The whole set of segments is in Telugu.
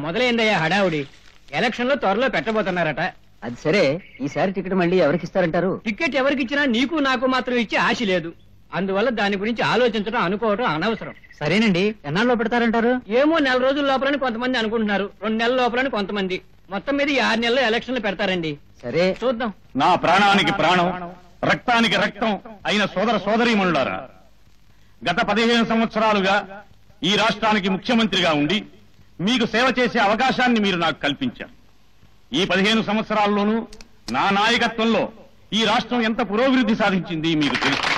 మొదలైందయ్యా హడావుడి. ఎలక్షన్ లో త్వరలో పెట్టబోతున్నారట. అది సరే, ఈసారి టికెట్ మళ్ళీ ఎవరికి ఇస్తారంటారు? టికెట్ ఎవరికి ఇచ్చినా నీకు నాకు మాత్రం ఇచ్చే ఆశ లేదు. అందువల్ల దాని గురించి ఆలోచించడం, అనుకోవడం అనవసరం. సరేనండి, ఎన్నాళ్ళలో పెడతారంటారు? ఏమో 4 రోజుల లోపలని కొంతమంది అనుకుంటున్నారు, 2 నెలల లోపలని కొంతమంది. మొత్తం మీద 6 నెలల్లో ఎలక్షన్లు పెడతారండి. సరే చూద్దాం. నా ప్రాణానికి ప్రాణం, రక్తానికి రక్తం అయిన సోదర సోదరీమణులారా, గత 15 సంవత్సరాలుగా ఈ రాష్ట్రానికి ముఖ్యమంత్రిగా ఉండి మీకు సేవ చేసే అవకాశాన్ని మీరు నాకు కల్పించారు. ఈ 15 సంవత్సరాల్లోనూ నా నాయకత్వంలో ఈ రాష్ట్రం ఎంత పురోభివృద్ధి సాధించింది మీకు తెలుసు.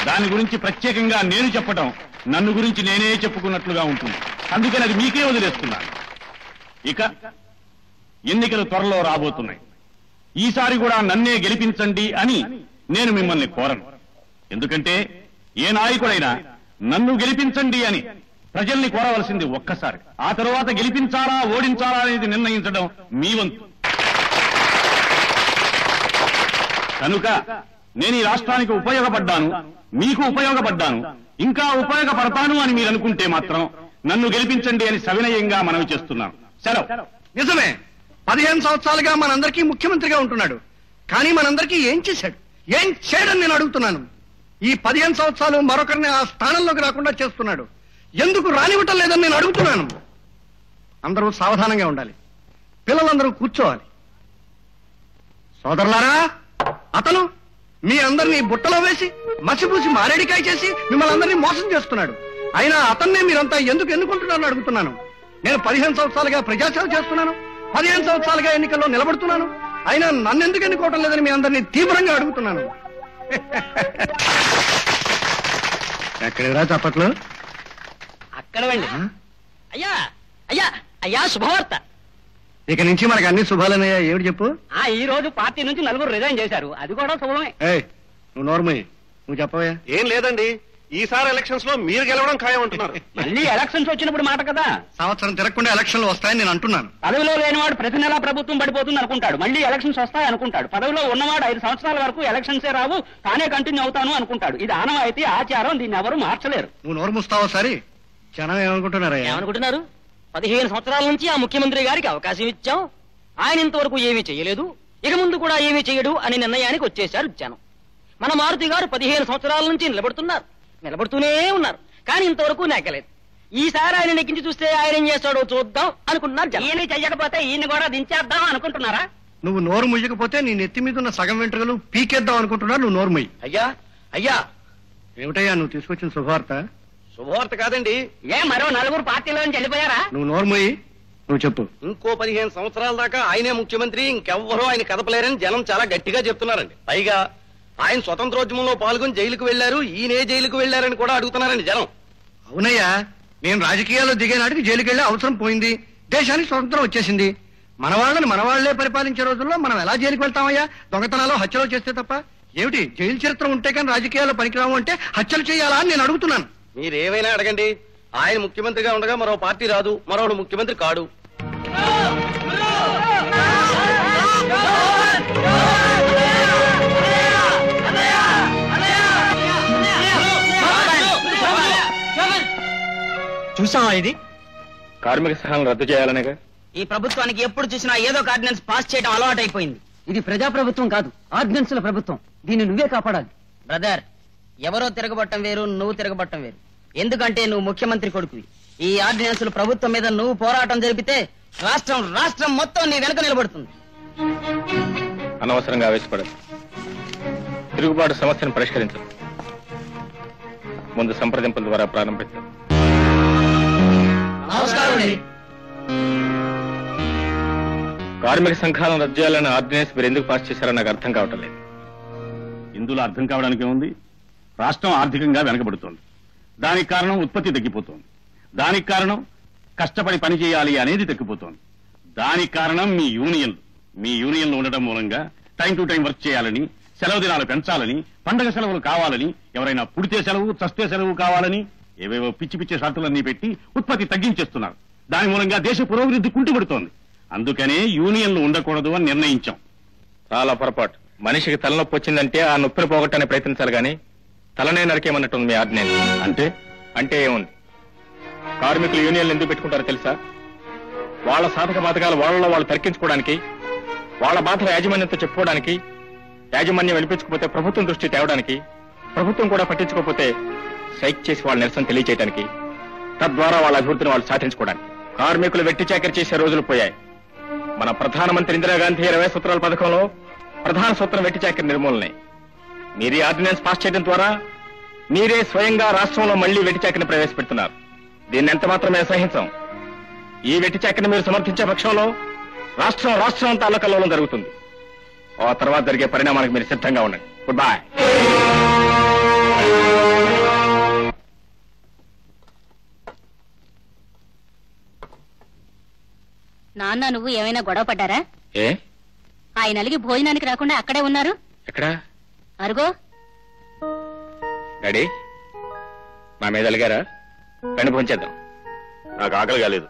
దాని గురించి ప్రత్యేకంగా నేను చెప్పడం నన్ను గురించి నేనే చెప్పుకున్నట్లుగా ఉంటుంది. అందుకని అది మీకే వదిలేస్తున్నాను. ఇక ఎన్నికలు త్వరలో రాబోతున్నాయి. ఈసారి కూడా నన్నే గెలిపించండి అని నేను మిమ్మల్ని కోరను. ఎందుకంటే ఏ నాయకుడైనా నన్ను గెలిపించండి అని ప్రజల్ని కోరవలసింది ఒక్కసారి. ఆ తరువాత గెలిపించాలా ఓడించాలా అనేది నిర్ణయించడం మీ వంతు. కనుక నేను ఈ రాష్ట్రానికి ఉపయోగపడ్డాను, మీకు ఉపయోగపడ్డాను, ఇంకా ఉపయోగపడతాను అని మీరు అనుకుంటే మాత్రం నన్ను గెలిపించండి అని సవినయంగా మనవి చేస్తున్నాను. సెలవు. నిజమే, 15 సంవత్సరాలుగా మనందరికీ ముఖ్యమంత్రిగా ఉంటున్నాడు. కానీ మనందరికీ ఏం చేశాడు, ఏం చేయడని నేను అడుగుతున్నాను. ఈ 15 సంవత్సరాలు మరొకరిని ఆ స్థానంలోకి రాకుండా చేస్తున్నాడు. ఎందుకు రానివ్వటం లేదని నేను అడుగుతున్నాను. అందరూ సావధానంగా ఉండాలి, పిల్లలందరూ కూర్చోవాలి. సోదరులారా, అతను మీ అందరినీ బుట్టలో వేసి మసిపూసి మారేడికాయ చేసి మిమ్మల్ని అందరినీ మోసం చేస్తున్నాడు. అయినా అతన్నే మీరంతా ఎందుకు ఎన్నుకుంటున్నారని అడుగుతున్నాను. నేను 15 సంవత్సరాలుగా ప్రజాసేవ చేస్తున్నాను, 15 సంవత్సరాలుగా ఎన్నికల్లో నిలబడుతున్నాను. అయినా నన్ను ఎందుకు ఎన్నుకోవటం లేదని మీ అందరినీ తీవ్రంగా అడుగుతున్నాను. ఎక్కడిరా చప్పట్లు? అక్కడ వెళ్ళి. అయ్యా అయ్యా అయ్యా, శుభవార్త. ఇక నుంచి మనకు అన్ని శుభాలనయ్యా. ఏమిటి చెప్పు? ఈ రోజు పార్టీ నుంచి 4 రిజైన్ చేశారు. అది కూడా శుభమే. నువ్వు నోర్మయ్య, నువ్వు చెప్పవయ్యా. ఏం లేదండి, ఈసారి ఎలక్షన్స్ లో మీరు గెలవడం ఖాయం అంటున్నారు. మళ్ళీ ఎలక్షన్స్ వచ్చినప్పుడు మాట కదా. సంవత్సరం తిరగకుండా ఎలక్షన్లు వస్తాయని నేను అంటున్నాను. పదవిలో లేనివాడు ప్రతి నెలా ప్రభుత్వం పడిపోతుంది అనుకుంటాడు, మళ్ళీ ఎలక్షన్స్ వస్తాయి అనుకుంటాడు. పదవిలో ఉన్నవాడు 5 సంవత్సరాల వరకు ఎలక్షన్సే రావు, తానే కంటిన్యూ అవుతాను అనుకుంటాడు. ఇది ఆనవాయితీ, ఆచారం, దీన్ని ఎవరు మార్చలేరు. నువ్వు నోరు మూస్తావా? సరే, జనం ఏమనుకుంటున్నారయ్యా? ఏమనుకుంటున్నారు? 15 సంవత్సరాల నుంచి ఆ ముఖ్యమంత్రి గారికి అవకాశం ఇచ్చాం, ఆయన ఇంతవరకు ఏమీ చేయలేదు, ఇక ముందు కూడా ఏమీ చేయడు అని నిర్ణయానికి వచ్చేశారు జనం. మన మారుతి గారు 15 సంవత్సరాల నుంచి నిలబడుతూనే ఉన్నారు, కానీ ఇంతవరకు నెగ్గలేదు. ఈసారి ఆయన నెగ్గించి చూస్తే ఆయన ఏం చేస్తాడో చూద్దాం అనుకుంటున్నారు. ఈయన చెయ్యకపోతే ఈయన కూడా దించేద్దాం అనుకుంటున్నారా? నువ్వు నోరు ముయ్యకపోతే నీ నెత్తి మీద ఉన్న సగం వెంట్రుకలు పీకేద్దాం అనుకుంటున్నారు. నువ్వు నోరు ముయ్యి. అయ్యా అయ్యా, ఏమిటయ్యా నువ్వు తీసుకొచ్చిన శుభవార్త? శుభవార్త కాదండి. మరో 4 పార్టీలో నుంచి వెళ్ళిపోయారా? నువ్వు నోరు ముయ్యి, నువ్వు చెప్పు. ఇంకో 15 సంవత్సరాల దాకా ఆయనే ముఖ్యమంత్రి, ఇంకెవ్వరూ ఆయన కదపలేరని జనం చాలా గట్టిగా చెప్తున్నారండి. పైగా ఆయన స్వతంత్రోద్యమంలో పాల్గొని జైలుకు వెళ్లారు, ఈయనే జైలుకు వెళ్లారని కూడా అడుగుతున్నారండి జనం. అవునయ్యా, నేను రాజకీయాల్లో దిగే నాటికి జైలుకి వెళ్లే అవసరం పోయింది. దేశానికి స్వతంత్రం వచ్చేసింది. మన వాళ్ళని మన వాళ్లే పరిపాలించే రోజుల్లో మనం ఎలా జైలుకి వెళ్తామయ్యా? దొంగతనాలు, హత్యలు చేస్తే తప్ప. ఏమిటి జైలు చరిత్ర ఉంటే కానీ రాజకీయాల్లో పనికిరాము అంటే హత్యలు చేయాలా అని నేను అడుగుతున్నాను. మీరేమైనా అడగండి, ఆయన ముఖ్యమంత్రిగా ఉండగా మరో పార్టీ రాదు, మరోడు ముఖ్యమంత్రి కాడు. చూసావా? ఇది కార్మిక సహాయం రద్దు చేయాలనేగా ఈ ప్రభుత్వానికి ఎప్పుడు చూసినా ఏదో ఒక ఆర్డినెన్స్ పాస్ చేయడం అలవాటైపోయింది. ఇది ప్రజా ప్రభుత్వం కాదు, ఆర్డినెన్స్ల ప్రభుత్వం. దీన్ని నువ్వే కాపాడాలి. బ్రదర్, ఎవరో తిరగబట్టం వేరు, నువ్వు తిరగబట్టం వేరు. ఎందుకంటే నువ్వు ముఖ్యమంత్రి కొడుకువి. ఈ ఆర్డినెన్స్ల ప్రభుత్వం మీద నువ్వు పోరాటం జరిపితే రాష్ట్రం మొత్తం నీ వెనక నిలబడుతుంది. అనవసరంగా ఆవేశపడదు. తిరుగుబాటు సమస్యను పరిష్కరించదు. ముందు సంప్రదింపుల ద్వారా ప్రారంభించారు. కార్మిక సంఘాలను రద్దు చేయాలన్న ఆర్డినెన్స్ మీరు ఎందుకు పాస్ చేశారో నాకు అర్థం కావటం లేదు. ఇందులో అర్థం కావడానికి ఉంది. రాష్ట్రం ఆర్థికంగా వెనకబడుతోంది. దానికి కారణం ఉత్పత్తి తగ్గిపోతోంది. దానికి కారణం కష్టపడి పని చేయాలి అనేది తగ్గిపోతోంది. దానికి కారణం మీ యూనియన్లు ఉండటం మూలంగా టైం టు టైం వర్క్ చేయాలని, సెలవు దినాలు పెంచాలని, పండగ సెలవులు కావాలని, ఎవరైనా పుడితే సెలవు, చస్తే సెలవు కావాలని ఏవేవో పిచ్చి పిచ్చి షరతులన్నీ పెట్టి ఉత్పత్తి తగ్గించేస్తున్నారు. దాని మూలంగా దేశ పురోభివృద్ధి కుంటుపడుతోంది. అందుకనే యూనియన్లు ఉండకూడదు అని నిర్ణయించాం. చాలా పొరపాటు. మనిషికి తలనొప్పి వచ్చిందంటే ఆ నొప్పిని పోగొట్టడానికి ప్రయత్నించాలి కానీ తలనే నరికేమన్నట్టుంది మీ ఆర్డినెన్స్. అంటే ఏముంది? కార్మికులు యూనియన్లు ఎందుకు పెట్టుకుంటారో తెలుసా? వాళ్ళ సాధక బాధకాలు వాళ్ళలో వాళ్ళు తర్కించుకోవడానికి, వాళ్ళ బాధల యాజమాన్యంతో చెప్పుకోవడానికి, యాజమాన్యం వినిపించకపోతే ప్రభుత్వం దృష్టి తేవడానికి, ప్రభుత్వం కూడా పట్టించుకోకపోతే స్ట్రైక్ చేసి వాళ్ళ నిరసన తెలియజేయడానికి, తద్వారా వాళ్ళ అభివృద్ధిని వాళ్ళు సాధించుకోవడానికి. కార్మికులు వెట్టి చాకరీ చేసే రోజులు పోయాయి. మన ప్రధానమంత్రి ఇందిరాగాంధీ 20 సూత్రాల పథకంలో ప్రధాన సూత్రం వెట్టి చాకరీ నిర్మూలనే. మీరే ఆర్డినెన్స్ పాస్ చేయడం ద్వారా మీరే స్వయంగా రాష్ట్రంలో మళ్లీ వెట్టి చాకరీని ప్రవేశపెడుతున్నారు. దీన్ని ఎంత మాత్రమే సహించాం. ఈ వెట్టి చాకరీని మీరు సమర్థించే పక్షంలో రాష్ట్రం అంతా అల్లకల్లోలం జరుగుతుంది. ఆ తర్వాత జరిగే పరిణామానికి మీరు సిద్ధంగా ఉండండి. Good bye. నాన్న నువ్వు ఏమైనా గొడవ పడ్డారా? ఏ ఆయన అలిగి భోజనానికి రాకుండా అక్కడే ఉన్నారు. ఎక్కడా? అరుగో. డాడీ మా మీద అలిగారా? రండి భోంచేద్దాం. నాకు ఆకలి కాలేదు.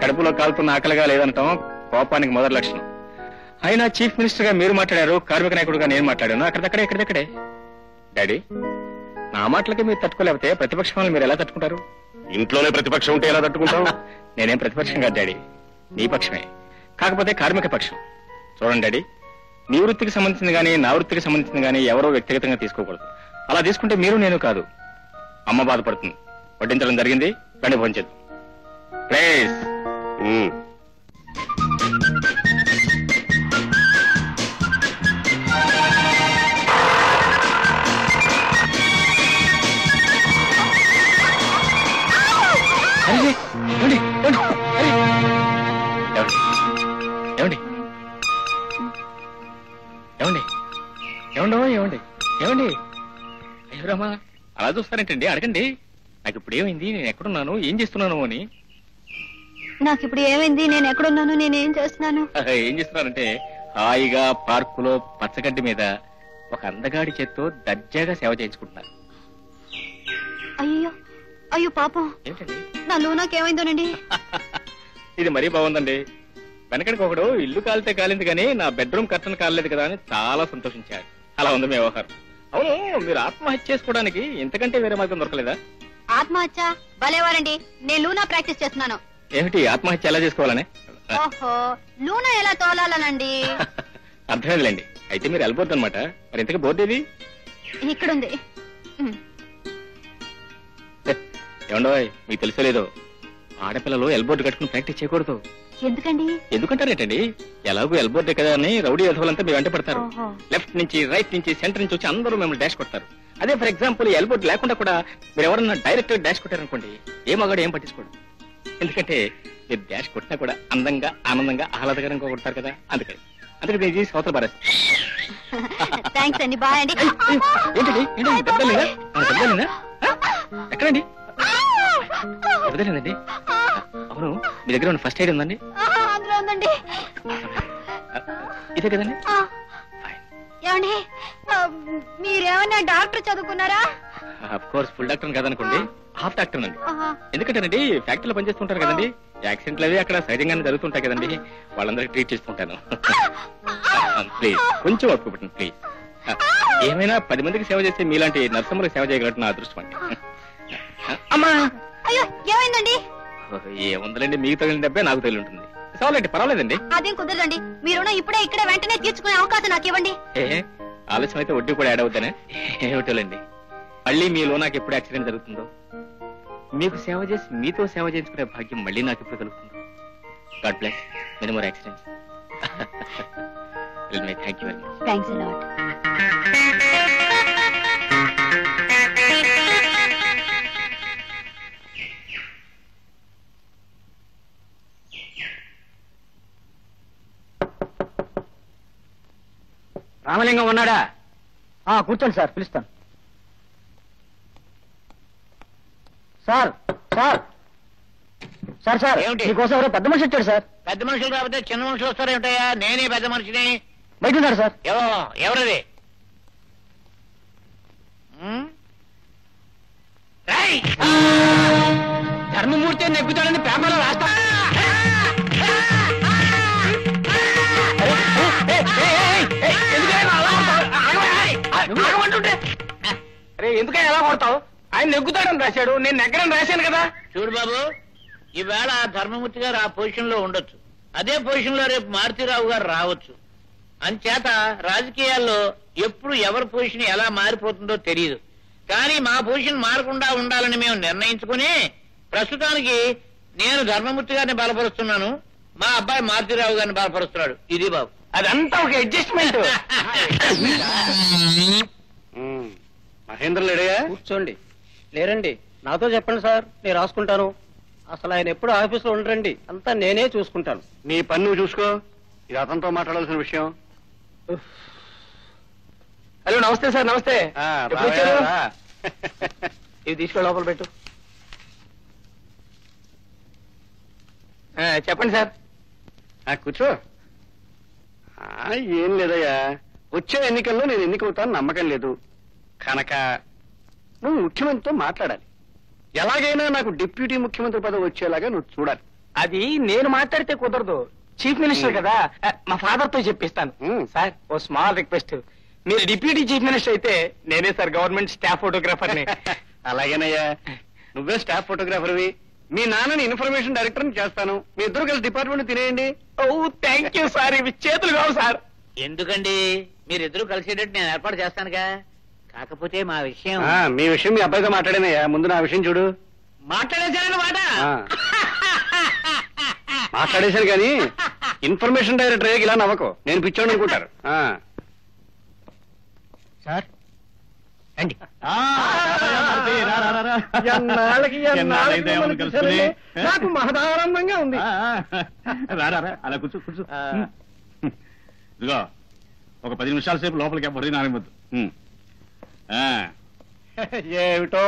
కడుపులో కాలుతున్న ఆకలిగా లేదంటాం కోపానికి మొదటి లక్షణం. అయినా చీఫ్ మినిస్టర్ గా మీరు మాట్లాడారు, కార్మిక నాయకుడుగా నేను మాట్లాడాను. ఎక్కడిదక్కడే. డాడీ నా మాటలకి మీరు తట్టుకోలేకపోతే ప్రతిపక్షం మీరు ఎలా తట్టుకుంటారు? ఇంట్లోనే ప్రతిపక్షం ఉంటే ఎలా తట్టుకుంటారు? నేనేం ప్రతిపక్షం కాదు డాడీ, నీ పక్షమే. కాకపోతే కార్మిక పక్షం. చూడండి డాడీ, నీ వృత్తికి సంబంధించింది కానీ నా వృత్తికి సంబంధించింది కానీ ఎవరో వ్యక్తిగతంగా తీసుకోకూడదు. అలా తీసుకుంటే మీరు నేను కాదు, అమ్మ బాధపడుతుంది. వడ్డించడం జరిగింది, రండి భోంచేద్దాం ప్లీజ్. ఏమండి అయ్యోరామా, అలా చూస్తారేంటండి? అడగండి. నాకు ఇప్పుడు ఏమైంది, నేను ఎక్కడున్నాను, ఏం చేస్తున్నాను అని. నాకు ఇప్పుడు ఏమైంది, నేను ఎక్కడున్నాను, నేనేం చేస్తున్నాను? ఏం చేస్తున్నారంటే హాయిగా పార్కులో పచ్చగడ్డి మీద ఒక అందగాడి చేత్తో దర్జాగా సేవ చేయించుకుంటున్నారు. అయ్యో పాపం, ఏంటండి నా లూనాకేమైందోనండి. ఇది మరీ బాగుందండి. వెనకడికి ఒకడు ఇల్లు కాలితే కాలింది కానీ నా బెడ్రూమ్ కర్టన్ కాలేదు కదా అని చాలా సంతోషించాడు. అలా ఉంది మీ వ్యవహారం. అవును, మీరు ఆత్మహత్య చేసుకోవడానికి ఇంతకంటే వేరే మార్గం దొరకలేదా? ఆత్మహత్య భలేవారండి, నేను లూనా ప్రాక్టీస్ చేస్తున్నాను. ఏమిటి ఆత్మహత్య ఎలా చేసుకోవాలని? ఓహో, లూనా ఎలా తోలాలనండి. అర్థమైందిలేండి. అయితే మీరు వెళ్ళబోద్దు అనమాట. మరి ఇంతకీ బోర్డు ఏది? ఇక్కడుంది. ఏమండో మీకు తెలుసో లేదో, ఆడపిల్లలు ఎల్బోర్డు కట్టుకుని ప్రాక్టీస్ చేయకూడదు. ఎందుకండి? ఎందుకంటారేంటండి, ఎలాగో ఎల్బోర్డే కదా అని రౌడీ ఎధవులంతా మీ వెంట పడతారు. లెఫ్ట్ నుంచి, రైట్ నుంచి, సెంటర్ నుంచి వచ్చి అందరూ మిమ్మల్ని డాష్ కొడతారు. అదే ఫర్ ఎగ్జాంపుల్ ఎల్బోర్డ్ లేకుండా కూడా మీరు ఎవరన్నా డైరెక్ట్ డాష్ కొట్టారనుకోండి, ఏ మగాడు ఏం పట్టించుకోడు. ఎందుకంటే మీరు డాష్ కొట్టినా కూడా అందంగా, ఆనందంగా, ఆహ్లాదకరంగా కొడతారు కదా. అందుకే నేను చేసి అవతల బారేస్తా. థ్యాంక్స్ అండి, బాయ్ అండి. ఎక్కడండి? వదిలేదండి. అవును, మీ దగ్గర ఉన్న ఫస్ట్ ఎయిడ్ ఉందండి? అందులో ఉందండి. ఇదే కదండి. ఏమండి, మీరేమన్నా డాక్టర్ చదువుకున్నారా? అఫ్ కోర్స్ ఫుల్ డాక్టర్ కదనుకోండి, హాఫ్ డాక్టర్ అండి. ఎందుకంటేనండి ఫ్యాక్టరీలో పనిచేస్తుంటారు కదండి, యాక్సిడెంట్లు అవి అక్కడ సహజంగానే జరుగుతుంటాయి కదండి, వాళ్ళందరికీ ట్రీట్ చేస్తుంటాను. ప్లీజ్ కొంచెం ఒప్పుకు పెట్టండి ప్లీజ్. ఏమైనా 10 మందికి సేవ చేస్తే మీలాంటి నర్సమ్మలకు సేవ చేయగలరు నా అదృష్టం అండి. అమ్మా, అయ్యో ఏమైందండి? ఏముందండి, మీకు తగిలిన డబ్బే నాకు తగిలి ఉంటుంది. సవాలండి, పర్వాలేదండి. అదేం కుదరదండి, మీరు ఇప్పుడే ఇక్కడ వెంటనే తీర్చుకునే అవకాశం నాకు ఇవ్వండి. ఆలస్యం అయితే వడ్డీ కూడా యాడ్ అవుతానే. ఏమిటోలేండి, మళ్ళీ మీలో నాకు ఎప్పుడు యాక్సిడెంట్ జరుగుతుందో, మీకు సేవ చేసి మీతో సేవ చేయించుకునే భాగ్యం మళ్ళీ నాకు ఎప్పుడు కలుగుతుందో. God bless many more accidents. Thank you very much. Thanks a lot. Ramalingam ఉన్నాడా? కూర్చోండి సార్, పిలుస్తాను. సార్ సార్ సార్ సార్ మీకోసం ఎవరో పెద్ద మనిషి వచ్చాడు సార్. పెద్ద మనుషులు రాకపోతే చిన్న మనుషులు వస్తారేమిటయా? నేనే పెద్ద మనిషిని. బయట ఉన్నాడు సార్. ఎవరది? ధర్మమూర్తి నెగ్గుతాడని పేపర్లో రాస్తా. అరే ఎందుకని ఎలా కొడతావు? ఆయన నెగ్గుతాడని రాశాడు, నేను నెగ్గడని రాశాను కదా. చూడు బాబు, ఈవేళ ధర్మమూర్తి గారు ఆ పొజిషన్ లో ఉండొచ్చు, అదే పొజిషన్ లో రేపు మారుతీరావు గారు రావచ్చు. అంచేత రాజకీయాల్లో ఎప్పుడు ఎవరి పొజిషన్ ఎలా మారిపోతుందో తెలియదు. కానీ మా పొజిషన్ మారకుండా ఉండాలని మేము నిర్ణయించుకుని ప్రస్తుతానికి నేను ధర్మమూర్తి గారిని బలపరుస్తున్నాను, మా అబ్బాయి మారుతీరావు గారిని బలపరుస్తున్నాడు. ఇది బాబు, అదంతా ఒక అడ్జస్ట్మెంట్. మహేంద్ర లేడయా? కూర్చోండి. లేరండి, నాతో చెప్పండి సార్, నేను రాసుకుంటాను. అసలు ఆయన ఎప్పుడు ఆఫీసులో ఉండరండి, అంతా నేనే చూసుకుంటాను. నీ పని నువ్వు చూసుకో, ఇది అతనితో మాట్లాడాల్సిన విషయం. హలో, నమస్తే సార్. నమస్తే. ఎప్పుడు వచ్చారు? ఇది తీసుకో, లోపల పెట్టు. చెప్పండి సార్. కూర్చో. ఏం లేదయ్యా, వచ్చే ఎన్నికల్లో నేను ఎన్నికవుతాను నమ్మకం లేదు కనుక నువ్వు ముఖ్యమంత్రితో మాట్లాడాలి. ఎలాగైనా నాకు డిప్యూటీ ముఖ్యమంత్రి పదవి వచ్చేలాగా నువ్వు చూడాలి. అది నేను మాట్లాడితే కుదరదు, చీఫ్ మినిస్టర్ కదా. మా ఫాదర్ తో చెప్పిస్తాను. సార్, ఓ స్మాల్ రిక్వెస్ట్, మీరు డిప్యూటీ చీఫ్ మినిస్టర్ అయితే నేనే సార్ గవర్నమెంట్ స్టాఫ్ ఫోటోగ్రాఫర్ని. అలాగేనయ్యా, నువ్వే స్టాఫ్ ఫోటోగ్రాఫర్వి, మీ నాన్నని ఇన్ఫర్మేషన్ డైరెక్టర్ చేస్తాను. మీ ఇద్దరు కలిసి డిపార్ట్మెంట్ తినేయండి. ఓ థ్యాంక్ యూ సార్. ఇవి చేతులు కావు సార్. ఎందుకండి, మీరిద్దరూ కలిసేటట్టు నేను ఏర్పాటు చేస్తానుగా. కాకపోతే మా విషయం మీ విషయం మీ అబ్బాయితో మాట్లాడానయ్యా, ముందు నా విషయం చూడు. మాట్లాడేశారన్నమాట. మాట్లాడేశాను కానీ ఇన్ఫర్మేషన్ డైరెక్టర్ ఇలా నవ్వకు, నేను పిచ్చోడు అనుకుంటారు. సార్ రండి. నాకు మహదానందంగా ఉంది. అలా కూర్చో కూర్చో. ఇదిగో ఒక 10 నిమిషాల సేపు లోపలికి ఎవరి నానవద్దు. ఏమిటో,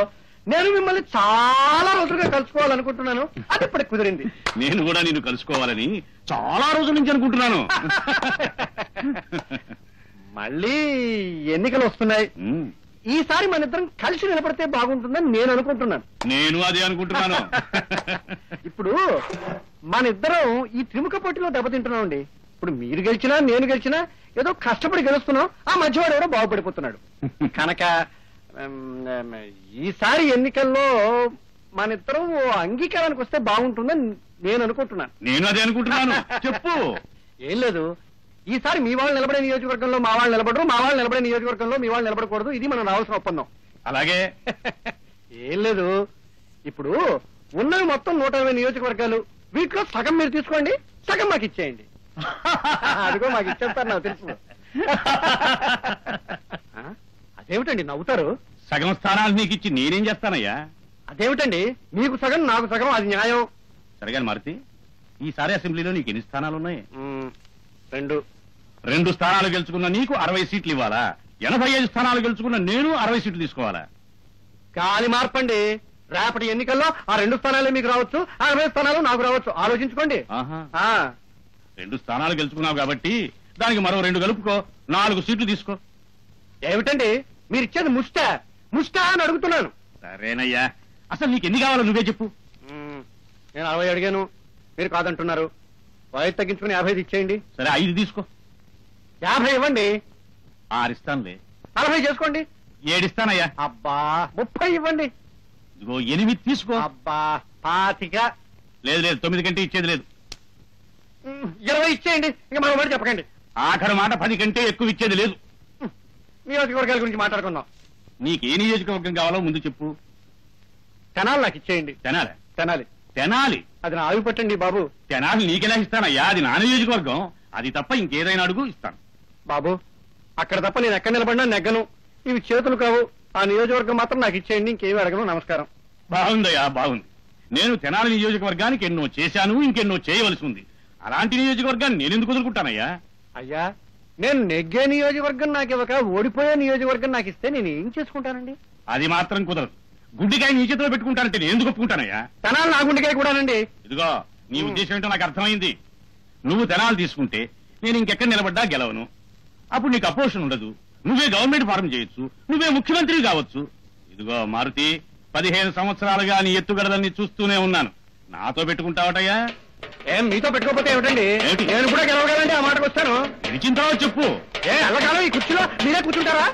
నేను మిమ్మల్ని చాలా రోజులుగా కలుసుకోవాలనుకుంటున్నాను, అది ఇప్పటికి కుదిరింది. నేను కూడా నిన్ను కలుసుకోవాలని చాలా రోజుల నుంచి అనుకుంటున్నాను. మళ్ళీ ఎన్నికలు వస్తున్నాయి, ఈసారి మన ఇద్దరం కలిసి నిలబడితే బాగుంటుందని నేను అనుకుంటున్నాను. నేను అదే అనుకుంటున్నాను. ఇప్పుడు మన ఇద్దరం ఈ త్రిముఖ పోటీలో దెబ్బతింటున్నామండి. ఇప్పుడు మీరు గెలిచినా నేను గెలిచినా ఏదో కష్టపడి గెలుస్తున్నాం, ఆ మధ్యవాడు ఎవరో బాగుపడిపోతున్నాడు. కనుక ఈసారి ఎన్నికల్లో మన ఇద్దరం అంగీకారానికి వస్తే బాగుంటుందని నేను అనుకుంటున్నాను. నేను అదే అనుకుంటున్నాను. చెప్పు. ఏం లేదు, ఈసారి మీ వాళ్ళు నిలబడే నియోజకవర్గంలో మా వాళ్ళు నిలబడరు, మా వాళ్ళు నిలబడే నియోజకవర్గంలో మీ వాళ్ళు నిలబడకూడదు. ఇది మనం రావాల్సిన ఒప్పందం. అలాగే. ఏం లేదు, ఇప్పుడు ఉన్నవి మొత్తం 120 నియోజకవర్గాలు, వీటిలో సగం మీరు తీసుకోండి, సగం మాకు ఇచ్చేయండి. అదిగో మాకు ఇచ్చేస్తారు, నాకు తెలుసు. అదేమిటండి నవ్వుతారు? సగం స్థానాలు నీకు ఇచ్చి నేనేం చేస్తానయ్యా? అదేమిటండి, మీకు సగం నాకు సగం, అది న్యాయం. సరిగా మారుతి, ఈసారి అసెంబ్లీలో నీకు ఎన్ని స్థానాలు ఉన్నాయి? 2 స్థానాలు గెలుచుకున్న నీకు 60 సీట్లు ఇవ్వాలా? 85 స్థానాలు గెలుచుకున్న నేను 60 సీట్లు తీసుకోవాలా? గాలి మార్పండి. రేపటి ఎన్నికల్లో ఆ 2 స్థానాలే మీకు రావచ్చు, 60 స్థానాలు నాకు రావచ్చు. ఆలోచించుకోండి. 2 స్థానాలు గెలుచుకున్నావు కాబట్టి దానికి మరో 2 కలుపుకో, 4 సీట్లు తీసుకో. ఏమిటండి మీరు ఇచ్చేది ముష్టా అని అడుగుతున్నాను. సరేనయ్యా, అసలు నీకు ఎన్ని కావాలో నువ్వే చెప్పు. నేను 60 అడిగాను, మీరు కాదంటున్నారు. వయసు తగ్గించుకుని 50 ఇచ్చేయండి. సరే 5 తీసుకో. 50 ఇవ్వండి. 6 ఇస్తానులే. 40 చేసుకోండి. 7 ఇస్తానయ్యా. అబ్బా 30 ఇవ్వండి. ఇదిగో 8 తీసుకో. అబ్బా 25. లేదు లేదు, 9 కంటే ఇచ్చేది లేదు. 20 ఇచ్చేయండి. ఇక మరో మాట చెప్పకండి. ఆఖరి మాట 10 కంటే ఎక్కువ ఇచ్చేది లేదు. నియోజకవర్గాల గురించి మాట్లాడుకుందాం. నీకే నియోజకవర్గం కావాలో ముందు చెప్పు. తెనాలి నాకు ఇచ్చేయండి. తెనాలి అది నా ఆవి పట్టండి బాబు. తెనాలి నీకెలా ఇస్తానయ్యా? అది నా నియోజకవర్గం. అది తప్ప ఇంకేదైనా అడుగు, ఇస్తాను. బాబు అక్కడ తప్ప నేను ఎక్కడ నిలబడినా నెగ్గను. ఇవి చేతులు కావు. ఆ నియోజకవర్గం మాత్రం నాకు ఇచ్చేయండి, ఇంకేమీ అడగను. నమస్కారం. బాగుందయ్యా, బాగుంది. నేను తెనాలి నియోజకవర్గానికి ఎన్నో చేశాను, ఇంకెన్నో చేయవలసి ఉంది. అలాంటి నియోజకవర్గాన్ని నేను ఎందుకు వదులుకుంటానయ్యా? అయ్యా, నేను నెగ్గే నియోజకవర్గం నాకు ఇవ్వక ఓడిపోయే నియోజకవర్గం నాకు ఇస్తే నేను ఏం చేసుకుంటానండి? అది మాత్రం కుదరదు. గుడ్డికాయ నీ చేతిలో పెట్టుకుంటానంటే నేను ఎందుకు ఒప్పుకుంటానయ్యా? తెనాలి నా గుండెకాయ కూడానండి. ఇదిగో, నీ ఉద్దేశం ఏంటో నాకు అర్థమైంది. నువ్వు తెనాలి తీసుకుంటే నేను ఇంకెక్కడ నిలబడ్డా గెలవను. అప్పుడు నీకు అపోజిషన్ ఉండదు, నువ్వే గవర్నమెంట్ ఫారం చేయొచ్చు, నువ్వే ముఖ్యమంత్రి కావచ్చు. ఇదిగో మారుతి, 15 సంవత్సరాలుగా నీ ఎత్తుగడలన్నీ చూస్తూనే ఉన్నాను. నాతో పెట్టుకుంటావటయ్యా? ఏం మీతో పెట్టుకోకపోతే ఏమిటండి? ఏమిటి? నేను కూడా గెలవగలండి, ఆ మాటకు వస్తాను. గెలిచిన తర్వాత చెప్పు. అల్లకాలం ఈ కుర్చీలో మీరే కూర్చుంటారా?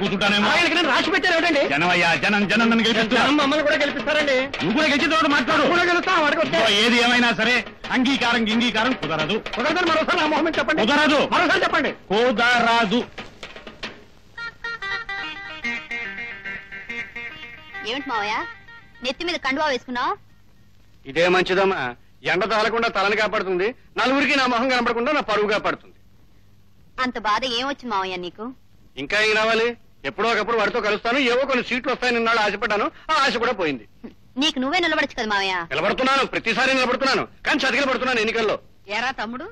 కూర్చుంటానేమో. ఆయనకి నేను రాసి పెట్టాను ఏమిటండి? జనమయ్యా, జనం జనం నన్ను గెలిపిస్తా. జనం మమ్మల్ని కూడా గెలిపిస్తారండి. నువ్వు కూడా గెలిచిన తర్వాత మాట్లాడు. కూడా గెలుస్తా, వాడికి వస్తే. ఏది ఏమైనా సరే అంగీకారం కుదరదు. కుదరదని మరోసారి నా మొహం మీద చెప్పండి. కుదరదు. మరోసారి చెప్పండి. కుదరదు. ఏమిటి మావయ్య నెత్తి మీద కండువా వేసుకున్నావు? ఇదే మంచిదమ్మా, ఎండ తగలకుండా తలని కాపాడుతుంది, నలుగురికి నా మొహం కనపడకుండా నా పరువు కాపాడుతుంది. అంత బాధ ఏమొచ్చు మావయ్య నీకు? ఇంకా ఏం రావాలి? ఎప్పుడో ఒకప్పుడు వాడితో కలుస్తాను, ఏవో కొన్ని సీట్లు వస్తాయని నిన్నాళ్ళు ఆశపడ్డాను, ఆ ఆశ కూడా పోయింది. నీకు నువ్వే నిలబడచ్చు కదా మావయ్య. నిలబడుతున్నాను, ప్రతిసారి నిలబడుతున్నాను, కానీ చతికిల పడుతున్నాను ఎన్నికల్లో. ఏరా తమ్ముడు,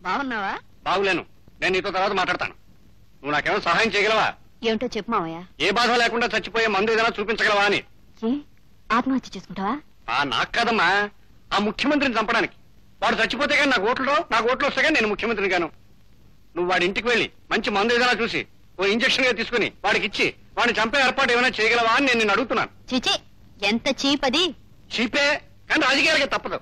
బాగున్నావా? బాగులేను, నేను నీతో తర్వాత మాట్లాడతాను. నువ్వు నాకేమైనా సహాయం చేయగలవా? ఏమిటో చెప్పు మావయ్య. ఏ బాధ లేకుండా చచ్చిపోయే మందు ఏదైనా చూపించగలవా అని. ఏ ఆత్మహత్య చేసుకుంటావా? నాకు కాదమ్మా, ఆ ముఖ్యమంత్రిని చంపడానికి. వాడు చచ్చిపోతే కానీ నాకు ఓట్లు వస్తే కానీ నేను ముఖ్యమంత్రిని గాను. నువ్వు వాడి ఇంటికి వెళ్ళి మంచి మందు ఏదైనా చూసి ఓ ఇంజక్షన్ గా తీసుకుని వాడికి ఇచ్చి వాడిని చంపే ఏర్పాటు ఏమైనా చేయగలవా అని నేను నిన్ను అడుగుతున్నాను. చిచి, ఎంత చీప్ అది. చీపే, కానీ రాజకీయాలకి తప్పదు.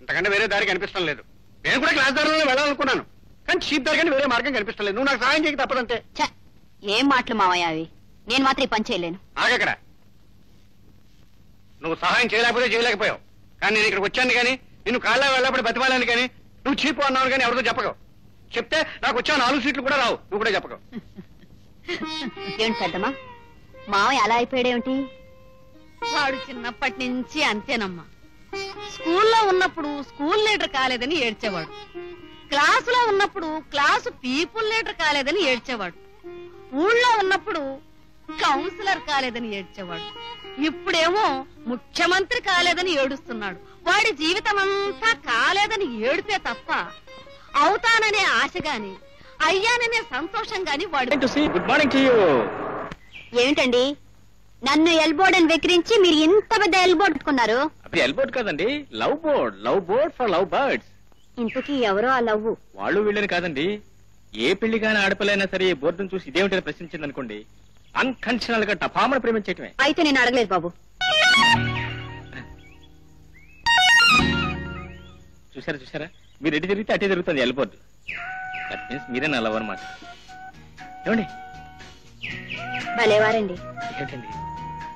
ఇంతకంటే వేరే దారి కనిపిస్తాం లేదు. నేను కూడా క్లాస్ దారిలో వెళ్ళాలనుకున్నాను, కానీ చీప్ దారి కానీ వేరే మార్గం కనిపిస్తాం లేదు. నువ్వు నాకు సహాయం చేయక తప్పదంతే. ఛ, ఏం మాటలు మావయ్య అవి. నేను మాత్రం ఈ పని చేయలేను. ఆగక్కడ, నువ్వు సహాయం చేయలేకపోయావు, కానీ నేను ఇక్కడికి వచ్చాను కానీ నిన్ను కాళ్ళ వెళ్ళబడి బతిమాలని కానీ నువ్వు చీపు అన్నావు కానీ ఎవరితో చెప్పగవు. చెప్తే నాకు వచ్చా 4 సీట్లు కూడా రావు, నువ్వు కూడా చెప్పగవు. ఏంటి పెద్దమ్మా, మావయ్య అలా అయిపోయాడేమిటి? వాడు చిన్నప్పటి నుంచి అంతేనమ్మా. స్కూల్లో ఉన్నప్పుడు స్కూల్ లీడర్ కాలేదని ఏడ్చేవాడు, క్లాసులో ఉన్నప్పుడు క్లాసు పీపుల్ లీడర్ కాలేదని ఏడ్చేవాడు, ఊళ్ళో ఉన్నప్పుడు కౌన్సిలర్ కాలేదని ఏడ్చేవాడు, ఇప్పుడేమో ముఖ్యమంత్రి కాలేదని ఏడుస్తున్నాడు. వాడి జీవితం అంతా కాలేదని ఏడిపే తప్ప అవుతాననే ఆశ గాని అయ్యాననే సంతోషం గాని వాడు. Good morning to you. ఏమిటండి నన్ను ఎల్బోర్డ్ అని వెక్కిరించి మీరు ఇంత పెద్ద ఎల్బోర్డ్ పెట్టుకున్నారు? అది ఎల్బోర్డ్ కాదండి, love board for love birds. ఇంతకీ ఎవరో ఆ లవ్? వాళ్ళు వీళ్ళని కాదండి, ఏ పెళ్లి కాని ఆడపిల్లైనా సరే ఈ బోర్డును చూసి ఇదేమిటని ప్రశ్నించింది అనుకోండి, అన్కండిషనల్ గా టపామని ప్రేమించటమే. అయితే నేను అడగలేదు బాబు. చూసారా మీరు ఎటు తిరిగితే అటే తిరుగుతుంది ఎల్బోర్డ్. దట్ మీన్స్ మీరే నా లవ్ అన్నమాట. ఏమండి? భలేవారండి. ఏంటండి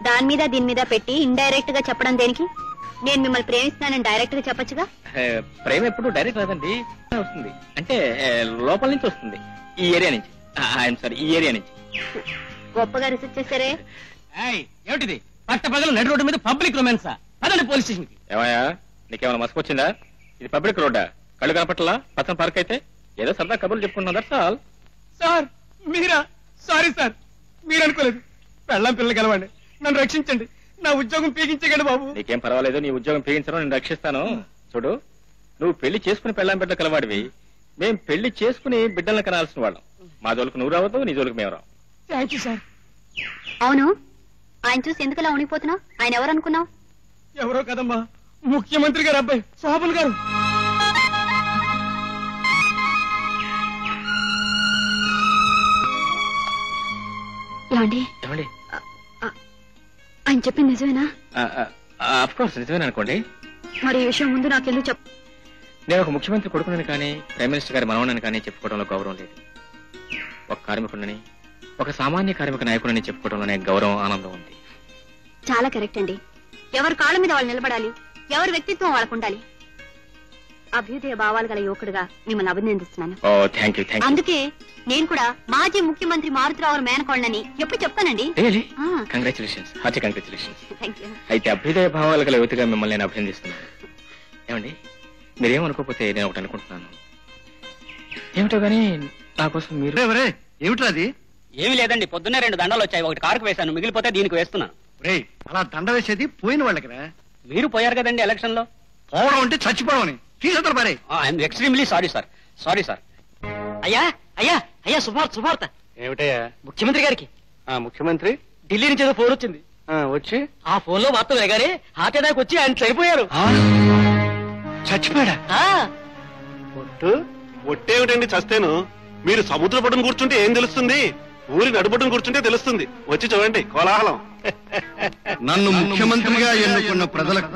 దాని మీద దీని మీద పెట్టి ఇండైరెక్ట్ గా చెప్పడం దేనికి? నేను మిమ్మల్ని ప్రేమిస్తున్నానని డైరెక్ట్ గా చెప్పొచ్చుగా. ప్రేమ ఎప్పుడు డైరెక్ట్ రాదండి, వస్తుంది అంటే లోపల నుంచి వస్తుంది, ఈ ఏరియా నుంచి. ఐఎమ్ సారీ, ఈ ఏరియా నుంచి. గొప్పగా రిసెర్చ్ చేశారే. ఏమిటిది? పట్ట ప్రజలు నడి రోడ్డు మీద పబ్లిక్ రొమాన్సా? పదండి పోలీస్ స్టేషన్ కి. ఏమయ్యా, నీకేమైనా మసకొచ్చిందా? ఇది పబ్లిక్ రోడ్డా? కళ్ళు కనపట్లా? పచ్చని పార్క్ అయితే ఏదో సరదా కబుర్లు చెప్పుకుంటున్నా, దట్స్ ఆల్. సార్ మీరా? సారీ సార్, మీరు అనుకోలేదు. పెళ్ళం పిల్లలు కలవండి, నన్ను రక్షించండి, నా ఉద్యోగం పీకించగండి బాబు. నీకేం పర్వాలేదు, నీ ఉద్యోగం పీగించడం నేను రక్షిస్తాను. చూడు, నువ్వు పెళ్లి చేసుకుని పెళ్ళాం బిడ్డ కలవాడివి, మేం పెళ్లి చేసుకుని బిడ్డలను కనాల్సిన వాళ్ళం. మా జోలికి నువ్వు రావద్దు, నీ జోలికి మేము రావు. Thank you sir. అవును, ఆయన చూసి ఎందుకలా ఉనిగిపోతున్నావు? ఆయన ఎవరు అనుకున్నావు? ఎవరో కదమ్మా, ముఖ్యమంత్రి గారు అబ్బాయి సోపుల్ గారు. ఏమండి, ఏమండి? ఆయన చెప్పింది నిజమేనా? అఫ్ కోర్స్ నిజమేనా అనుకోండి. మరి ఈ విషయం ముందు నాకెందుకు చెప్పు? నేను ఒక ముఖ్యమంత్రి కొడుకునని కానీ ప్రైమ్ మినిస్టర్ గారి మనవనని కానీ చెప్పుకోవడంలో గౌరవం లేదు. ఒక కార్మికుడిని, ఒక సామాన్య కార్మిక నాయకుడిని చెప్పుకోవడంలోనే గౌరవం, ఆనందం ఉంది. చాలా కరెక్ట్ అండి. ఎవరి కాళ్ళ మీద వాళ్ళు నిలబడాలి, ఎవరి వ్యక్తిత్వం వాళ్ళకు ఉండాలి. అభ్యుదయ భావాలు గల యువకుడుగా మిమ్మల్ని అభినందిస్తున్నాను. ఓ థ్యాంక్ యూ. అందుకే నేను కూడా మాజీ ముఖ్యమంత్రి మారుతిరావు మేనకోళ్ళని ఎప్పుడు చెప్తానండి. Congratulations, hearty congratulations. Thank you. అయితే అభ్యుదయ భావాలు గల యువతిగా మిమ్మల్ని నేను అభినందిస్తున్నాను. ఏమండి, మీరేమనుకోకపోతే నేను ఒకటి అనుకుంటున్నాను. ఏమిటో గానీ నా కోసం మీరు. ఏమిట్రా అది? ఏమీ లేదండి, పొద్దున్నే 2 దండాలు వచ్చాయి, ఒకటి కారుకు వేశాను, మిగిలిపోతే దీనికి వేస్తున్నాను. రే, అలా దండ వేసేది పోయిన వాళ్ళకిరా. మీరు పోయారు కదండి ఎలక్షన్ లో. పోవడం అంటే చచ్చిపోవని తీసుకుంటారు మరే. I'm extremely sorry sir. అయ్యా అయ్యా అయ్యా, శుభార్త. ఏమిటయ్యా? ముఖ్యమంత్రి గారికి. ముఖ్యమంత్రి ఢిల్లీ నుంచి ఏదో ఫోన్ వచ్చింది. వచ్చి ఆ ఫోన్ లో వార్త వేగానే హార్ట్ అటాక్ వచ్చి ఆయన చనిపోయారు. చచ్చిపోయాడా? ఒట్టేమిటండి చస్తేను? మీరు సముద్ర పట్టున కూర్చుంటే ఏం తెలుస్తుంది? ఊరి నడుపట్టున కూర్చుంటే తెలుస్తుంది. వచ్చి చూడండి కోలాహలం. నన్ను ముఖ్యమంత్రిగా ఎన్నుకున్న ప్రజలకు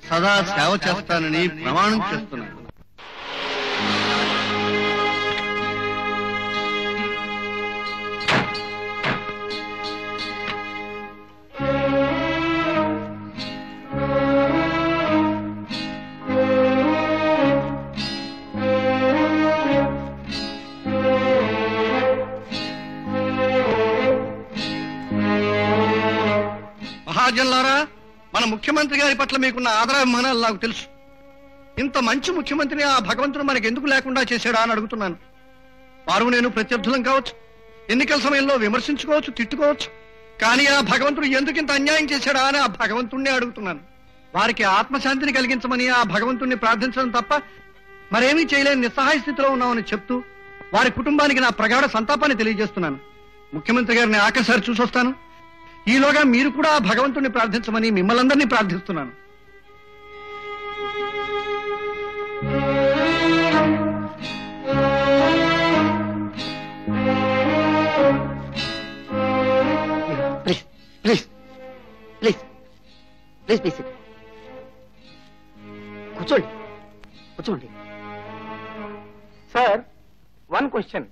సదా సేవ చేస్తానని ప్రమాణం చేస్తున్నాను. మహాజనులారా, మన ముఖ్యమంత్రి గారి పట్ల మీకున్న ఆదరాభిమానాలు నాకు తెలుసు. ఇంత మంచి ముఖ్యమంత్రిని ఆ భగవంతుడు మనకి ఎందుకు లేకుండా చేశాడా అని అడుగుతున్నాను. వారు నేను ప్రత్యర్థులం కావచ్చు, ఎన్నికల సమయంలో విమర్శించుకోవచ్చు, తిట్టుకోవచ్చు, కానీ ఆ భగవంతుడు ఎందుకు ఇంత అన్యాయం చేశాడా అని ఆ భగవంతుణ్ణి అడుగుతున్నాను. వారికి ఆత్మశాంతిని కలిగించమని ఆ భగవంతుణ్ణి ప్రార్థించడం తప్ప మరేమీ చేయలేని నిస్సహాయ స్థితిలో ఉన్నామని చెప్తూ వారి కుటుంబానికి నా ప్రగాఢ సంతాపాన్ని తెలియజేస్తున్నాను. ముఖ్యమంత్రి గారిని ఆఖరిసారి చూసొస్తాను. ఈలోగా మీరు కూడా భగవంతుణ్ణి ప్రార్థించమని మిమ్మల్ందరినీ ప్రార్థిస్తున్నాను. కూర్చోండి, కూర్చోండి. Sir, one question.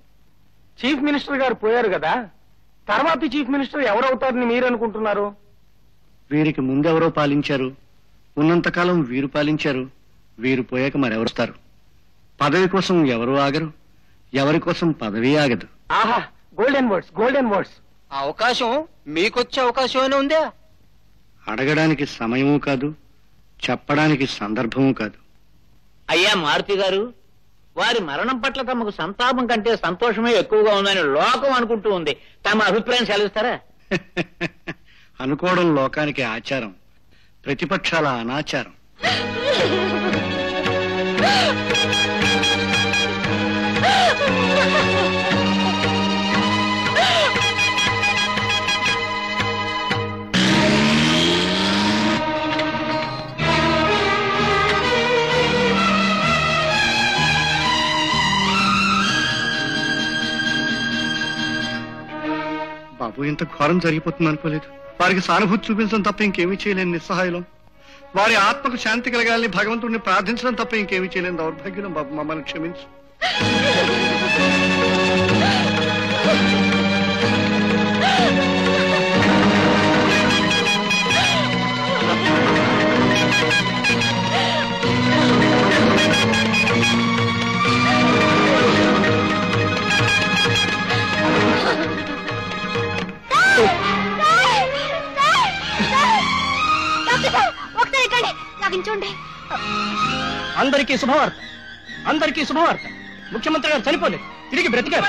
Chief minister గారు పోయారు కదా, తర్వాత చీఫ్ మినిస్టర్ ఎవరవుతారని మీరు అనుకుంటున్నారు? వీరికి ముందెవరో పాలించారు, ఉన్నంతకాలం వీరు పాలించారు, వీరు పోయాక మరెవరుస్తారు? పదవి కోసం ఎవరు ఆగరు, ఎవరి కోసం పదవి ఆగదు. ఆహా, గోల్డెన్ వర్డ్స్, గోల్డెన్ వర్డ్స్. ఆ అవకాశం మీకొచ్చే అవకాశం అయినా ఉందా? అడగడానికి సమయము కాదు, చెప్పడానికి సందర్భము కాదు. అయ్యా మారుతి గారు, వారి మరణం పట్ల తమకు సంతాపం కంటే సంతోషమే ఎక్కువగా ఉందని లోకం అనుకుంటూ ఉంది. తమ అభిప్రాయం సెలవిస్తారా? అనుకోవడం లోకానికి ఆచారం, ప్రతిపక్షాల అనాచారం. బాబు, ఇంత ఘోరం జరిగిపోతుంది అనుకోలేదు. వారికి సానుభూతి చూపించడం తప్ప ఇంకేమీ చేయలేని నిస్సహాయం, వారి ఆత్మకు శాంతి కలగాలని భగవంతుడిని ప్రార్థించడం తప్ప ఇంకేమీ చేయలేని దౌర్భాగ్యం. బాబు, మమ్మల్ని క్షమించు. అందరికీ శుభవార్త, అందరికీ శుభవార్త. ముఖ్యమంత్రి గారు చనిపోలేదు, తిరిగి బ్రతికారు.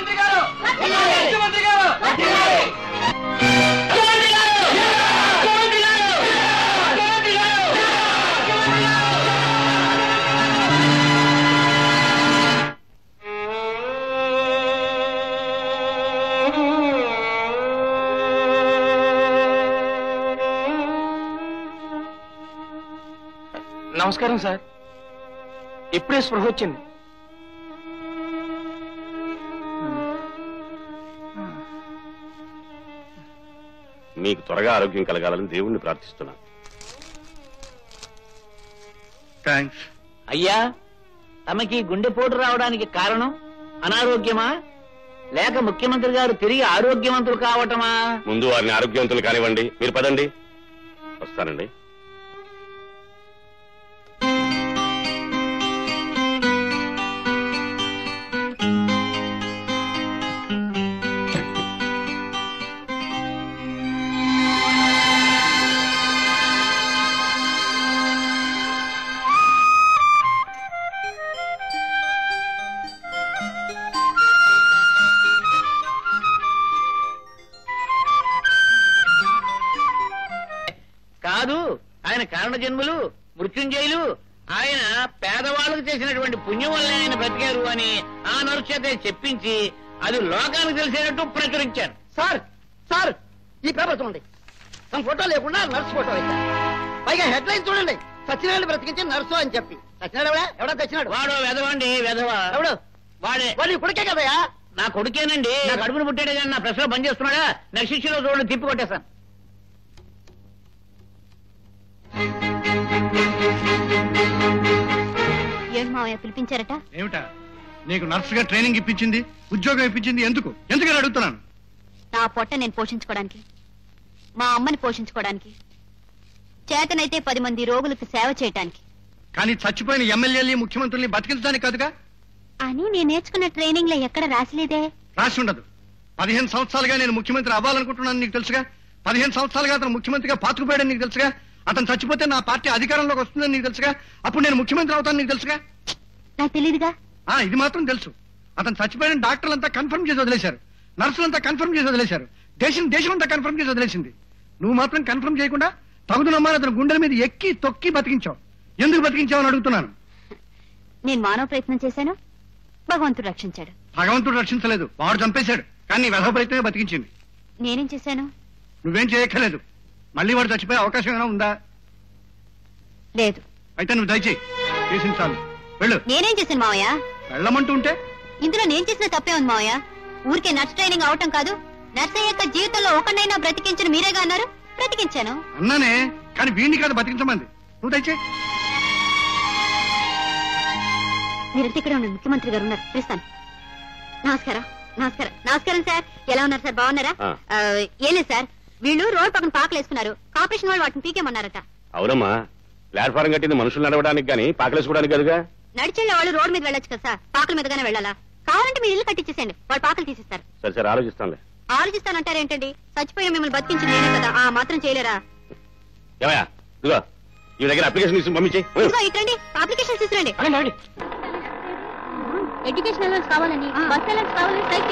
నమస్కారం సార్, ఇప్పుడే స్పృహ వచ్చింది. మీకు త్వరగా ఆరోగ్యం కలగాలని దేవుణ్ణి ప్రార్థిస్తున్నాను. థ్యాంక్స్. అయ్యా, తమకి గుండెపోటు రావడానికి కారణం అనారోగ్యమా, లేక ముఖ్యమంత్రి గారు తిరిగి ఆరోగ్యవంతులు కావటమా? ముందు వారిని ఆరోగ్యవంతులు కానివ్వండి, మీరు పదండి. వస్తానండి. కాదు, ఆయన కారణ జన్ములు, మృత్యుంజయులు. ఆయన పేదవాళ్ళకు చేసినటువంటి పుణ్యం వల్లే ఆయన బ్రతికారు అని ఆ నర్సు చేత చెప్పించి అది లోకానికి తెలిసేటట్టు ప్రచురించారు. సార్, సార్, ఈ పేపర్ చూడండి. తన ఫోటో లేకుండా నర్సు ఫోటో వేశారు. పైగా హెడ్ లైన్ చూడండి, సత్యనారాయణ బ్రతికించి నర్సు అని చెప్పి. సత్యనారాయణ ఎవడో తెచ్చినాడు. వాడు వెధవండి, వెధవ. ఎవడు? వాడే. వాడి కొడుకే కదయా? నా కొడుకేనండి. నా కడుపును పుట్టాడే కానీ నా ప్రెస్ లో పనిచేస్తున్నాడా? నా శిష్యులో చూడండి, తిప్పి కొట్టేశాను. ఏం మావయ్య పిలిపించారట? ఏమిటా? నీకు నర్సుగా ట్రైనింగ్ ఇప్పించింది, ఉద్యోగం ఇప్పించింది ఎందుకని అడుగుతున్నాను. నా పొట్ట నేను పోషించుకోవడానికి, మా అమ్మని పోషించుకోవడానికి, చేతనైతే 10 మంది రోగులకు సేవ చేయటానికి. కానీ చచ్చిపోయిన ఎమ్మెల్యేలని ముఖ్యమంత్రుల్ని బతికించడానికి కాదుగా అని నేను నేర్చుకున్న ట్రైనింగ్ లో ఎక్కడ రాసలేదే. రాసి ఉండదు. 15 సంవత్సరాలుగా నేను ముఖ్యమంత్రి అవ్వాలనుకుంటున్నాను నీకు తెలుసుగా. 15 సంవత్సరాలుగా అతను ముఖ్యమంత్రిగా పాతుకుపోయాడని నీకు తెలుసుగా. అతను చచ్చిపోతే నా పార్టీ అధికారంలోకి వస్తుందని నీకు తెలుసుగా. అప్పుడు నేను ముఖ్యమంత్రి అవుతాను నీకు తెలుసుగా. నాకు తెలియదుగా. ఇది మాత్రం తెలుసు. అతను చచ్చిపోయిన డాక్టర్లంతా కన్ఫర్మ్ చేసి వదిలేశారు, నర్సులంతా కన్ఫర్మ్ చేసి వదిలేశారు, దేశం అంతా కన్ఫర్మ్ చేసి వదిలేసింది. నువ్వు మాత్రం కన్ఫర్మ్ చేయకుండా తగుదునమ్మని అతను గుండెల మీద ఎక్కి తొక్కి బతికించావు. ఎందుకు బతికించావని అడుగుతున్నాను. నేను మానవ ప్రయత్నం చేశాను, భగవంతుడు రక్షించాడు. భగవంతుడు రక్షించలేదు, వాడు చంపేశాడు. కానీ నీ వెధవ ప్రయత్నమే బతికించింది. నేనేం చేశాను? నువ్వేం చేయక్కర్లేదు. మళ్ళీ వాడు చచ్చిపోయే అవకాశం ఏమైనా ఉందా? లేదు. అయితే నువ్వు దయచేయి, చేసింది చాలు, వెళ్ళు. నేనేం చేశాను మావయ్య? వెళ్ళమంటూ ఉంటే ఇందులో నేను చేసిన తప్పే ఉంది మావయ్య. ఊరికే నర్స్ ట్రైనింగ్ అవటం కాదు, నర్స్ అయ్యాక జీవితంలో ఒకనైనా బ్రతికించిన మీరేగా అన్నారు, బ్రతికించాను. అన్నానే, కానీ వీడిని కాదు బతికించమంది. నువ్వు దయచేయి. మీరంతా ఇక్కడ ఉన్న ముఖ్యమంత్రి గారు ఉన్నారు, పిలుస్తాను. నమస్కారం. నమస్కారం. నమస్కారం సార్. ఎలా ఉన్నారు సార్? బాగున్నారా? ఏం లేదు సార్, వీళ్ళు రోడ్ పక్కన పాకలు వేసుకున్నారు. కార్పొరేషన్ వాళ్ళు వాటిని పీకేమన్నారట. అవునమ్మా, ప్లాట్ఫారం కట్టింది మనుషులు నడవడానికి గానీ పాకలేసుకోవడానికి కదుగా. నడిచెళ్ళే వాళ్ళు రోడ్ మీద వెళ్ళొచ్చు కదా సార్, పాకల మీదగానే వెళ్ళాలా? కావాలంటే మీరు ఇల్లు కట్టించేసేయండి, వాళ్ళు పాకలు తీసిస్తారు. సరే ఆలోచిస్తానులే. ఆలోచిస్తానంటారేంటండి? చచ్చిపోయిన మిమ్మల్ని బతికించి నేనే కదా, ఆ మాత్రం చేయలేరా? ఏమయ్యా, ఇదిగో ఈ దగ్గర అప్లికేషన్ తీసుకుని పంపించి. ఇదిగో ఇట్రండి, అప్లికేషన్ తీసుకురండి. ఎడ్యుకేషన్ అలవెన్స్ కావాలని, బస్ అలవెన్స్ కావాలని స్ట్రైక్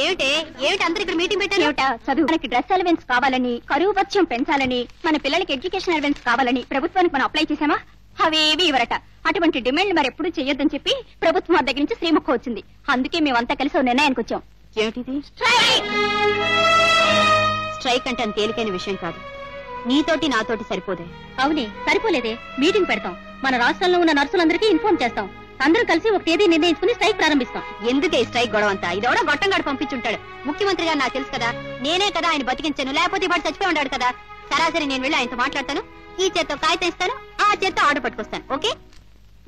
ఏమిటి అందరు ఇక్కడ మీటింగ్ పెట్టారు? చదువు, మనకి డ్రెస్ అలవెన్స్ కావాలని, కరువు భత్యం పెంచాలని, మన పిల్లలకి ఎడ్యుకేషన్ అలవెన్స్ కావాలని ప్రభుత్వానికి మనం అప్లై చేసామా? అవేవి ఇవరట. అటువంటి డిమాండ్లు మరి ఎప్పుడు చెయ్యొద్దని చెప్పి ప్రభుత్వం దగ్గర నుంచి శ్రీముఖ వచ్చింది. అందుకే మేమంతా కలిసి ఒక నిర్ణయానికి వచ్చాం. ఏమిటిది? స్ట్రైక్ అంటే అంత తేలికైన విషయం కాదు. నీతోటి నాతోటి సరిపోదే. అవునే, సరిపోలేదే. మీటింగ్ పెడతాం, మన రాష్ట్రంలో ఉన్న నర్సులందరికీ ఇన్ఫార్మ్ చేస్తాం, అందరూ కలిసి ఒక తేదీ నిర్ణయించుకుని స్ట్రైక్ ప్రారంభిస్తాం. ఎందుకే స్ట్రైక్ గొడవ అంతా? ఇదెవడో గొట్టంగాడు పంపించుంటాడు. ముఖ్యమంత్రి గారు నాకు తెలుసు కదా, నేనే కదా ఆయన బతికించాను, లేకపోతే వాడు చచ్చిపోయి ఉన్నాడు కదా. సరాసరి నేను వెళ్ళి ఆయనతో మాట్లాడతాను, ఈ చేత్తో కాగితం ఇస్తాను, ఆ చేత్తో ఆర్డర్ పట్టుకొస్తాను. ఓకే?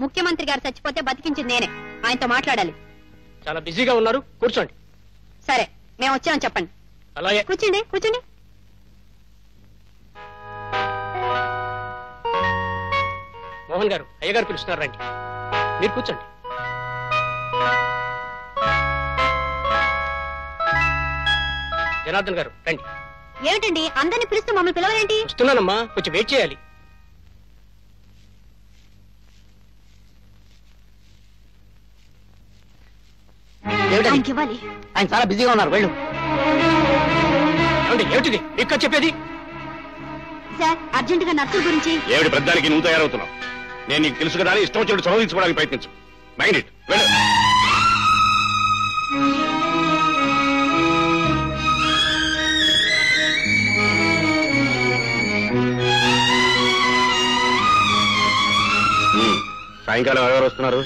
ముఖ్యమంత్రి గారు చచ్చిపోతే బతికించింది నేనే, ఆయనతో మాట్లాడాలి. చాలా బిజీగా ఉన్నారు, కూర్చోండి. సరే, మేము వచ్చామని చెప్పండి. అలాగే, కూర్చోండి. కూర్చోండి. మోహన్ గారు, అయ్యగారు పిలుస్తున్నారు, రండి. మీరు కూర్చోండి. జనార్దన్ గారు, రండి. ఏమిటండి అందరిని పిలుస్తూ మమ్మల్ని పిలవలేంటి? వస్తున్నానమ్మా, కొంచెం వెయిట్ చేయాలి. ఆయన చాలా బిజీగా ఉన్నారు, వెళ్ళు. ఏమిటిది ఇక్కడ చెప్పేది? సార్, అర్జెంట్ గా నర్సుల గురించి. ఏమిటి పెద్దానికి నువ్వు తయారవుతున్నావు? నేను నీకు తెలుసు కదా, ఇష్టం వచ్చినట్టు చదివించుకోవడానికి ప్రయత్నించు. మైండ్ ఇట్, వెళ్ళు. సాయంకాలం ఎవరు వస్తున్నారు?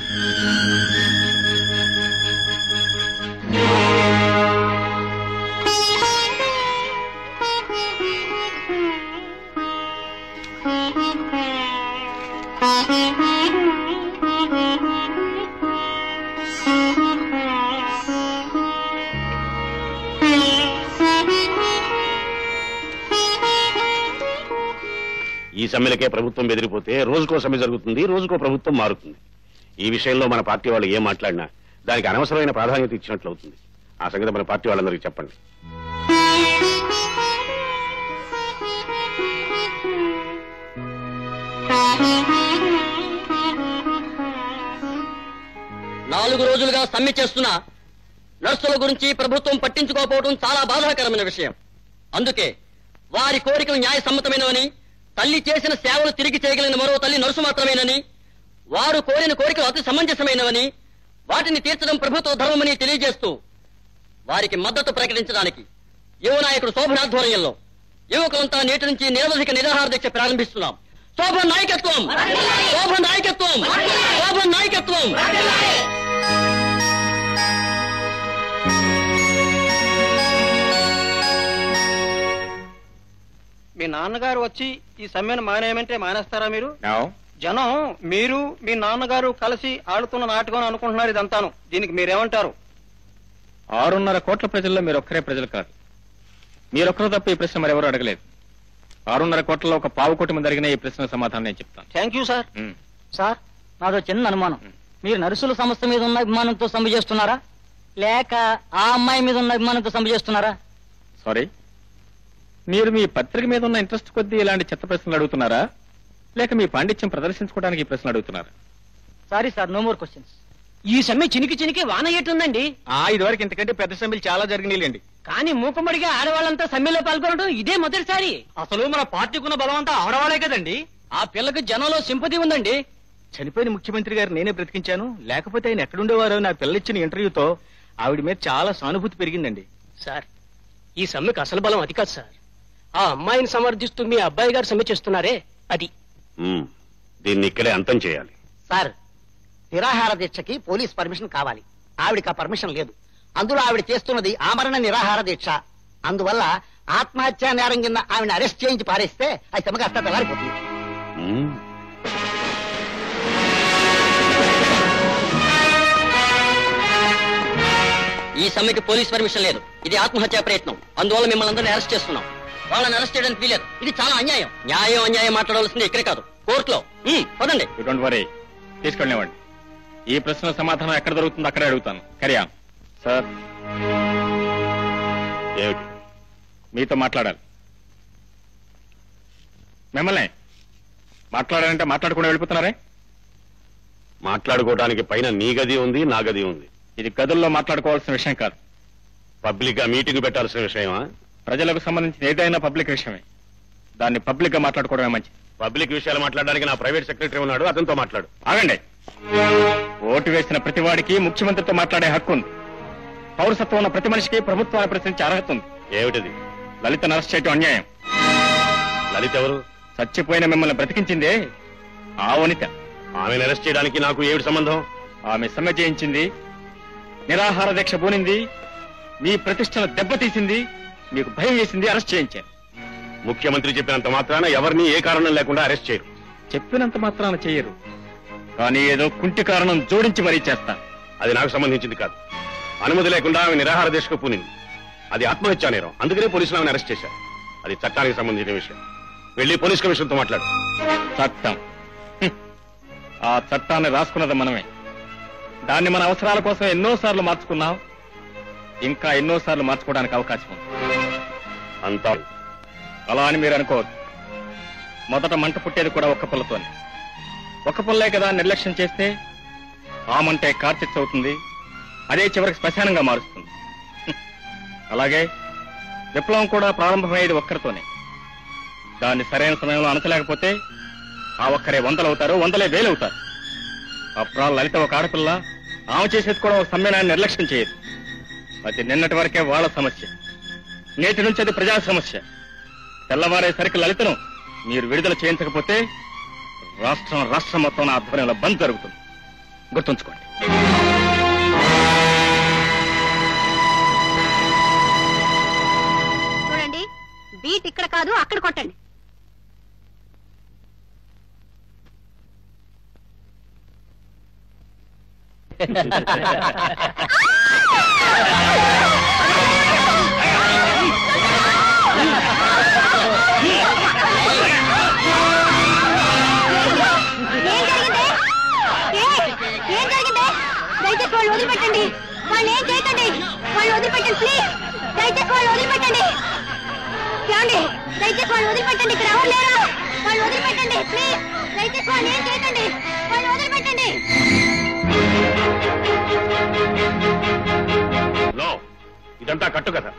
ఈ సమ్మెలకే ప్రభుత్వం బెదిరిపోతే రోజుకో సమ్మె జరుగుతుంది, రోజుకో ప్రభుత్వం మారుతుంది. ఈ విషయంలో మన పార్టీ వాళ్ళు ఏం మాట్లాడినా దానికి అనవసరమైన ప్రాధాన్యత ఇచ్చినట్లు అవుతుంది. ఆ సంగతి మన పార్టీ వాళ్ళందరికీ చెప్పండి. నాలుగు రోజులుగా సమ్మె చేస్తున్న నర్సుల గురించి ప్రభుత్వం పట్టించుకోకపోవడం చాలా బాధాకరమైన విషయం. అందుకే వారి కోరికలు న్యాయసమ్మతమైనవని, తల్లి చేసిన సేవలు తిరిగి చేయగలిగిన మరో తల్లి నర్సు మాత్రమేనని, వారు కోరిన కోరికలు అతి సమంజసమైనవని, వాటిని తీర్చడం ప్రభుత్వ ధర్మమని తెలియజేస్తూ వారికి మద్దతు ప్రకటించడానికి యువ నాయకుడు శోభన్ ఆధ్వర్యంలో యువకులంతా నేటి నుంచి నిరవధిక నిరాహార దీక్ష ప్రారంభిస్తున్నాం. శోభన్ నాయకత్వం, శోభన్ నాయకత్వం, శోభన్ నాయకత్వం. మీ నాన్నగారు వచ్చి ఈ సమ్మెను మానేయమంటే మానేస్తారా మీరు? జనం మీరు మీ నాన్నగారు కలిసి ఆడుతున్న నాటకం అనుకుంటున్నారు ఇదంతాను. దీనికి మీరేమంటారు? 6.5 కోట్ల ప్రజల్లో మీరు ఒక్కరే ప్రజలు కాదు. మీరొక్కరు తప్ప ఈ ప్రశ్న మరెవరూ అడగలేదు. 6.5 కోట్లలో ఒక 1/4 కోటి మంది అడిగిన ఈ ప్రశ్న సమాధానం నేను చెప్తాను. Thank you sir. సార్, నాదో చిన్న అనుమానం. మీరు నర్సుల సంస్థ మీద ఉన్న అభిమానంతో సమ్మె చేస్తున్నారా, లేక ఆ అమ్మాయి మీద ఉన్న అభిమానంతో సమ్మె చేస్తున్నారా? సారీ, మీరు మీ పత్రిక మీద ఉన్న ఇంట్రెస్ట్ కొద్దీ ఇలాంటి చెత్త ప్రశ్నలు అడుగుతున్నారా, లేక మీ పాండిత్యం ప్రదర్శించుకోవడానికి ఈ ప్రశ్నలు అడుగుతున్నారా? Sorry sir, no more questions. ఈ సమ్మె చినికి చినికి వాన ఏటుందండి. ఇదివరకు ఇంతకంటే పెద్ద సమ్మెలు చాలా జరిగినాయిలేండి. కానీ మూకమ్మడిగా ఆడవాళ్ళంతా సమ్మెలో పాల్గొనడం ఇదే మొదటిసారి. అసలు మన పార్టీకున్న బలం అంతా ఆడవాళ్లే కదండి. ఆ పిల్లకి జనంలో సింపతి ఉందండి. చనిపోయిన ముఖ్యమంత్రి గారు నేనే బ్రతికించాను, లేకపోతే ఆయన ఎక్కడుండేవారో నా పిల్లలిచ్చిన ఇంటర్వ్యూతో ఆవిడ మీద చాలా సానుభూతి పెరిగిందండి. సార్, ఈ సమ్మెకు అసలు బలం అది కాదు సార్. ఆ అమ్మాయిని సమర్థిస్తూ మీ అబ్బాయి గారు సమ్మె చేస్తున్నారే అది. దీన్ని ఇక్కడే అంతం చేయాలి. సార్, నిరాహార దీక్షకి పోలీస్ పర్మిషన్ కావాలి. ఆవిడకి ఆ పర్మిషన్ లేదు. అందులో ఆవిడ చేస్తున్నది ఆమరణ నిరాహార దీక్ష. అందువల్ల ఆత్మహత్యా నేరం కింద ఆవిడ అరెస్ట్ చేయించి పారేస్తే అది సమ్మగాస్త తెల్లారిపోతుంది. ఈ సమ్మెకి పోలీస్ పర్మిషన్ లేదు. ఇది ఆత్మహత్యా ప్రయత్నం. అందువల్ల మిమ్మల్ని అందరినీ అరెస్ట్ చేస్తున్నాం. వాళ్ళని అరెస్ట్ చేయడానికి వీలేదు. ఇది చాలా అన్యాయం. న్యాయం అన్యాయం మాట్లాడవలసింది ఇక్కడే కాదు, కోర్టులో. పదండి. డోంట్ వరీ, తీసుకెళ్ళనివ్వండి. ఈ ప్రశ్న సమాధానం ఎక్కడ దొరుకుతుందో అక్కడే అడుగుతాను. కరియా సార్, ఏమిటి? మీతో మాట్లాడాలి. మిమ్మల్ని మాట్లాడాలంటే మాట్లాడకుండా వెళ్ళిపోతున్నారే? మాట్లాడుకోవడానికి పైన నీ గది ఉంది, నా గది ఉంది. ఇది గదుల్లో మాట్లాడుకోవాల్సిన విషయం కాదు. పబ్లిక్ గా మీటింగ్ పెట్టాల్సిన విషయమా? ప్రజలకు సంబంధించిన ఏదైనా పబ్లిక్ విషయమే. దాన్ని పబ్లిక్ గా మాట్లాడుకోవడమే మంచిది. పబ్లిక్ విషయాలు మాట్లాడడానికి నా ప్రైవేట్ సెక్రటరీ ఉన్నాడు, అతనితో మాట్లాడు. ఆగండి. ఓటు వేసిన ప్రతి వాడికి ముఖ్యమంత్రితో మాట్లాడే హక్కు ఉంది. పౌరసత్వం ఉన్న ప్రతి మనిషికి ప్రభుత్వాన్ని ప్రశ్నించే అర్హత ఉంది. ఏమిటిది? లలితను అరెస్ట్ చేయటం అన్యాయం. లలిత ఎవరు? చచ్చిపోయిన మిమ్మల్ని బ్రతికించిందే ఆ వనిత. ఆమెను అరెస్ట్ చేయడానికి నాకు ఏమిటి సంబంధం? ఆమె సమ్మె చేయించింది, నిరాహార దీక్ష పూనింది, మీ ప్రతిష్టను దెబ్బతీసింది, మీకు భయం వేసింది, అరెస్ట్ చేయించారు. ముఖ్యమంత్రి చెప్పినంత మాత్రాన ఎవరిని ఏ కారణం లేకుండా అరెస్ట్ చేయరు. చెప్పినంత మాత్రాన చెయ్యరు, కానీ ఏదో కుంటి కారణం జోడించి మరీ చేస్తారు. అది నాకు సంబంధించింది కాదు. అనుమతి లేకుండా ఆమె నిరాహార దీక్షకు పూనింది. అది ఆత్మహత్యా నేరం. అందుకనే పోలీసులు ఆమెను అరెస్ట్ చేశారు. అది చట్టానికి సంబంధించిన విషయం. వెళ్లి పోలీస్ కమిషన్తో మాట్లాడు. చట్టం? ఆ చట్టాన్ని రాసుకున్నది మనమే. దాన్ని మన అవసరాల కోసం ఎన్నోసార్లు మార్చుకున్నాం, ఇంకా ఎన్నోసార్లు మార్చుకోవడానికి అవకాశం ఉంది. అంతా అలా అని మీరు అనుకోవద్దు. మొదట మంట పుట్టేది కూడా ఒక్క పుల్లతోనే. ఒక్క పుల్లే కదా నిర్లక్ష్యం చేస్తే ఆ మంటే కార్చిచ్చు అవుతుంది. అదే చివరికి శ్మశానంగా మారుస్తుంది. అలాగే విప్లవం కూడా ప్రారంభమయ్యేది ఒక్కరితోనే. దాన్ని సరైన సమయంలో అనచలేకపోతే ఆ ఒక్కరే 100 అవుతారు, 100 వేలు అవుతారు. అప్పుడు లలిత ఒక ఆడపిల్ల, ఆమె చేసేది కూడా ఒక సమ్మేళనాన్ని నిర్లక్ష్యం చేయదు. అది నిన్నటి వరకే వాళ్ళ సమస్య, నేటి నుంచి అది ప్రజా సమస్య. తెల్లవారేసరికి లలితను మీరు విడుదల చేయించకపోతే రాష్ట్రం మొత్తం నా ఆధ్వర్యంలో బంద్ జరుగుతుంది. గుర్తుంచుకోండి. చూడండి, బీట్ ఇక్కడ కాదు, అక్కడ కొట్టండి. దయచేసి వాళ్ళు వదిలిపెట్టండి. వాళ్ళు ఏం చేయకండి. వాళ్ళు వదిలిపెట్టండి ప్లీజ్. దయచేసి వాళ్ళు వదిలిపెట్టండి. ఏమండి, దయచేసి వాళ్ళు వదిలిపెట్టండి. ఇక్కడ ఎవరు లేరు. వాళ్ళు వదిలిపెట్టండి ప్లీజ్. దయచేసి వాళ్ళు ఏం చేయకండి. వాళ్ళు వదిలిపెట్టండి. ఇదంతా కట్టు కదా.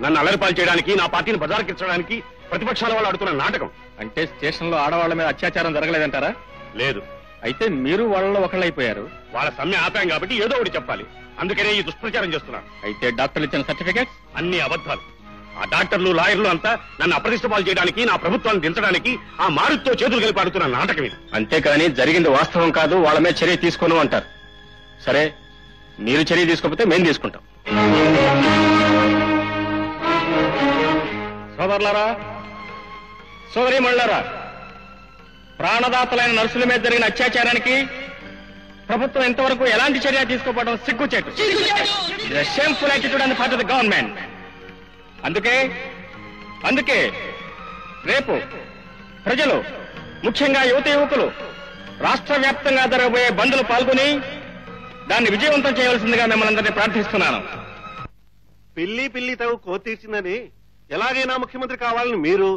నన్ను అల్లరిపాలు చేయడానికి, నా పార్టీని బజారుకించడానికి ప్రతిపక్షాల వాళ్ళు ఆడుతున్న నాటకం. అంటే స్టేషన్ లో ఆడవాళ్ల మీద అత్యాచారం జరగలేదంటారా? లేదు. అయితే మీరు వాళ్ళలో ఒకళ్ళైపోయారు. వాళ్ళ సమ్మె ఆపాం కాబట్టి ఏదో ఒకటి చెప్పాలి. అందుకనే ఈ దుష్ప్రచారం చేస్తున్నారు. అయితే డాక్టర్లు ఇచ్చిన సర్టిఫికేట్స్ అన్ని అబద్ధాలు. ఆ డాక్టర్లు, లాయర్లు అంతా నన్ను అప్రతిష్ట పాలు చేయడానికి, నా ప్రభుత్వాన్ని దించడానికి ఆ మారుతో చేతులు కలిపి ఆడుతున్న నాటకం ఇది. అంతేకాని జరిగింది వాస్తవం కాదు, వాళ్ళ మీద చర్య తీసుకోను అంటారు. సరే, మీరు చర్య తీసుకోకపోతే మేము తీసుకుంటాం. సోదరులారా, సోదరీమణులారా, ప్రాణదాతలైన నర్సుల మీద జరిగిన అత్యాచారానికి ప్రభుత్వం ఇంతవరకు ఎలాంటి చర్య తీసుకోవడం సిగ్గుచేటు. Shameful attitude on the part of the government. అందుకే రేపు ప్రజలు, ముఖ్యంగా యువత యువకులు రాష్ట్ర వ్యాప్తంగా జరగబోయే బంద్లు పాల్గొని దాన్ని విజయవంతం చేయవలసిందిగా మిమ్మల్ని అందరినీ ప్రార్థిస్తున్నాను. పిల్లి తగు కోతీర్చిందని ఎలాగైనా ముఖ్యమంత్రి కావాలని మీరు,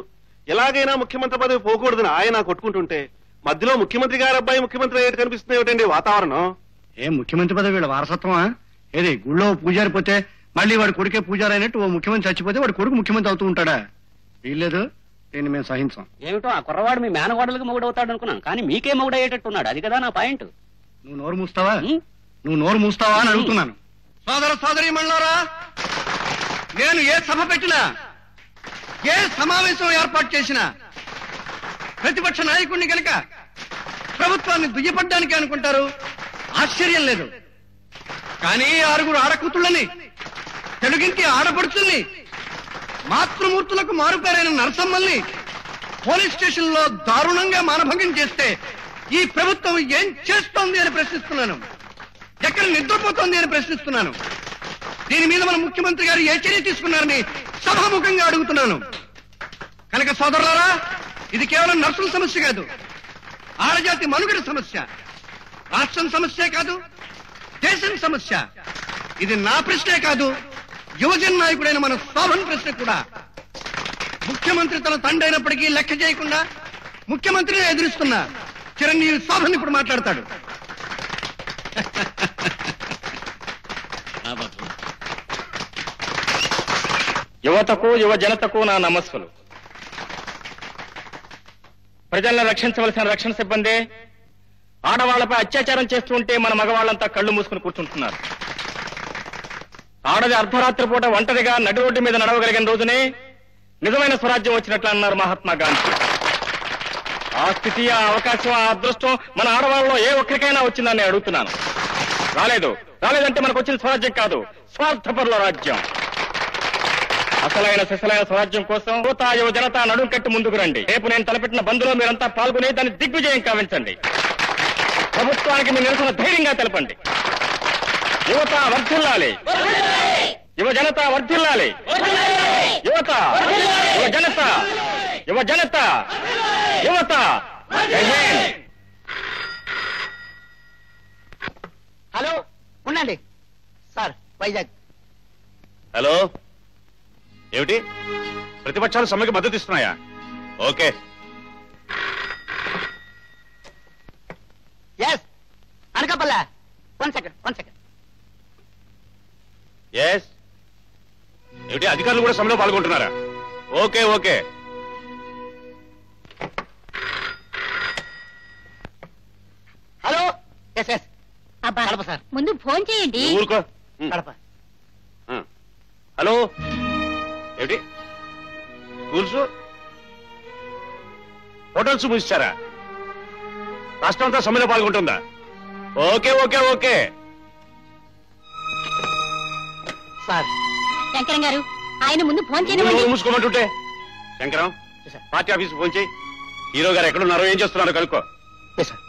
ఎలాగైనా ముఖ్యమంత్రి పదవి పోకూడదని ఆయన కొట్టుకుంటుంటే మధ్యలో ముఖ్యమంత్రి గారి అబ్బాయి ముఖ్యమంత్రి అయ్యేట్టు కనిపిస్తుంది ఏమిటండి వాతావరణం? ఏం ముఖ్యమంత్రి పదవి వీళ్ళ వారసత్వమా? ఏది గుళ్ళో పూజారి పోతే మళ్ళీ వాడి కొడుకే పూజారి అయినట్టు ఓ ముఖ్యమంత్రి చచ్చిపోతే వాడి కొడుకు ముఖ్యమంత్రి అవుతూ ఉంటాడా? వీల్లేదు, దీన్ని మేము సహించాం. ఏమిటో ఆ కుర్రవాడు మీ మేనగోడలకు మొగుడవుతాడు అనుకున్నాను, కానీ మీకే మొగుడయ్యేటట్టున్నాడు. అది కదా నా పాయింట్. నువ్వు నోరు మూస్తావా అని అడుగుతున్నాను. సోదరి మళ్ళారా, నేను ఏ సభ పెట్టినా, ఏ సమావేశం ఏర్పాటు చేసినా ప్రతిపక్ష నాయకుడిని కనుక ప్రభుత్వాన్ని దుయ్యపడ్డానికి అనుకుంటారు. ఆశ్చర్యం లేదు. కానీ 6 ఆడకూతుళ్ళని, తెలుగింటి ఆడపడుచుల్ని, మాతృమూర్తులకు మారుపేరైన నరసమ్మల్ని పోలీస్ స్టేషన్ లో దారుణంగా మానభంగం చేస్తే ఈ ప్రభుత్వం ఏం చేస్తోంది అని ప్రశ్నిస్తున్నాను. ఎక్కడ నిద్రపోతోంది అని ప్రశ్నిస్తున్నాను. దీని మీద మన ముఖ్యమంత్రి గారు ఏ చర్య తీసుకున్నారని సభాముఖంగా అడుగుతున్నాను. కనుక సోదరులారా, ఇది కేవలం నర్సుల సమస్య కాదు, ఆడజాతి మనుగడ సమస్య, రాష్ట్రం సమస్యే కాదు, దేశం సమస్య. ఇది నా ప్రశ్నే కాదు, యువజన నాయకుడైన మన శోభన్ ప్రశ్న కూడా. ముఖ్యమంత్రి తన తండ్రి అయినప్పటికీ లెక్క చేయకుండా ముఖ్యమంత్రిని ఎదురిస్తున్న చిరంజీవి శోభన్ ఇప్పుడు మాట్లాడతాడు. యువతకు, యువ జనతకు నా నమస్సులు. ప్రజలను రక్షించవలసిన రక్షణ సిబ్బంది ఆడవాళ్లపై అత్యాచారం చేస్తూ ఉంటే మన మగవాళ్లంతా కళ్ళు మూసుకుని కూర్చుంటున్నారు. ఆడది అర్ధరాత్రి పూట ఒంటరిగా నడి రోడ్డు మీద నడవగలిగిన రోజునే నిజమైన స్వరాజ్యం వచ్చినట్లు అన్నారు మహాత్మా గాంధీ. ఆ స్థితి, ఆ అవకాశం, ఆ అదృష్టం మన ఆడవాళ్ళలో ఏ ఒక్కరికైనా వచ్చిందని అడుగుతున్నాను. రాలేదంటే మనకు వచ్చిన స్వరాజ్యం కాదు, స్వార్థపరుల రాజ్యం. అసలైన సిసలైన స్వరాజ్యం కోసం యువ జనత నడుం కట్టి ముందుకు రండి. రేపు నేను తలపెట్టిన బంద్లో మీరంతా పాల్గొని దాన్ని దిగ్విజయం కావించండి. ప్రభుత్వానికి మీ నిరసన ధైర్యంగా తెలపండి. యువత వర్ధిల్లాలి, యువ జనత వర్ధిల్లాలి. యువత, యువ జనత, యువ జనత, యువత. హలో, ఉండండి సార్. వైజాగ్. హలో, ఏమిటి ప్రతిపక్షాలు సమ్మెకి మద్దతు ఇస్తున్నాయా? Okay. Yes, Anakapalli. One second. Yes. ఏమిటి అధికారులు కూడా సమ్మెలో పాల్గొంటున్నారా? ఓకే. హలో. ఎస్. అబ్బా, కడప సార్. ముందు ఫోన్ చేయండి. ఊరుకో. కడప. హలో, ఏమిటి స్కూల్స్, హోటల్స్ మూసిస్తారా? రాష్ట్రం అంతా సమ్మెలో పాల్గొంటుందా? ఓకే. సార్, శంకరం గారు, ఆయన ముందు ఫోన్ చేయనివ్వండి. మూసుకోమంటుంటే శంకరం, పార్టీ ఆఫీస్ ఫోన్ చేయి. హీరో గారు ఎక్కడున్నారో, ఏం చేస్తున్నారో కనుక్కో. Yes sir.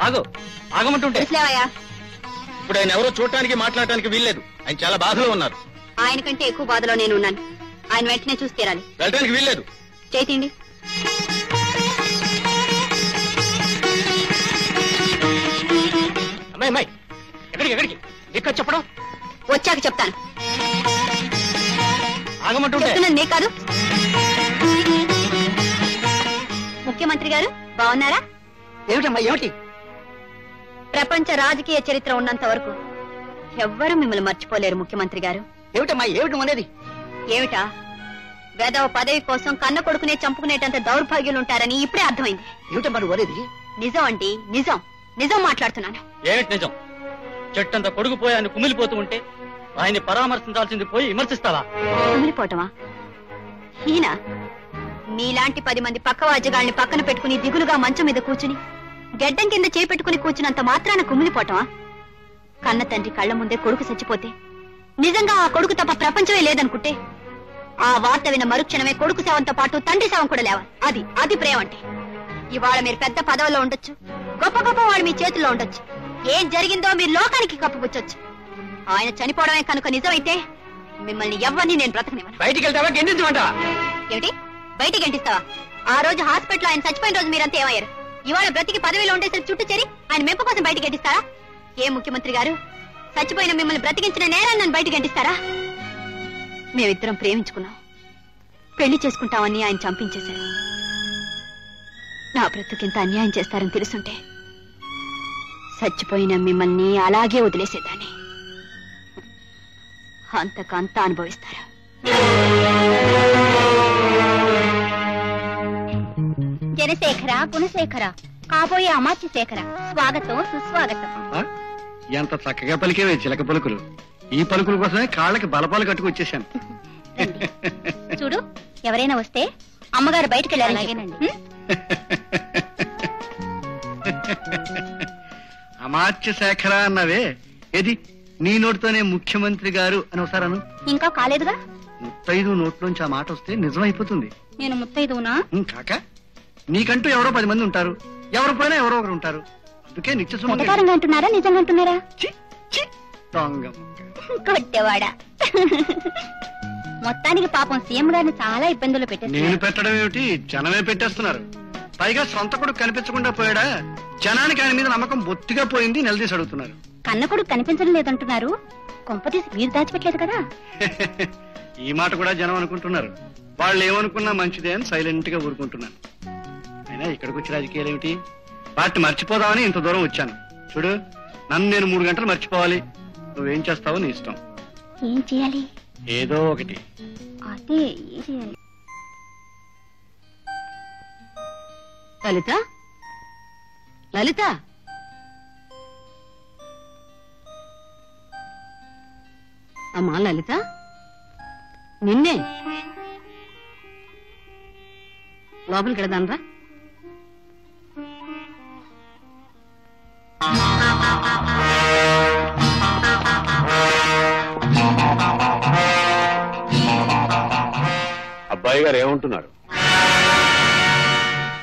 ఆగో ఆగమంటుంటే తెలుసులేవయ్యా. ఇప్పుడు ఆయన ఎవరో చూడటానికి మాట్లాడటానికి వీల్లేదు. ఆయన చాలా బాధలో ఉన్నారు. ఆయన కంటే ఎక్కువ బాధలో నేను ఉన్నాను. ఆయన వెంటనే చూసి తీరాలి. వెళ్ళటానికి వీల్లేదు. చేతిండి. అమ్మాయి ఎక్కడికి ఇక్కడ చెప్పడం వచ్చాక చెప్తాను. ఆగమంటుంటే చెప్తున్నాను నీ కాదు. ముఖ్యమంత్రి గారు బాగున్నారా? ఏమిటమ్మా ఏమిటి? ప్రపంచ రాజకీయ చరిత్ర ఉన్నంత వరకు ఎవ్వరూ మిమ్మల్ని మర్చిపోలేరు ముఖ్యమంత్రి గారు. ఏమిటమ్మా ఏమిటి అనేది? ఏమిటా? వేదవ పదవి కోసం కన్న కొడుకునే చంపుకునేటంత దౌర్భాగ్యులుంటారని ఇప్పుడే అర్థమైంది. ఏమిటమ్మా నువ్వు అనేది? నిజం అండి, నిజం నిజం మాట్లాడుతున్నాను. ఏమిటి నిజం? చెట్టంత కొడుకు పోయి ఆయన కుమిలిపోతూ ఉంటే ఆయన్ని పరామర్శించాల్సింది పోయి విమర్శిస్తావా? కుమిలిపోవటమా? ఈయన మీలాంటి 10 మంది పక్కవాద్యగాళ్ళని పక్కన పెట్టుకుని దిగులుగా మంచం మీద కూర్చుని గెడ్డం కింద చేపెట్టుకుని కూర్చున్నంత మాత్రాన కుమిలిపోవటమా? కన్న తండ్రి కళ్ల ముందే కొడుకు చచ్చిపోతే నిజంగా ఆ కొడుకు తప్ప ప్రపంచమే లేదనుకుంటే ఆ వార్త విన్న మరుక్షణమే కొడుకు శవంతో పాటు తండ్రి శవం కూడా లేవాలి. అది ప్రేమ అంటే. ఇవాళ మీరు పెద్ద పదవిలో ఉండొచ్చు, గొప్ప గొప్ప వాళ్ళు మీ చేతుల్లో ఉండొచ్చు. ఏం జరిగిందో మీరు లోకానికి కప్పుపుచ్చొచ్చు. ఆయన చనిపోవడమే కనుక నిజమైతే మిమ్మల్ని ఎవరిని నేను బ్రతకనివ్వను. బయటికి వెళ్తావా గెంటించమంటావా? ఏమిటి బయటికి గంటిస్తావా? ఆ రోజు హాస్పిటల్ ఆయన చచ్చిపోయిన రోజు మీరంతా ఏమయ్యారు? ఇవాళ బ్రతికి పదవిలో ఉండేసరికి చుట్టూ చేరి ఆయన మెప్పు కోసం బయటికి గంటిస్తారా? ఏ ముఖ్యమంత్రి గారు చచ్చిపోయిన మిమ్మల్ని బ్రతికించిన నేరాన్ని నన్ను బయటికి గంటిస్తారా? మేమిద్దరం ప్రేమించుకున్నాం, పెళ్లి చేసుకుంటామని ఆయన చంపించేశారు. నా బ్రతుకింత అన్యాయం చేస్తారని తెలుసుంటే చచ్చిపోయిన మిమ్మల్ని అలాగే వదిలేసేదాన్ని. అంతకంతా అనుభవిస్తారు. జనశేఖర గుణశేఖర కాబోయే అమాత్య శేఖర స్వాగతం సుస్వాగతం. ఎంత చక్కగా పలికేవే చిలక పలుకులు. ఈ పలుకుల కోసమే కాళ్ళకి బలపాలు కట్టుకు వచ్చేసాను. చూడు, ఎవరైనా వస్తే అమ్మగారు బయటకు వెళ్ళాలి. అమాత్య శేఖర అన్నవే, ఏది నీ నోటితోనే ముఖ్యమంత్రి గారు అని ఒకసారను. ఇంకా కాలేదుగా. 35 నోట్లోంచి ఆ మాట వస్తే నిజమైపోతుంది. నేను 35నా? కాక నీకంటూ ఎవరో 10 మంది ఉంటారు, ఎవరు పోయినా ఎవరో ఒకరు ఉంటారు. అందుకే నిత్య సుమకారంగా అంటున్నారా నిజంగా అంటున్నారా? కొట్టేవాడా. మొత్తానికి పాపం సీఎం గారిని చాలా ఇబ్బందులు పెట్టేస్తారు. నేను పెట్టడం ఏమిటి, జనమే పెట్టేస్తున్నారు. పైగా సొంత కొడుకు కనిపించకుండా పోయాడా, జనానికి ఆయన మీద నమ్మకం బొత్తిగా పోయింది. నిలదీసి అడుగుతున్నారు. కన్న కొడుకు కనిపించడం లేదంటున్నారు. కొంపతీసి మీరు దాచిపెట్టలేదు కదా? ఈ మాట కూడా జనం అనుకుంటున్నారు. వాళ్ళు ఏమనుకున్నా మంచిదే అని సైలెంట్ గా ఊరుకుంటున్నాను. అయినా ఇక్కడికి వచ్చి రాజకీయాలు ఏమిటి, వాటిని మర్చిపోదామని ఇంత దూరం వచ్చాను. చూడు, నన్ను నేను 3 గంటలు మర్చిపోవాలి. నువ్వేం చేస్తావో నీ ఇష్టం. ఏం చేయాలి? ఏదో ఒకటి. అదే ఏం చేయాలి? లలిత, లలిత, అమ్మా లలిత, నిన్నే. లోపలికి వెళదానరా. అబ్బాయి గారు ఏమంటున్నారు?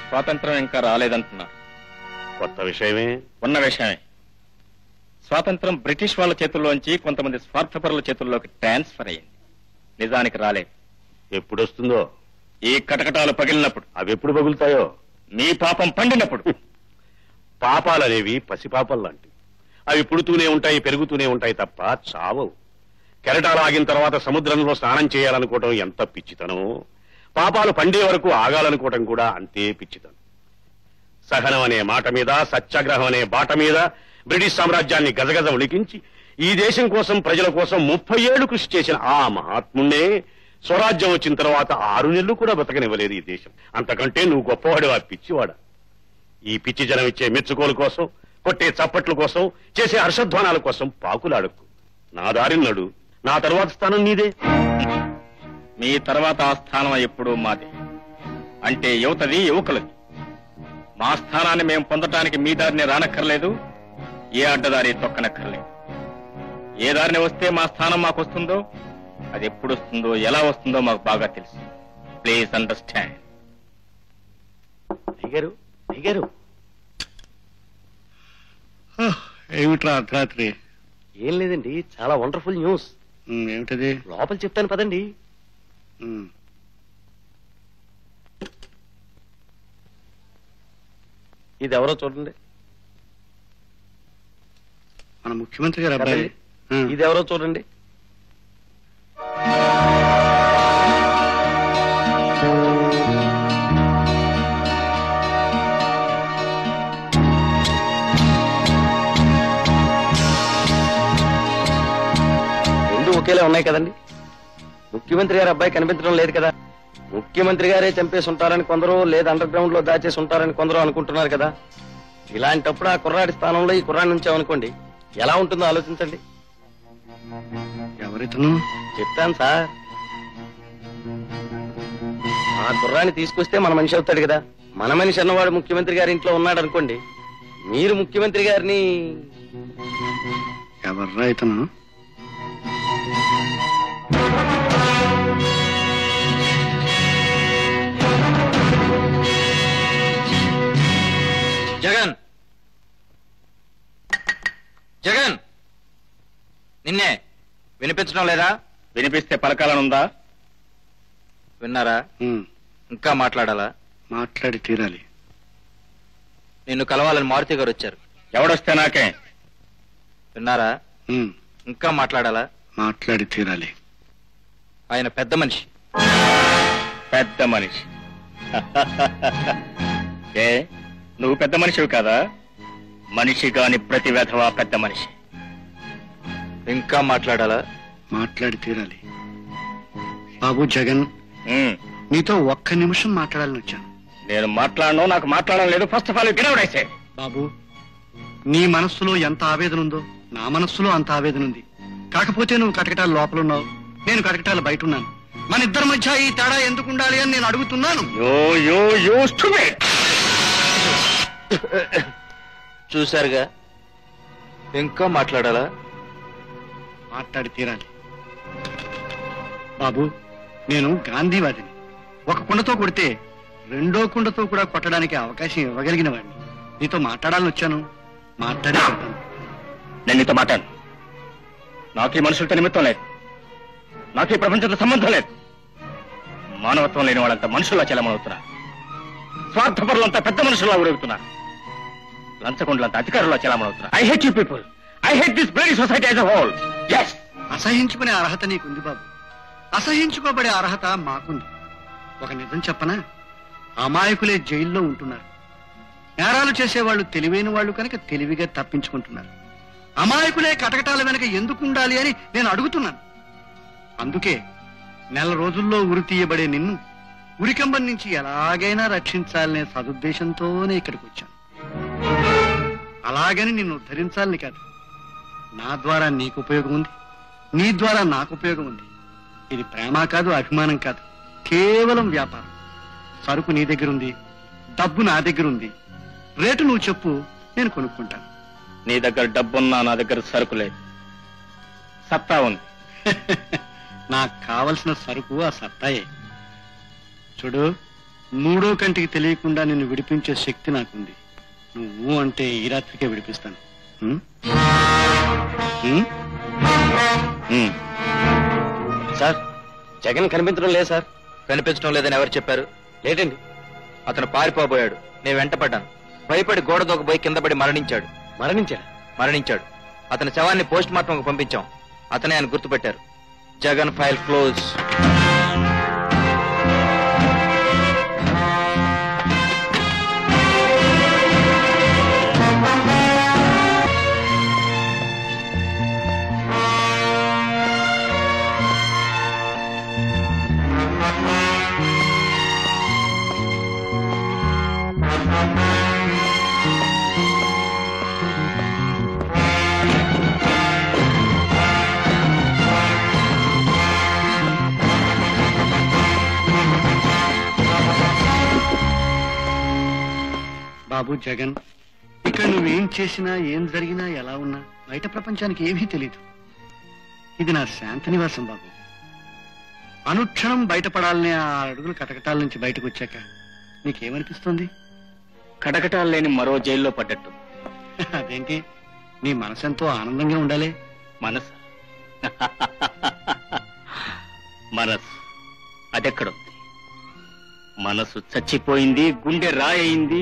స్వాతంత్రం ఇంకా రాలేదంటున్నారు. కొత్త విషయమే. ఉన్న విషయమే. స్వాతంత్రం బ్రిటిష్ వాళ్ళ చేతుల్లోంచి కొంతమంది స్వార్థపరుల చేతుల్లోకి ట్రాన్స్ఫర్ అయ్యింది. నిజానికి రాలేదు. ఎప్పుడొస్తుందో? ఈ కటకటాలు పగిలినప్పుడు. అవి ఎప్పుడు పగులుతాయో? మీ పాపం పండినప్పుడు. పాపాలనేవి పసిపాపలు లాంటివి. అవి పుడుతూనే ఉంటాయి, పెరుగుతూనే ఉంటాయి తప్ప చావవు. కెరటాలు ఆగిన తర్వాత సముద్రంలో స్నానం చేయాలనుకోవటం ఎంత పిచ్చితనమో, పాపాలు పండే వరకు ఆగాలనుకోవటం కూడా అంతే పిచ్చితనం. సహనం అనే మాట మీద, సత్యాగ్రహం అనే బాట మీద బ్రిటిష్ సామ్రాజ్యాన్ని గజగజ ఉలికించి ఈ దేశం కోసం, ప్రజల కోసం 30 ఏళ్లు కృషి చేసిన ఆ మహాత్ముణ్ణే స్వరాజ్యం వచ్చిన తర్వాత 6 నెలలు కూడా బతకనివ్వలేదు ఈ దేశం. అంతకంటే నువ్వు గొప్పవాడు, ఆ పిచ్చివాడా? ఈ పిచ్చి జనం ఇచ్చే మెచ్చుకోలు కోసం, కొట్టే చప్పట్ల కోసం, చేసే హర్షధ్వానాల కోసం పాకులాడకు. నా దారిని నడు. నా తర్వాత స్థానం నీదే. మీ తర్వాత ఆ స్థానం ఎప్పుడూ మాదే. అంటే యువతది, యువకులది. మా స్థానాన్ని మేము పొందటానికి మీ దారిని రానక్కర్లేదు, ఏ అడ్డదారి తొక్కనక్కర్లేదు. ఏ దారిని వస్తే మా స్థానం మాకు వస్తుందో, అది ఎప్పుడు వస్తుందో, ఎలా వస్తుందో మాకు బాగా తెలుసు. Please understand. అయ్యగారు, అయ్యగారు, ఏమిట్రా అర్ధరాత్రి? ఏం లేదండి, చాలా వండర్ఫుల్ న్యూస్. ఏమిటది? లోపల చెప్తాను పదండి. ఇది ఎవరో చూడండి. మన ముఖ్యమంత్రి గారు అబ్బాయి. ఇది ఎవరో చూడండి. రెండు ఒకేలా ఉన్నాయి కదండి. ముఖ్యమంత్రి గారి అబ్బాయి కనిపించడం లేదు కదా. ముఖ్యమంత్రి గారే చంపేసి ఉంటారని కొందరు, లేదా అండర్ గ్రౌండ్ లో దాచేసి ఉంటారని కొందరు అనుకుంటున్నారు కదా. ఇలాంటప్పుడు ఆ కుర్రాడి స్థానంలో ఈ కుర్రాడి ఉంచామనుకోండి, ఎలా ఉంటుందో ఆలోచించండి. ఎవరితను? చెప్తాను సార్. ఆ కుర్రాన్ని తీసుకొస్తే మన మనిషి అవుతాడు కదా. మన మనిషి అన్నవాడు ముఖ్యమంత్రి గారి ఇంట్లో ఉన్నాడు అనుకోండి, మీరు ముఖ్యమంత్రి గారిని. ఎవర్రా ఇతను? జగన్, జగన్, నిన్నే. వినిపించడం లేదా? వినిపిస్తే పలకాలనుందా? విన్నారా? ఇంకా మాట్లాడాలా? మాట్లాడి తీరాలి. నిన్ను కలవాలని మారుతి గారు వచ్చారు. ఎవడొస్తే నాకే. విన్నారా? ఇంకా మాట్లాడాలా? మాట్లాడి తీరాలి. ఆయన పెద్ద మనిషి. పెద్ద మనిషి? ఏ, నువ్వు పెద్ద మనిషివి కాదా? మనిషి కాని ప్రతి వెధవా పెద్ద మనిషి. ఇంకా మాట్లాడాలా? మాట్లాడి తీరాలి. బాబు జగన్, నీతో ఒక్క నిమిషం మాట్లాడాలని వచ్చాను. నేను మాట్లాడను, నాకు మాట్లాడడం లేదు. ఫస్ట్ ఆఫ్ ఆల్ గిరవడేసే. బాబు, నీ మనస్సులో ఎంత ఆవేదన ఉందో నా మనస్సులో అంత ఆవేదన ఉంది. కాకపోతే నువ్వు కటకటాల లోపల ఉన్నావు, నేను కటకటాల బయట ఉన్నాను. మన ఇద్దరి మధ్య ఈ తేడా ఎందుకు ఉండాలి అని నేను అడుగుతున్నాను. చూశారుగా, ఇంకా మాట్లాడాలా? మాట్లాడి తీరాలి. బాబు, నేను గాంధీవాదిని. ఒక కుండతో కొడితే రెండో కుండతో కూడా కొట్టడానికి అవకాశం ఇవ్వగలిగిన వాడిని. నీతో మాట్లాడాలని వచ్చాను. మాట్లాడే చెప్తాను. నేను నీతో మాట్లాడు. నాకు ఈ మనుషులతో నిమిత్తం లేదు. నాకు ఈ ప్రపంచంతో సంబంధం లేదు. మానవత్వం లేని వాళ్ళంతా మనుషుల్లా చెలమవుతున్నారు. స్వార్థపరులంతా పెద్ద మనుషుల్లా ఊరుగుతున్నారు. లంచగొండలంతా అధికారుల్లో చెలమవుతున్నారు. I hate you people. I hate this bloody society as a whole. yes. అసహించుకునే అర్హత నీకుంది బాబు. అసహించుకోబడే అర్హత మాకుంది. ఒక నిజం చెప్పనా? అమాయకులే జైల్లో ఉంటున్నారు. నేరాలు చేసేవాళ్ళు తెలివైన వాళ్ళు కనుక తెలివిగా తప్పించుకుంటున్నారు. అమాయకులే కటకటాల వెనక ఎందుకు ఉండాలి అని నేను అడుగుతున్నాను. అందుకే నెల రోజుల్లో ఉరి తీయబడే నిన్ను ఉరికంబం నుంచి ఎలాగైనా రక్షించాలనే సదుద్దేశంతోనే ఇక్కడికి వచ్చాను. అలాగని నిన్ను ఉద్ధరించాలని కాదు. నా ద్వారా నీకు ఉపయోగం ఉంది, నీ ద్వారా నాకు ఉపయోగం ఉంది. ఇది ప్రేమ కాదు, అభిమానం కాదు, కేవలం వ్యాపారం. సరుకు నీ దగ్గర ఉంది, డబ్బు నా దగ్గర ఉంది. రేటు నువ్వు చెప్పు, నేను కొనుక్కుంటాను. నీ దగ్గర డబ్బున్నా నా దగ్గర సరుకు లేదు. సత్తా ఉంది. నాకు కావలసిన సరుకు ఆ సత్తాయే. చూడు, మూడో కంటికి తెలియకుండా నిన్ను విడిపించే శక్తి నాకుంది. నువ్వు అంటే ఈ రాత్రికే విడిపిస్తాను. సార్, జగన్ కనిపించడం లేదు సార్. కనిపించడం లేదని ఎవరు చెప్పారు? లేదండి. అతను పారిపోబోయాడు. నేను వెంటపడ్డాను. భయపడి గోడ దూకపోయి కింద పడి మరణించాడు. మరణించాడు. అతని శవాన్ని పోస్ట్ మార్టంకు పంపించాం. అతనే ఆయన గుర్తుపెట్టారు. Jagan file close. బాబు జగన్, ఇక్కడ నువ్వేం చేసినా, ఏం జరిగినా, ఎలా ఉన్నా బయట ప్రపంచానికి ఏమీ తెలీదు. ఇది నా శాంతి నివాసం బాబు. అనుక్షణం బయటపడాలని ఆ అడుగులు కటకటాల నుంచి బయటకు వచ్చాక నీకేమనిపిస్తుంది? కటకటాలు లేని మరో జైల్లో పడ్డట్టు. అదేంటి, నీ మనసెంతో ఆనందంగా ఉండాలి. మనసు మనసు అదెక్కడుంది? మనసు చచ్చిపోయింది, గుండె రాయింది,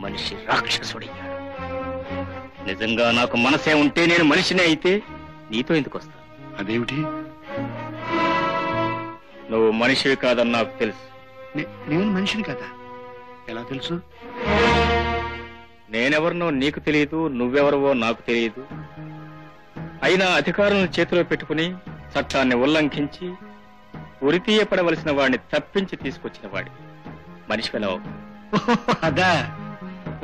మనిషి రాక్షసుడయ్యాడు. నిజంగా నాకు మనసే ఉంటే నేను మనిషినే అయితే నీతో ఎందుకు వస్తా? అదేమిటి? నువ్వు మనిషివి కాదని నాకు తెలుసు. నేను మనిషిని కదా? ఎలా తెలుసు? నేనెవరినో నీకు తెలియదు, నువ్వెవరవో నాకు తెలియదు. అయినా అధికారులను చేతిలో పెట్టుకుని చట్టాన్ని ఉల్లంఘించి ఉరితీయపడవలసిన వాడిని తప్పించి తీసుకొచ్చిన వాడి మనిషిలో. అదా,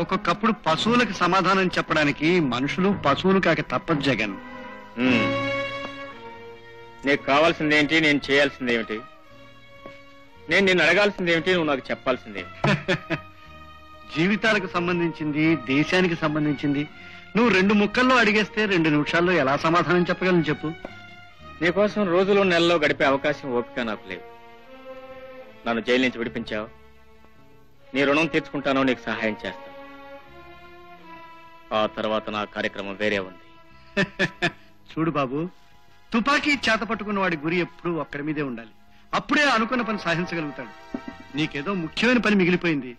ఒక్కొక్కప్పుడు పశువులకు సమాధానం చెప్పడానికి మనుషులు పశువులు కాక తప్పదు జగన్. నీకు కావాల్సిందేంటి, నేను చేయాల్సిందేమిటి? నేను నిన్ను అడగాల్సిందేమిటి, నువ్వు నాకు చెప్పాల్సిందేమిటి? జీవితాలకు సంబంధించింది, దేశానికి సంబంధించింది. నువ్వు 2 ముక్కల్లో అడిగేస్తే 2 నిమిషాల్లో ఎలా సమాధానం చెప్పగలను చెప్పు. నీకోసం రోజులు నెలలో గడిపే అవకాశం, ఓపిక నాకు లేదు. నన్ను జైలు నుంచి విడిపించావు, నీ రుణం తీర్చుకుంటానో నీకు సహాయం చేస్తాను. ఆ తర్వాత నా కార్యక్రమం వేరే ఉంది. చూడు బాబు, తుపాకీ చేత పట్టుకున్న వాడి గురి ఎప్పుడూ ఒక్కడి మీదే ఉండాలి. అప్పుడే అనుకున్న పని సాధించగలుగుతాడు. నీకేదో ముఖ్యమైన పని మిగిలిపోయింది.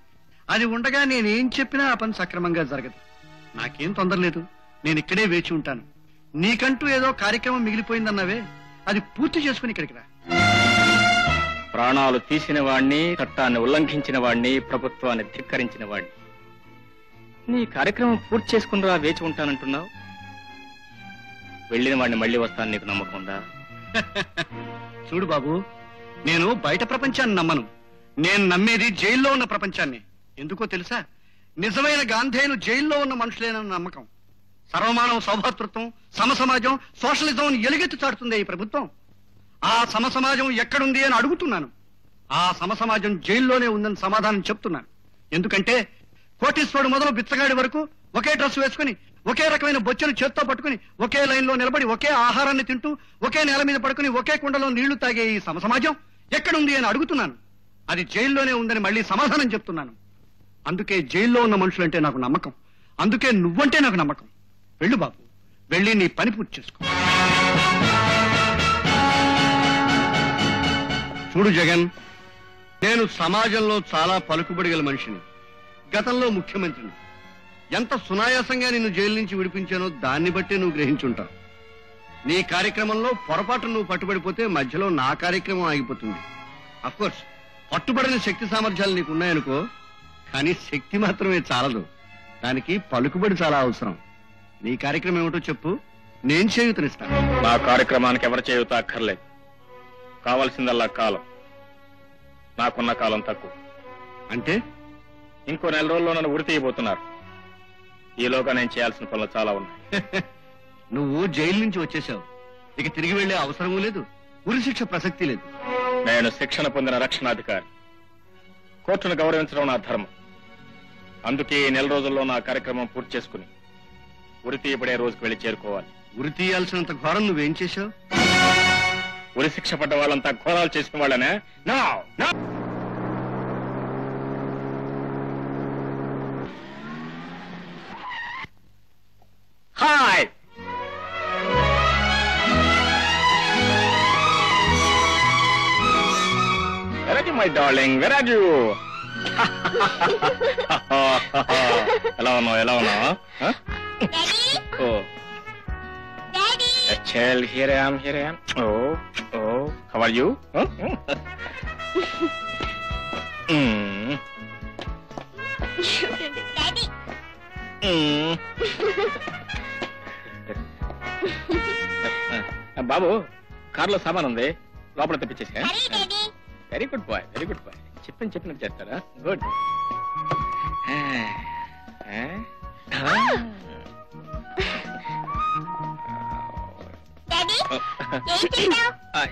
అది ఉండగా నేనేం చెప్పినా ఆ పని సక్రమంగా జరగదు. నాకేం తొందర లేదు, నేను ఇక్కడే వేచి ఉంటాను. నీకంటూ ఏదో కార్యక్రమం మిగిలిపోయిందన్నావే, అది పూర్తి చేసుకుని ఇక్కడికి రా. ప్రాణాలు తీసిన వాణ్ణి, చట్టాన్ని ఉల్లంఘించిన వాణ్ణి, ప్రభుత్వాన్ని ధిక్కరించిన వాణ్ణి. నీ కార్యక్రమం పూర్తి చేసుకుని వేచి ఉంటానంటున్నావు. వెళ్ళిన వాడిని మళ్ళీ వస్తాను, నీకు నమ్మకం ఉందా? చూడు బాబు, నేను బయట ప్రపంచాన్ని నమ్మను. నేను నమ్మేది జైల్లో ఉన్న ప్రపంచాన్ని. ఎందుకో తెలుసా? నిజమైన గాంధేయులు జైల్లో ఉన్న మనుషులేనన్న నమ్మకం. సర్వమానవ సౌభాతృత్వం, సమసమాజం, సోషలిజం ఎలుగెత్తు చాటుతుంది ఈ ప్రభుత్వం. ఆ సమసమాజం ఎక్కడుంది అని అడుగుతున్నాను. ఆ సమసమాజం జైల్లోనే ఉందని సమాధానం చెప్తున్నాను. ఎందుకంటే కోటీశ్వరుడు మొదలు బిచ్చగాడి వరకు ఒకే డ్రెస్ వేసుకుని, ఒకే రకమైన బొచ్చెలు చేత్తో పట్టుకుని, ఒకే లైన్ లో నిలబడి, ఒకే ఆహారాన్ని తింటూ, ఒకే నేల మీద పడుకుని, ఒకే కుండలో నీళ్లు తాగే ఈ సమసమాజం ఎక్కడుంది అని అడుగుతున్నాను. అది జైల్లోనే ఉందని మళ్ళీ సమాధానం చెప్తున్నాను. అందుకే జైల్లో ఉన్న మనుషులంటే నాకు నమ్మకం. అందుకే నువ్వంటే నాకు నమ్మకం. వెళ్ళు బాబు, వెళ్ళి నీ పని పూర్తి చేసుకో. చూడు జగన్, నేను సమాజంలో చాలా పలుకుబడి గల మనిషిని. గతంలో ముఖ్యమంత్రిని. ఎంత సునాయాసంగా నిన్ను జైలు నుంచి విడిపించానో దాన్ని బట్టి నువ్వు గ్రహించుంటావు. నీ కార్యక్రమంలో పొరపాటు నువ్వు పట్టుబడిపోతే మధ్యలో నా కార్యక్రమం ఆగిపోతుంది. అఫ్కోర్స్ పట్టుబడిన శక్తి సామర్థ్యాలు నీకున్నాయనుకో, కానీ శక్తి మాత్రమే చాలదు. దానికి పలుకుబడి చాలా అవసరం. నీ కార్యక్రమం ఏమిటో చెప్పు, నేను చేయూతనిస్తాను. నా కార్యక్రమానికి ఎవరు చేయూత అక్కర్లేదు. కావాల్సిందల్లా కాలం. నాకున్న కాలం తక్కువ. అంటే ఇంకో 4 రోజుల్లో నన్ను ఉరి తీయబోతున్నారు. ఈలోగా నేను చేయాల్సిన పనులు చాలా ఉన్నాయి. నువ్వు జైలు నుంచి వచ్చేసావు, ఇక తిరిగి వెళ్లే అవసరమూ లేదు, ఉరి శిక్ష ప్రసక్తి లేదు. నేను శిక్షణ పొందిన రక్షణాధికారి. కోర్టును గౌరవించడం నా ధర్మం. అందుకే ఈ 4 రోజుల్లో నా కార్యక్రమం పూర్తి చేసుకుని ఉరి తీయబడే రోజుకు వెళ్లి చేరుకోవాలి. ఉరి తీయాల్సినంత ఘోరం నువ్వేం చేశావు? ఉరి శిక్ష పడ్డ వాళ్ళంతా ఘోరాలు చేసిన వాళ్ళనే. Hi, where are you, my darling? Where are you? ఎలా ఉన్నావు? Child, here I am. Oh, how are you? బాబు, కారులో సామాన్ ఉంది, లోపల తెప్పించేసా. Very good bye. చెప్పినట్టు చేస్తారా? గుడ్.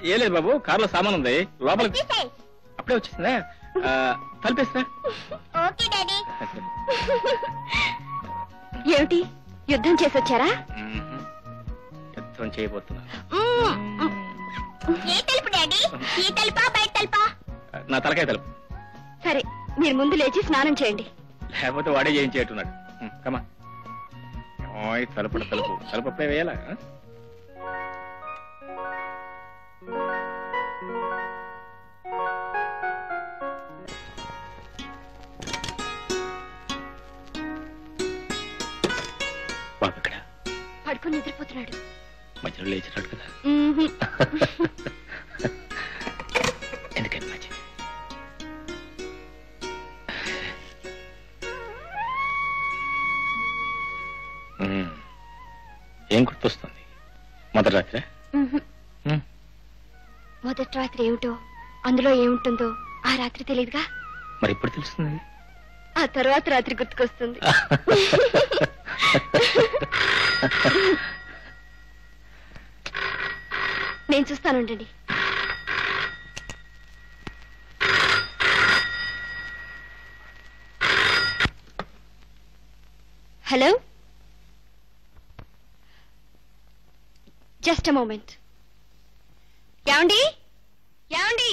ఏ లేదు బాబు, కారులో సామాన్ ఉంది, లోపల. అప్పుడే వచ్చేసిందా? తలిపేస్తా. ఏమిటి, యుద్ధం చేసి వచ్చారా? యుద్ధం చేయబోతున్నా. నా తలకాయ తలుపు. సరే, మీరు ముందు లేచి స్నానం చేయండి. లేకపోతే వాడే చేయించేట్టున్నాడు. కమా. తలుపు తలుపప్పుడే వేయాలా? బాబు ఇక్కడ పడుకొని నిద్రపోతున్నాడు. మధ్యలో లేచినాడు కదా. ఎందుకని మంచిది. ఏం గుర్తొస్తుంది? మొదటి రాత్రి మొదటి రాత్రి ఏమిటో, అందులో ఏముంటుందో ఆ రాత్రి తెలియదుగా. మరి ఇప్పుడు తెలుస్తుంది. ఆ తర్వాత రాత్రి గుర్తుకొస్తుంది. నేను చూస్తానుండండి. Hello, just a moment. ఏమండి ఏమండి,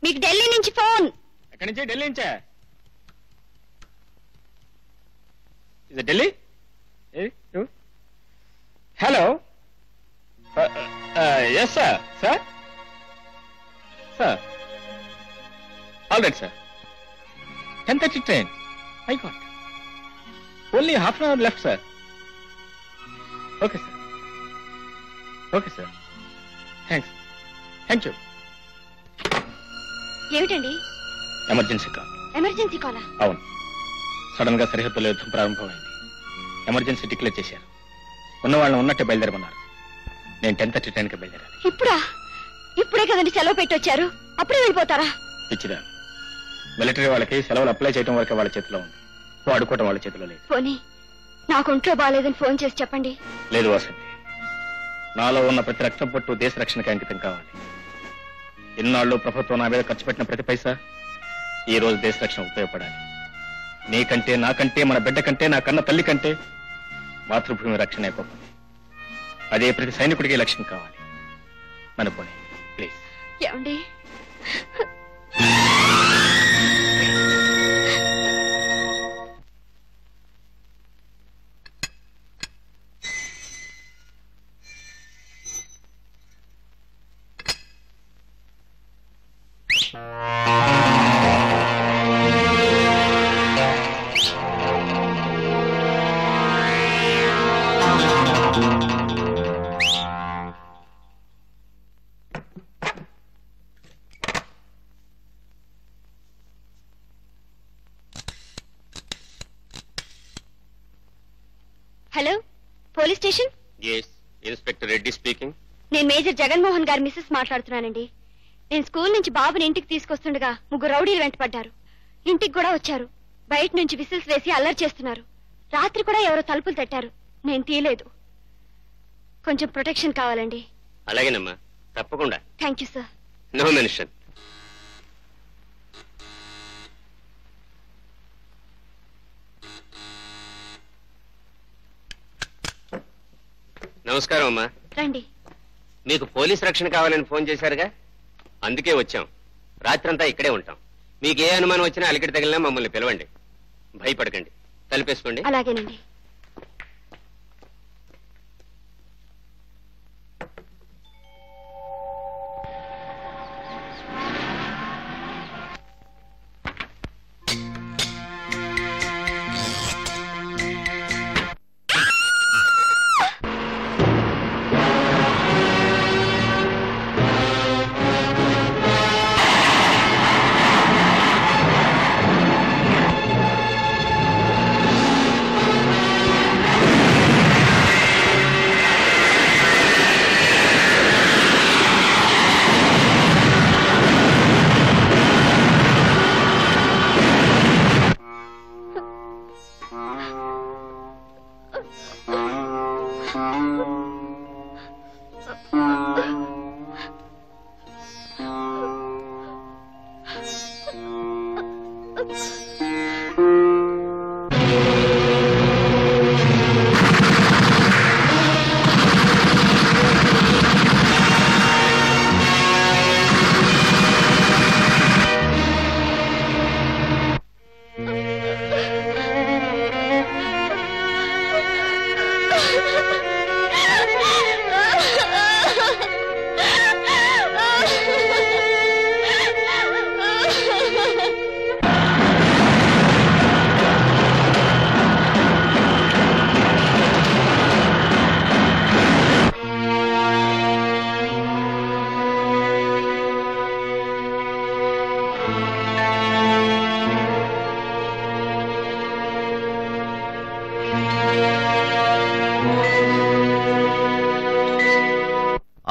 మీకు ఢిల్లీ నుంచి ఫోన్. ఎక్కడి నుంచి? ఢిల్లీ నుంచే. Delhi? Hello, yes sir. Sir sir, all right sir. 10:30 train. I got only half an hour left sir. Okay sir, okay sir, thanks. Thank you. ఏమిటండి? Emergency call. ఎమర్జెన్సీ కాలా? అవును, సడన్ గా సరిహద్దులో యుద్ధం ప్రారంభమైంది. ఎమర్జెన్సీ డిక్లేర్ చేశారు. ఉన్న వాళ్ళని ఉన్నట్టే బయలుదేరమన్నారు. నేను 10:30 ట్రైన్కి బయలుదేరాలి. ఇప్పుడా? ఇప్పుడే కదండి సెలవు పెట్టి వచ్చారు, అప్పుడే వెళ్ళిపోతారా? పిచ్చిదా, మిలిటరీ వాళ్ళకి సెలవులు అప్లై చేయడం వరకే వాళ్ళ చేతిలో ఉంది, వాడుకోవడం వాళ్ళ చేతిలో లేదు. పోనీ నాకు ఒంట్లో బాగాలేదని ఫోన్ చేసి చెప్పండి. లేదు వాసంతి, నాలో ఉన్న ప్రతి రక్తం పట్టు దేశ రక్షణకి అంకితం కావాలి. ఇన్నాళ్ళు ప్రభుత్వం నా మీద ఖర్చు పెట్టిన ప్రతి పైసా ఈ రోజు దేశ రక్షణ ఉపయోగపడాలి. నీకంటే, నాకంటే, మన బిడ్డ కంటే, నా కన్న తల్లి కంటే మాతృభూమి రక్షణ గొప్పది. అదే ప్రతి సైనికుడికి లక్ష్యం కావాలి. అనుకోండి ప్లీజ్. ఏమండి, hello, police station. Inspector Reddy speaking. నేను మేజర్ జగన్మోహన్ గారి మిస్సెస్ మాట్లాడుతున్నానండి. నేను స్కూల్ నుంచి బాబుని ఇంటికి తీసుకొస్తుండగా ముగ్గురు రౌడీలు వెంటపడ్డారు. ఇంటికి కూడా వచ్చారు. బయట నుంచి విసిల్స్ వేసి అల్లరి చేస్తున్నారు. రాత్రి కూడా ఎవరో తలుపులు తట్టారు. నేను తీయలేదు. కొంచెం ప్రొటెక్షన్ కావాలండి. అలాగేనమ్మా, తప్పకుండా. Thank you sir. No mention. నమస్కారం అమ్మా. రండి. మీకు పోలీస్ రక్షణ కావాలని ఫోన్ చేశారుగా, అందుకే వచ్చాం. రాత్రంతా ఇక్కడే ఉంటాం. మీకు ఏ అనుమానం వచ్చినా అలికిడి తగిలినా మమ్మల్ని పిలవండి. భయపడకండి. తలుపేసుకోండి. అలాగేనండి.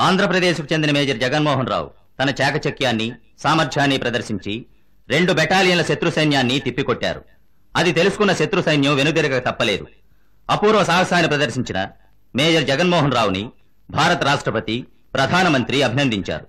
ఆంధ్రప్రదేశ్కు చెందిన మేజర్ జగన్మోహన్ రావు తన చాకచక్యాన్ని సామర్థ్యాన్ని ప్రదర్శించి 2 బెటాలియన్ల శత్రు సైన్యాన్ని తిప్పికొట్టారు. అది తెలుసుకున్న శత్రు సైన్యం వెనుదిరగక తప్పలేదు. అపూర్వ సాహసాన్ని ప్రదర్శించిన మేజర్ జగన్మోహన్ రావుని భారత రాష్ట్రపతి, ప్రధానమంత్రి అభినందించారు.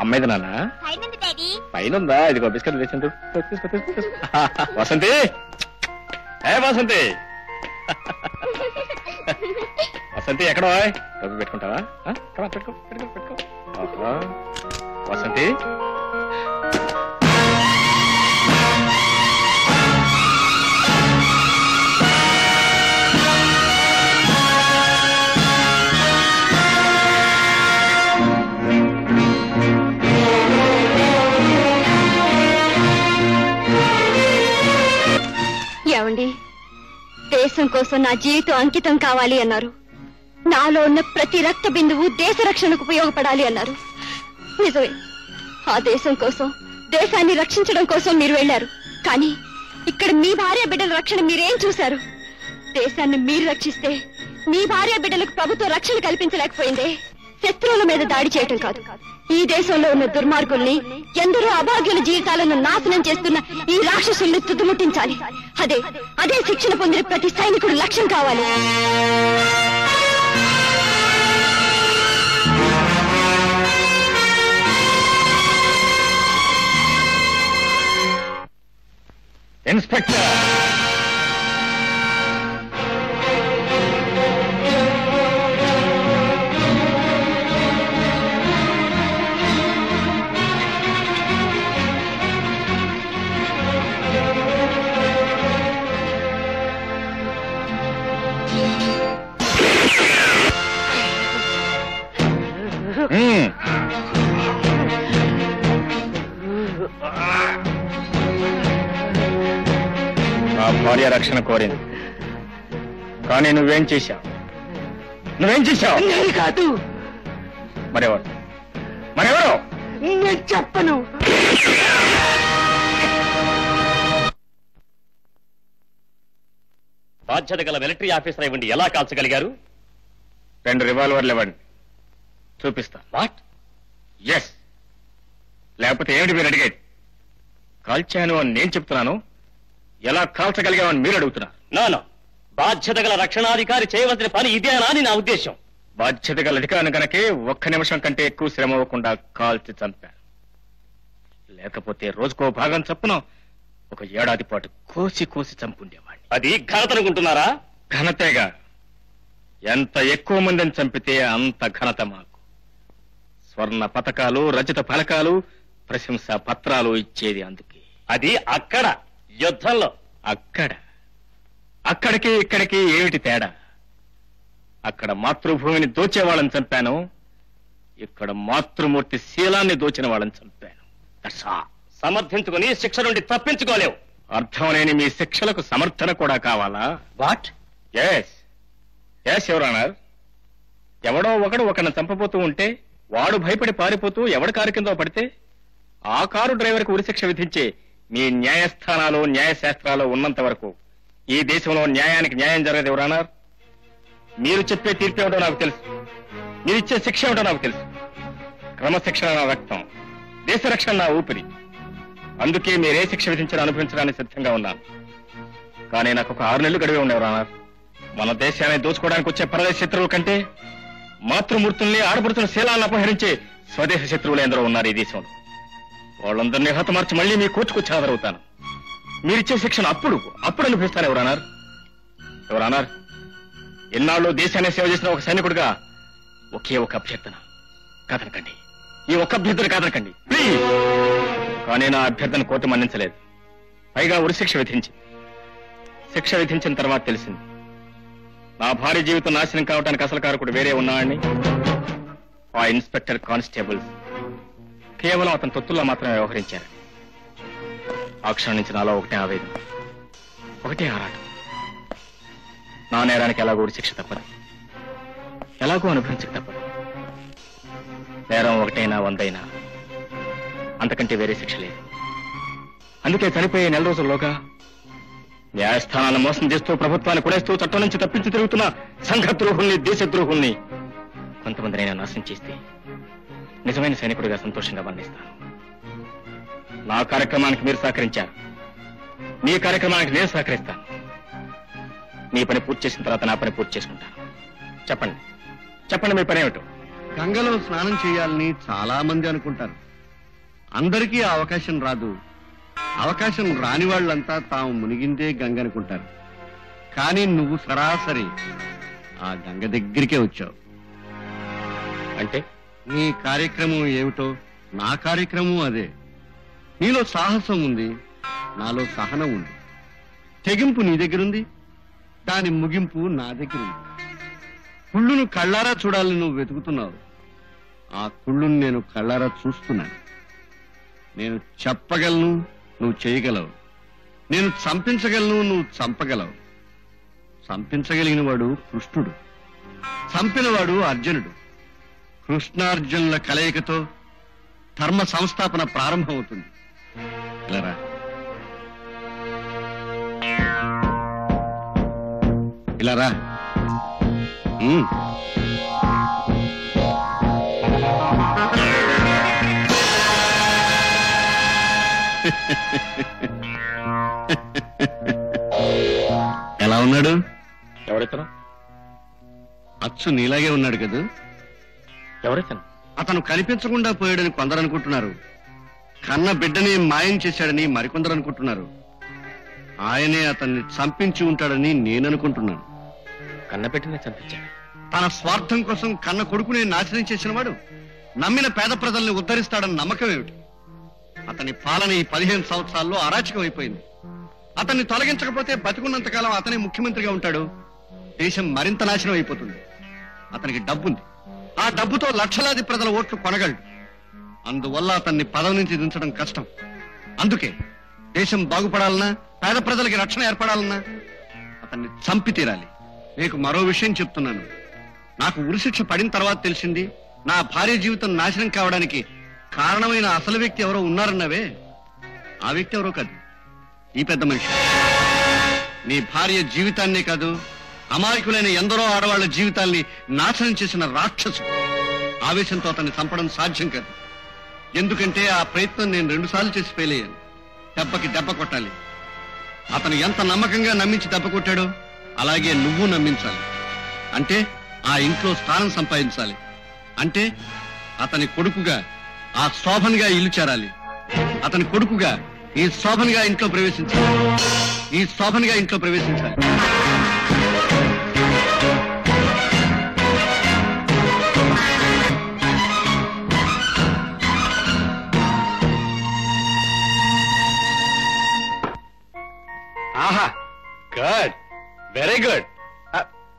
అమ్మాయిది నాన్న పైన ఇదిగో బిస్కెట్ తెచ్చిండు. వసంతి, ఏ వసంతి, వసంతి ఎక్కడో డబ్బు పెట్టుకుంటావా? పెట్టుకో పెట్టుకో పెట్టుకో. వసంతి, ఏమండి, దేశం కోసం నా జీవితం అంకితం కావాలి అన్నారు. నాలో ఉన్న ప్రతి రక్త బిందువు దేశ రక్షణకు ఉపయోగపడాలి అన్నారు. నిజమే, ఆ దేశం కోసం, దేశాన్ని రక్షించడం కోసం మీరు వెళ్లారు. కానీ ఇక్కడ మీ భార్య బిడ్డల రక్షణ మీరేం చూశారు? దేశాన్ని మీరు రక్షిస్తే మీ భార్య బిడ్డలకు ప్రభుత్వం రక్షణ కల్పించలేకపోయిందే. శత్రువుల మీద దాడి చేయటం కాదు, ఈ దేశంలో ఉన్న దుర్మార్గుల్ని, ఎందరో అభాగ్యుల జీవితాలను నాశనం చేస్తున్న ఈ రాక్షసుల్ని తుదిముట్టించాలి. అదే శిక్షణ పొందిన ప్రతి సైనికుడు లక్ష్యం కావాలి. ఇన్స్పెక్టర్, నా భార్య రక్షణ కోరింది, కానీ నువ్వేం చేశావు? నువ్వేం చేశావు? కాదు. మరెవరు? మరెవరు? నేను చెప్పను. బాధ్యత గల మిలిటరీ ఆఫీసర్ ఇవ్వండి, ఎలా కాల్చగలిగారు? 2 రివాల్వర్లు ఇవ్వండి, చూపిస్తా. వాట్? ఎస్, లేకపోతే ఏమిటి మీరు అడిగేది? కాల్చాను అని నేను చెప్తున్నాను, ఎలా కాల్చగలిగామని మీరు అడుగుతున్నారు. నానా, బాధ్యత గల రక్షణాధికారి చేయవలసిన పని ఇదేనా అని నా ఉద్దేశం. బాధ్యత గల అధికారిని కనుకే 1 నిమిషం కంటే ఎక్కువ శ్రమ అవ్వకుండా కాల్చి చంపాను. లేకపోతే రోజుకో భాగం చప్పున 1 ఏడాది పాటు కోసి కోసి చంపుండేవాడిని. అది ఘనతనుకుంటున్నారా? ఘనతేగా. ఎంత ఎక్కువ మందిని చంపితే అంత ఘనత మాకు. స్వర్ణ పతకాలు, రజత ఫలకాలు, ప్రశంసా పత్రాలు ఇచ్చేది అందుకే. అది అక్కడ యుద్ధంలో. అక్కడికి ఇక్కడికి ఏమిటి తేడా? అక్కడ మాతృభూమిని దోచే వాళ్ళని చంపాను, ఇక్కడ మాతృమూర్తి శీలాన్ని దోచిన వాళ్ళని చంపాను. సమర్థించుకుని శిక్ష నుండి తప్పించుకోలేవు. అర్థం లేని మీ శిక్షలకు సమర్థన కూడా కావాలా? వాట్? Yes your honour. ఎవడో ఒకడు ఒకరిని చంపబోతూ ఉంటే వాడు భయపడి పారిపోతూ ఎవడి కారు కింద పడితే ఆ కారు డ్రైవర్కి ఉరిశిక్ష విధించే మీ న్యాయస్థానాలు, న్యాయశాస్త్రాలు ఉన్నంత వరకు ఈ దేశంలో న్యాయానికి న్యాయం జరగదు యువర్ ఆనర్. మీరు చెప్పే తీర్పు ఏమిటో నాకు తెలుసు, మీరిచ్చే శిక్ష ఏమిటో నాకు తెలుసు. క్రమశిక్షణ నా రక్తం, దేశ రక్షణ నా ఊపిరి. అందుకే మీరే శిక్ష విధించిన అనుభవించడానికి సిద్ధంగా ఉన్నాను. కానీ నాకు ఒక 6 నెలలు గడివే ఉండేవారు అన్నారు. మన దేశాన్ని దోచుకోవడానికి వచ్చే పరదేశ శత్రువుల కంటే మాతృమూర్తుల్ని, ఆడపడుతున్న శీలాలను అపహరించే స్వదేశ శత్రువులు ఎందరో ఉన్నారు ఈ దేశంలో. వాళ్ళందరినీ హతమార్చి మళ్ళీ మీ కోర్టుకొచ్చి హాజరవుతాను. మీరిచ్చే శిక్షను అప్పుడు అనుభవిస్తాను ఎవరన్నారు. ఎన్నాళ్ళు దేశాన్ని సేవ చేసిన ఒక సైనికుడిగా ఒకే ఒక అభ్యర్థన, కాదనకండి. ఈ ఒక్క అభ్యర్థన కాదనకండి ప్లీజ్. కానీ నా అభ్యర్థన కోర్టు మన్నించలేదు, పైగా ఉరిశిక్ష విధించి. శిక్ష విధించిన తర్వాత తెలిసింది నా భార్య జీవితం నాశనం కావడానికి అసలు కారకుడు వేరే ఉన్నాడని. ఆ ఇన్స్పెక్టర్ కానిస్టేబుల్స్ కేవలం అతని తొత్తుల్లో మాత్రమే వ్యవహరించారు. ఆ క్షణం నుంచి నాలో ఒకటే ఆవేదన, ఒకటే ఆరాటం. నా నేరానికి ఎలాగో శిక్ష తప్పదు, ఎలాగో అనుభవించక తప్పదు. నేరం ఒకటైనా 100 అయినా అంతకంటే వేరే శిక్ష లేదు. అందుకే చనిపోయే 4 రోజుల్లోగా న్యాయస్థానాలను మోసం చేస్తూ ప్రభుత్వాన్ని కొడేస్తూ చట్టం నుంచి తప్పించి తిరుగుతున్న సంఘద్రోహుల్ని, దేశద్రోహుల్ని కొంతమందినైనా నాశనం చేస్తే నిజమైన సైనికుడిగా సంతోషంగా మరణిస్తాను. నా కార్యక్రమానికి మీరు సహకరించారు, మీ కార్యక్రమానికి నేను సహకరిస్తాను. మీ పని పూర్తి చేసిన తర్వాత నా పని పూర్తి చేసుకుంటాను. చెప్పండి చెప్పండి, మీ పని ఏమిటో? గంగలో స్నానం చేయాలని చాలా మంది అనుకుంటారు. అందరికీ ఆ అవకాశం రాదు. అవకాశం రాని వాళ్ళంతా తాము మునిగిందే గంగ అనుకుంటారు. కానీ నువ్వు సరాసరి ఆ గంగ దగ్గరికే వచ్చావు. అంటే నీ కార్యక్రమం ఏమిటో నా కార్యక్రమం అదే. నీలో సాహసం ఉంది, నాలో సహనం ఉంది. తెగింపు నీ దగ్గరుంది, దాని ముగింపు నా దగ్గరుంది. కుళ్ళును కళ్ళారా చూడాలని నువ్వు వెతుకుతున్నావు. ఆ కుళ్ళును నేను కళ్ళారా చూస్తున్నాను. నేను చెప్పగలను, నువ్వు చేయగలవు. నేను చంపించగలను, నువ్వు చంపగలవు. చంపించగలిగిన వాడు కృష్ణుడు, చంపినవాడు అర్జునుడు. కృష్ణార్జునుల కలయికతో ధర్మ సంస్థాపన ప్రారంభమవుతుంది. ఇలారా. ఇలారా. ఎలా ఉన్నాడు? ఎవరైతను? అచ్చు నీలాగే ఉన్నాడు కదా. ఎవరైతను? అతను కనిపించకుండా పోయాడని కొందరు అనుకుంటున్నారు. కన్న బిడ్డని మాయం చేశాడని మరికొందరు అనుకుంటున్నారు. ఆయనే అతన్ని చంపించి ఉంటాడని నేననుకుంటున్నాను. కన్న బిడ్డని చంపించాడు? తన స్వార్థం కోసం కన్న కొడుకుని నాశనం చేసిన వాడు నమ్మిన పేద ప్రజల్ని ఉద్ధరిస్తాడన్న నమ్మకం ఏమిటి? అతని పాలన ఈ 15 సంవత్సరాల్లో అరాచకం అయిపోయింది. అతన్ని తొలగించకపోతే బతికున్నంతకాలం అతనే ముఖ్యమంత్రిగా ఉంటాడు. దేశం మరింత నాశనం అయిపోతుంది. అతనికి డబ్బుంది. ఆ డబ్బుతో లక్షలాది ప్రజల ఓట్లు కొనగలడు. అందువల్ల అతన్ని పదవి నుంచి దించడం కష్టం. అందుకే దేశం బాగుపడాలన్నా, పేద ప్రజలకి రక్షణ ఏర్పడాలన్నా అతన్ని చంపి తీరాలి. నీకు మరో విషయం చెప్తున్నాను. నాకు ఉరిశిక్ష పడిన తర్వాత తెలిసింది, నా భార్య జీవితం నాశనం కావడానికి కారణమైన అసలు వ్యక్తి ఎవరో ఉన్నారన్నవే. ఆ వ్యక్తి ఎవరో కాదు, ఈ పెద్ద మనిషి. నీ భార్య జీవితాన్నే కాదు, అమాయకులైన ఎందరో ఆడవాళ్ల జీవితాల్ని నాశనం చేసిన రాక్షసుడు. ఆవేశంతో అతన్ని చంపడం సాధ్యం కాదు. ఎందుకంటే ఆ ప్రయత్నం నేను 2 సార్లు చేసి ఫెయిల్ అయ్యాను. దెబ్బకి దెబ్బ కొట్టాలి. అతను ఎంత నమ్మకంగా నమ్మించి దెబ్బ కొట్టాడో అలాగే నువ్వు నమ్మించాలి. అంటే ఆ ఇంట్లో స్థానం సంపాదించాలి. అంటే అతని కొడుకుగా ఆ శోభన్గా ఇల్లు చేరాలి. అతని కొడుకుగా ఈ శోభన్గా ఇంట్లో ప్రవేశించాలి. ఈ శోభన్గా ఇంట్లో ప్రవేశించాలి. ఆహా, గుడ్, వెరీ గుడ్.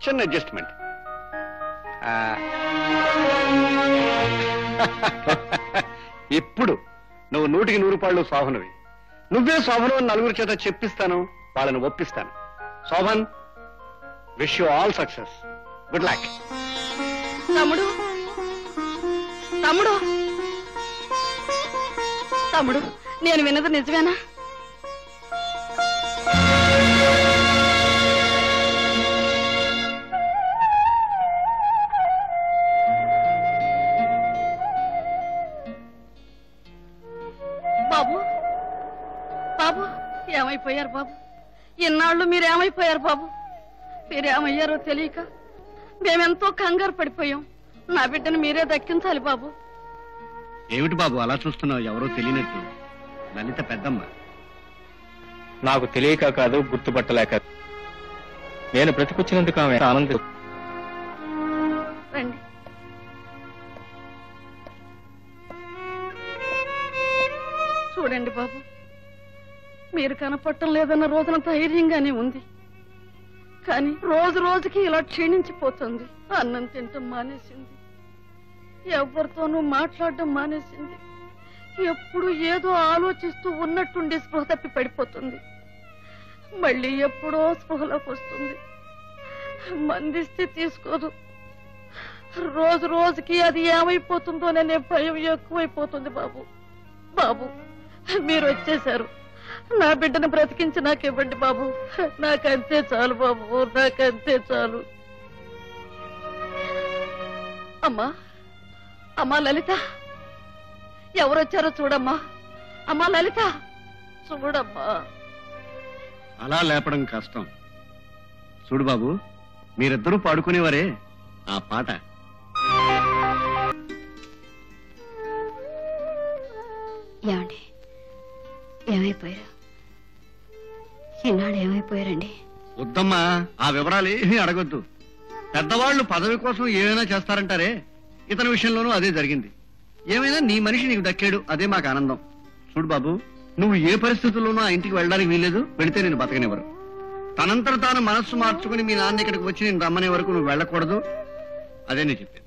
చిన్న అడ్జస్ట్మెంట్. ఇప్పుడు నువ్వు 100కి 100 పాళ్ళు శోభనవి. నువ్వే శోభను అని 4 చేత చెప్పిస్తాను, వాళ్ళని ఒప్పిస్తాను. Shobhan, wish you all success. Good luck. తమ్ముడు, తమ్ముడు, తమ్ముడు, నేను విన్నది నిజమేనా? బాబు, బాబు, ఏమైపోయారు బాబు? ఇన్నాళ్ళు మీరేమైపోయారు బాబు? మీరేమయ్యారో తెలియక మేమెంతో కంగారు పడిపోయాం. నా బిడ్డను మీరే దక్కించాలి బాబు. ఏమిటి బాబు అలా చూస్తున్నావు? ఎవరో తెలియనట్టు. లలిత పెద్దమ్మ. నాకు తెలియక కాదు, గుర్తుపట్టలేక. నేను బ్రతికొచ్చినందుకు ఆమె ఆనందం. రండి. చూడండి బాబు, మీరు కనపడటం లేదన్న రోజున ధైర్యంగానే ఉంది. కానీ రోజు రోజుకి ఇలా క్షీణించిపోతుంది. అన్నం తింటం మానేసింది, ఎవరితోనూ మాట్లాడడం మానేసింది, ఎప్పుడు ఏదో ఆలోచిస్తూ ఉన్నట్టుండి స్పృహ తప్పి పడిపోతుంది. మళ్ళీ ఎప్పుడో స్పృహలోకి వస్తుంది. మందిస్తే తీసుకోదు. రోజు రోజుకి అది ఏమైపోతుందోననే భయం ఎక్కువైపోతుంది. బాబు బాబు మీరు వచ్చేశారు. నా బిడ్డను బ్రతికించి నాకివ్వండి బాబు. నాకంతే చాలు బాబు, నాకంతే చాలు. అమ్మా అమ్మా లలిత, ఎవరొచ్చారో చూడమ్మా. అమ్మా లలిత, చూడమ్మా. అలా లేపడం కష్టం. చూడు బాబు, మీరిద్దరూ పాడుకునేవారే ఆ పాట. ఏమండి, ఏమైపోయారు? ఈనాడు ఏమైపోయారండి? వద్దమ్మా, ఆ వివరాలు ఏమీ అడగొద్దు. పెద్దవాళ్ళు పదవి కోసం ఏమైనా చేస్తారంటారే, ఇతని విషయంలోనూ అదే జరిగింది. ఏమైనా నీ మనిషి నీకు దక్కాడు, అదే మాకు ఆనందం. చూడు బాబు, నువ్వు ఏ పరిస్థితుల్లోనూ ఆ ఇంటికి వెళ్ళడానికి వీల్లేదు. వెళితే నేను బతకనివ్వరు. తనంతట తాను మనస్సు మార్చుకుని మీ నాన్న ఇక్కడికి వచ్చి నేను రమ్మనే వరకు నువ్వు వెళ్ళకూడదు. అదే నేను చెప్పేది.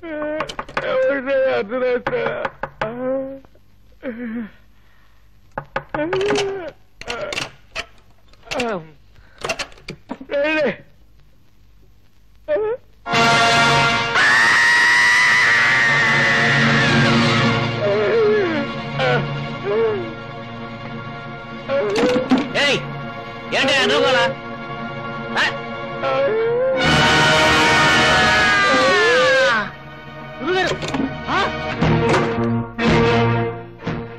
ఏంటి అనుకోలా?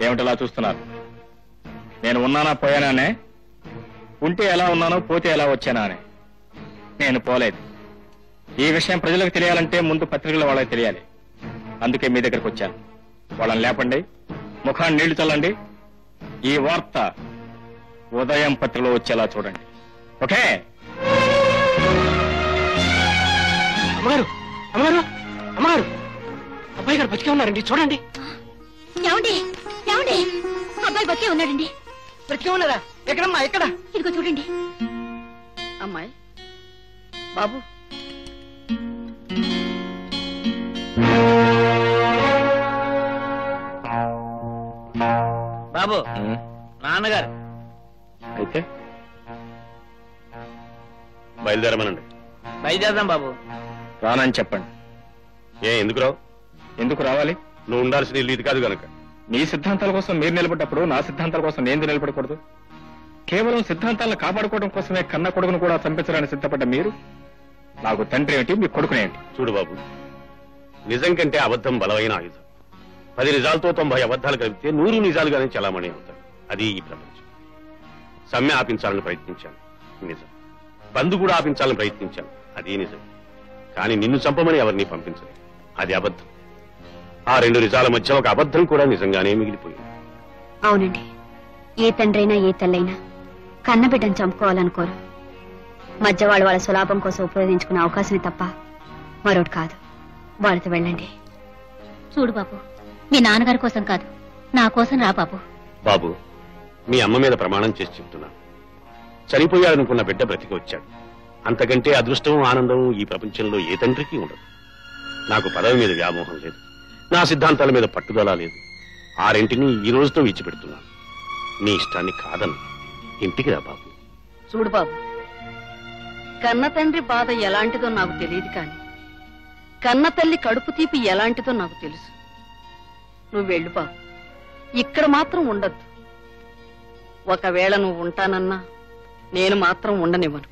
ఏమిటలా చూస్తున్నారు? నేను ఉన్నానా పోయానానే? ఉంటే ఎలా ఉన్నానో పోతే ఎలా వచ్చానా అని. నేను పోలేదు. ఈ విషయం ప్రజలకు తెలియాలంటే ముందు పత్రికల వాళ్ళకి తెలియాలి. అందుకే మీ దగ్గరకు వచ్చాను. వాళ్ళని లేపండి, ముఖాన్ని నీళ్లు చల్లండి. ఈ వార్త ఉదయం పత్రికలో వచ్చేలా చూడండి. ఓకే? అమ్మగారు, అమ్మగారు, అమ్మగారు, అబ్బాయి గారు బతికే ఉన్నారండి, చూడండి. ఏమండి ఏమండి, అబ్బాయి బతికే ఉన్నాడండి. బతికే ఉన్నారా? ఎక్కడమ్మా, ఎక్కడ? ఇదిగో చూడండి. అమ్మాయి బాబు, బాబు నాన్నగారు. అయితే బయలుదేరమనండి. బయలుదేరదాం బాబు. రానని చెప్పండి. ఎందుకు రావు? ఎందుకు రావాలి? నువ్వు ఉండాల్సిన ఇల్లు ఇది కాదు గనక. మీ సిద్ధాంతాల కోసం మీరు నిలబడ్డప్పుడు నా సిద్ధాంతాల కోసం నేను నిలబడకూడదు. కేవలం సిద్ధాంతాలను కాపాడుకోవడం కోసమే కన్న కొడుకును కూడా చంపించడానికి సిద్ధపడ్డ మీరు నాకు తండ్రి ఏంటి, మీ కొడుకునేంటి? చూడు బాబు, నిజం కంటే అబద్ధం బలమైన ఆయుధం. 10 నిజాలతో 90 అబద్ధాలు కలిపితే 100 నిజాలుగానే చలామణి అవుతాయి. అది ఈ ప్రపంచం. సమ్మె ఆపించాలని ప్రయత్నించాను, నిజం. బంధు కూడా ఆపించాలని ప్రయత్నించాను, అది నిజం. కానీ నిన్ను చంపమని ఎవరిని పంపించలేదు, అది అబద్ధం. ఆ 2 నిజాల మధ్య ఒక అబద్ధం కూడా నిజంగానే మిగిలిపోయింది. అవునండి, ఏ తండ్రైనా ఏ తల్లైనా కన్నబిడ్డను చంపుకోవాలనుకోరు. మధ్య వాళ్ళు వాళ్ళ సులాభం కోసం ఉపయోగించుకునే అవకాశమే తప్ప మరొకటి కాదు. వాళ్ళతో వెళ్ళండి. చూడు బాబు, మీ నాన్నగారి కోసం కాదు, నా కోసం రా బాబు. బాబు, మీ అమ్మ మీద ప్రమాణం చేసి చెప్తున్నాను. చనిపోయాడనుకున్న బిడ్డ బ్రతికి వచ్చాడు. అంతకంటే అదృష్టం, ఆనందం ఈ ప్రపంచంలో ఏ తండ్రికి ఉండదు. నాకు పదవి మీద వ్యామోహం లేదు, నా సిద్ధాంతాల మీద పట్టుదల లేదు. ఆ 2 ఈ రోజుతో విడిచిపెడుతున్నాను. నీ ఇష్టాన్ని కాదను. ఇంటికి రా బాబు. చూడు బాబు, కన్న తండ్రి బాధ ఎలాంటిదో నాకు తెలియదు, కానీ కన్న తల్లి కడుపు తీపి ఎలాంటిదో నాకు తెలుసు. నువ్వు వెళ్ళు బాబు, ఇక్కడ మాత్రం ఉండద్దు. ఒకవేళ నువ్వు ఉంటానన్నా నేను మాత్రం ఉండనివ్వను.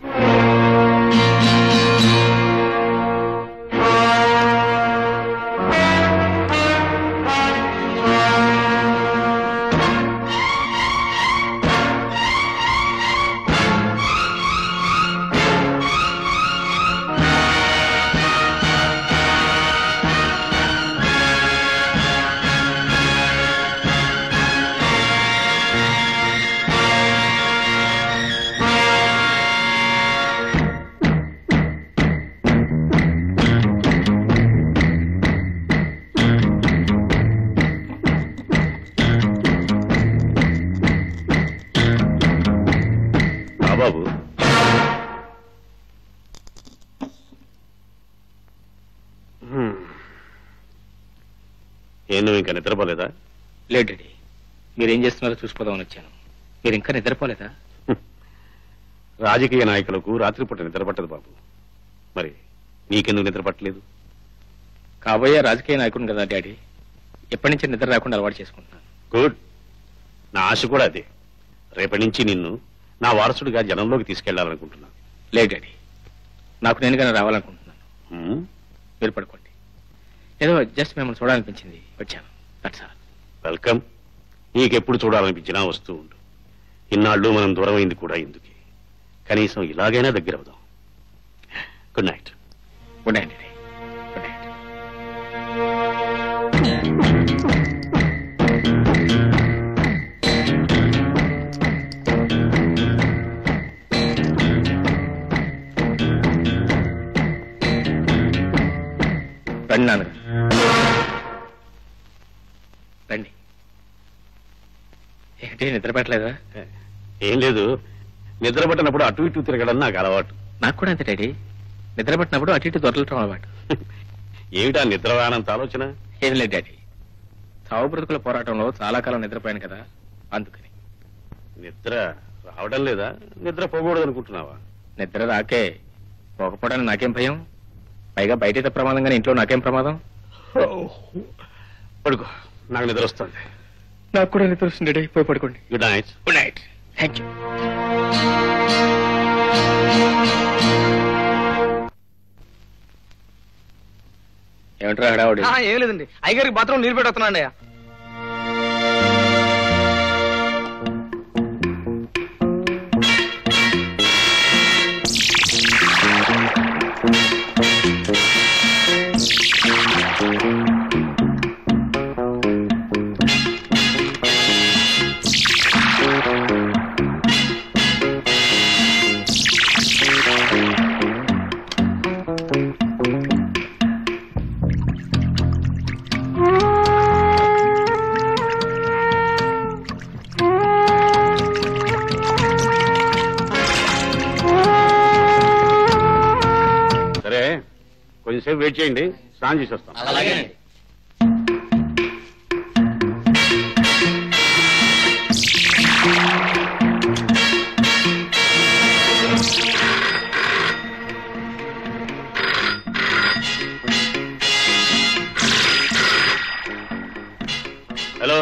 నువ్వు ఇంకా నిద్రపోలేదా? లేదు డాడీ, మీరేం చేస్తున్నారో చూసిపోదామని వచ్చాను. మీరు ఇంకా నిద్రపోలేదా? రాజకీయ నాయకులకు రాత్రిపూట నిద్ర పట్టదు బాబు. మరి నీకెందుకు నిద్ర పట్టలేదు? కాబోయే రాజకీయ నాయకుడు కదా డాడీ, ఎప్పటి నుంచి నిద్ర రాకుండా అలవాటు చేసుకుంటున్నాను. గుడ్. నా ఆశ కూడా అదే. రేపటి నుంచి నిన్ను నా వారసుడిగా జనంలోకి తీసుకెళ్లాలనుకుంటున్నాను. లేదు డాడీ, నాకు నేనుగానే రావాలనుకుంటున్నాను. మీరు పడుకోండి. ఏదో జస్ట్ మిమ్మల్ని చూడాలనిపించింది, వచ్చాను. వెల్కమ్. నీకెప్పుడు చూడాలనిపించినా వస్తూ ఉండు. ఇన్నాళ్ళు మనం దూరం అయింది కూడా ఎందుకే, కనీసం ఇలాగైనా దగ్గర అవుదాం. Good night. Good night daddy. Good night. రండి నాన్నగారు, రండి. ఏంటి నిద్ర పెట్టలేదా? ఏం లేదు, నిద్ర పట్టినప్పుడు అటు ఇటు తిరగడం నాకు అలవాటు. నాకు కూడా అంతే డాడీ, నిద్ర పట్టినప్పుడు అటు ఇటు దొరలటం అలవాటు. ఏమిటా నిద్రవానంత ఆలోచన? ఏం లేదు డాడీ, చావు బ్రతుకుల పోరాటంలో చాలా కాలం నిద్రపోయాను కదా, అందుకని. నిద్ర రావడం లేదా? నిద్ర పోకూడదు అనుకుంటున్నావా? నిద్ర రాకే, పోకపోవడానికి నాకేం భయం. పైగా బయట ప్రమాదం కానీ ఇంట్లో నాకేం ప్రమాదం. పడుకో, నాకు నిద్ర వస్తుంది. నాకు కూడా నిద్ర వస్తుంది డాడీ, పోయి పడుకోండి. Good night. Good night. Thank you. ఏమంటారా హడావుడి? ఏం లేదండి, అయ్యగారికి బాత్రూమ్ నీళ్ళు పెట్టొస్తున్నాండి. సరే, కొంచెంసేపు వెయిట్ చేయండి, స్నానం చేసి వస్తాం. హలో,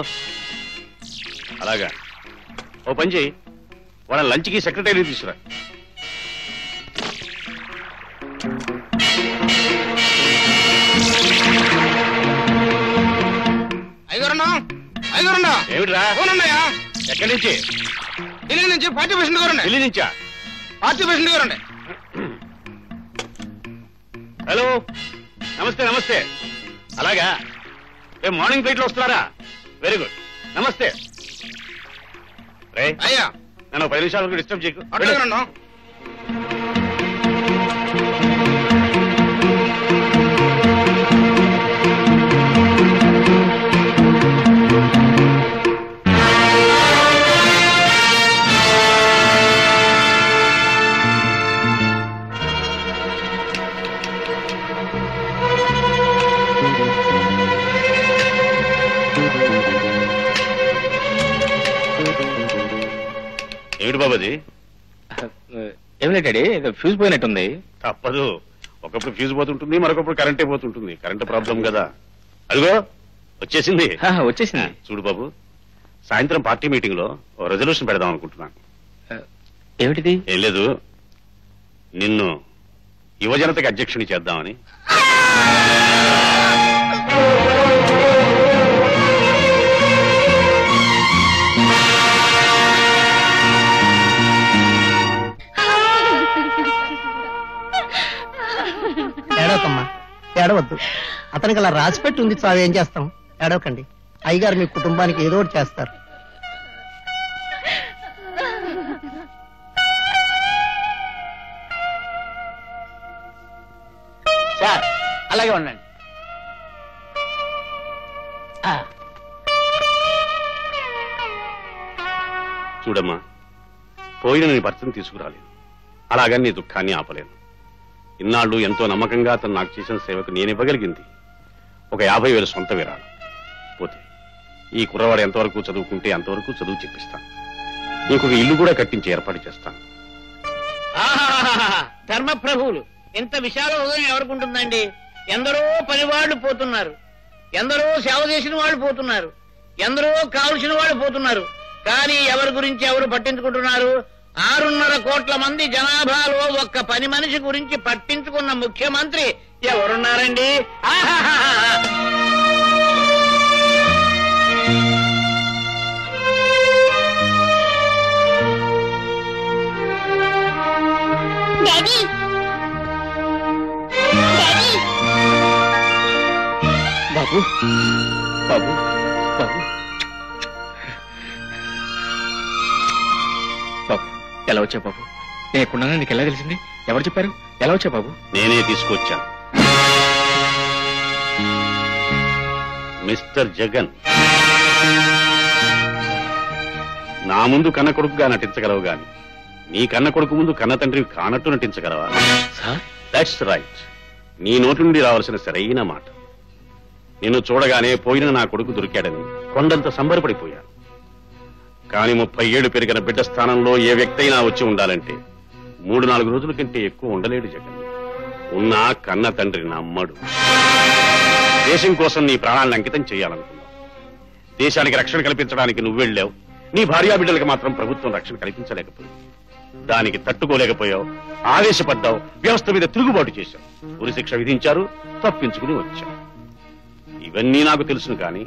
అలాగా. ఓ పని చేయి, వాళ్ళ లంచ్కి సెక్రటరీ తీసుకురా. ఏమిట్రా? ఎక్కడి నుంచి? ఢిల్లీ నుంచి పార్టీ ప్రెసిడెంట్ గారు. ఢిల్లీ నుంచా? పార్టీ ప్రెసిడెంట్ గారు. హలో, నమస్తే. నమస్తే. అలాగా, రేపు మార్నింగ్ ఫ్లైట్ లో వస్తున్నారా? Very good. నమస్తే. రే అయ్యా, నన్ను 10 నిమిషాల వరకు డిస్టర్బ్ చేయకు. ఏమిటి బాబాది? ఏం లేదు డాడీ, ఫ్యూజ్ పోయినట్టుంది. తప్పదు, ఒకప్పుడు ఫ్యూజ్ పోతుంటుంది, మరొకప్పుడు కరెంటే పోతుంటుంది. కరెంట్ ప్రాబ్లం కదా. అదిగో వచ్చేసింది. వచ్చేసింది. చూడు బాబు, సాయంత్రం పార్టీ మీటింగ్ లో రెజల్యూషన్ పెడదాం అనుకుంటున్నాను. ఏమిటిది? ఏం లేదు, నిన్ను యువజనతకి అధ్యక్షుని చేద్దామని. ఏడవకమ్మా, ఏడవద్దు. అతనికి అలా రాసిపెట్టి ఉంది చావు, ఏం చేస్తాం? ఏడవకండి, అయ్యగారు మీ కుటుంబానికి ఏదో ఒకటి చేస్తారు. సార్ అలాగే ఉండండి. చూడమ్మా, పోయిన నీ భర్తను తీసుకురాలేదు, అలాగని నీ దుఃఖాన్ని ఆపలేను. ఇన్నాళ్ళు ఎంతో నమ్మకంగా అతను నాకు చేసిన సేవకు నేను ఇవ్వగలిగింది ఒక 50,000 సొంత విరాళం. పోతే ఈ కుర్రవాడు ఎంతవరకు చదువుకుంటే అంతవరకు చదువు చెప్పిస్తాను. నీకు ఒక ఇల్లు కూడా కట్టించి ఏర్పాటు చేస్తాను. ధర్మప్రభువులు, ఇంత విశాల హృదయం ఎవరికుంటుందండి? ఎందరో పనివాళ్లు పోతున్నారు, ఎందరో సేవ చేసిన వాళ్ళు పోతున్నారు, ఎందరో కావలసిన వాళ్ళు పోతున్నారు. కానీ ఎవరి గురించి ఎవరు పట్టించుకుంటున్నారు? 6.5 కోట్ల మంది జనాభాలో ఒక్క పని మనిషి గురించి పట్టించుకున్న ముఖ్యమంత్రి ఎవరున్నారండి? బాబు బాబు బాబు బాబు ఎలా వచ్చావు బాబు? నేను ఎక్కడున్నా నీకు ఎలా తెలిసింది? ఎవరు చెప్పారు? ఎలా వచ్చావు బాబు? నేనే తీసుకొచ్చాను. మిస్టర్ జగన్, నా ముందు కన్న కొడుకుగా నటించగలవు గాని నీ కన్న కొడుకు ముందు కన్న తండ్రి కానట్టు నటించగలవా? That's right. నీ నోటి నుండి రావాల్సిన సరైన మాట. నిన్ను చూడగానే పోయిన నా కొడుకు దొరికాడని కొండంత సంబరపడిపోయాను. కానీ 30 ఏళ్లు పెరిగిన బిడ్డ స్థానంలో ఏ వ్యక్తి అయినా వచ్చి ఉండాలంటే 3-4 రోజుల కంటే ఎక్కువ ఉండలేడు జగన్. ఉన్నా కన్న తండ్రి నమ్మడు. దేశం కోసం నీ ప్రాణాలను అంకితం చేయాలనుకున్నావు. దేశానికి రక్షణ కల్పించడానికి నువ్వు వెళ్ళావు. నీ భార్యాబిడ్డలకు మాత్రం ప్రభుత్వం రక్షణ కల్పించలేకపోయింది. దానికి తట్టుకోలేకపోయావు, ఆవేశపడ్డావు, వ్యవస్థ మీద తిరుగుబాటు చేశావు. ఉరి శిక్ష విధించారు, తప్పించుకుని వచ్చావు. ఇవన్నీ నాకు తెలుసును, కానీ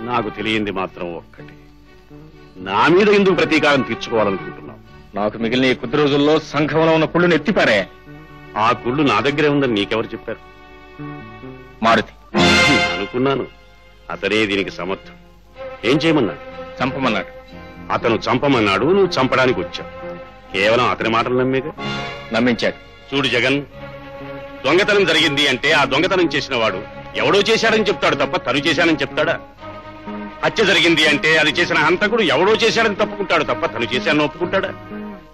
నాకు తెలియంది మాత్రం ఒక్కటి. నా మీద ఎందుకు ప్రతీకారం తీర్చుకోవాలనుకుంటున్నావు? నాకు మిగిలిన ఈ కొద్ది రోజుల్లో సంఘంలో ఉన్న కుళ్ళును ఎత్తిపారే. ఆ కుళ్ళు నా దగ్గరే ఉందని నీకెవరు చెప్పారు? మారుతి అనుకున్నాను. అతనే దీనికి సమర్థం. ఏం చేయమన్నాడు? చంపమన్నాడు. అతను చంపమన్నాడు, నువ్వు చంపడానికి వచ్చావు. కేవలం అతని మాటలు నమ్మేగా? నమ్మించాడు. చూడు జగన్, దొంగతనం జరిగింది అంటే ఆ దొంగతనం చేసిన వాడు ఎవడో చేశాడని చెప్తాడు తప్ప తను చేశానని చెప్తాడా? హత్య జరిగింది అంటే అది చేసిన హంతకుడు ఎవడో చేశాడని తప్పుకుంటాడు తప్ప తను చేశానని ఒప్పుకుంటాడా?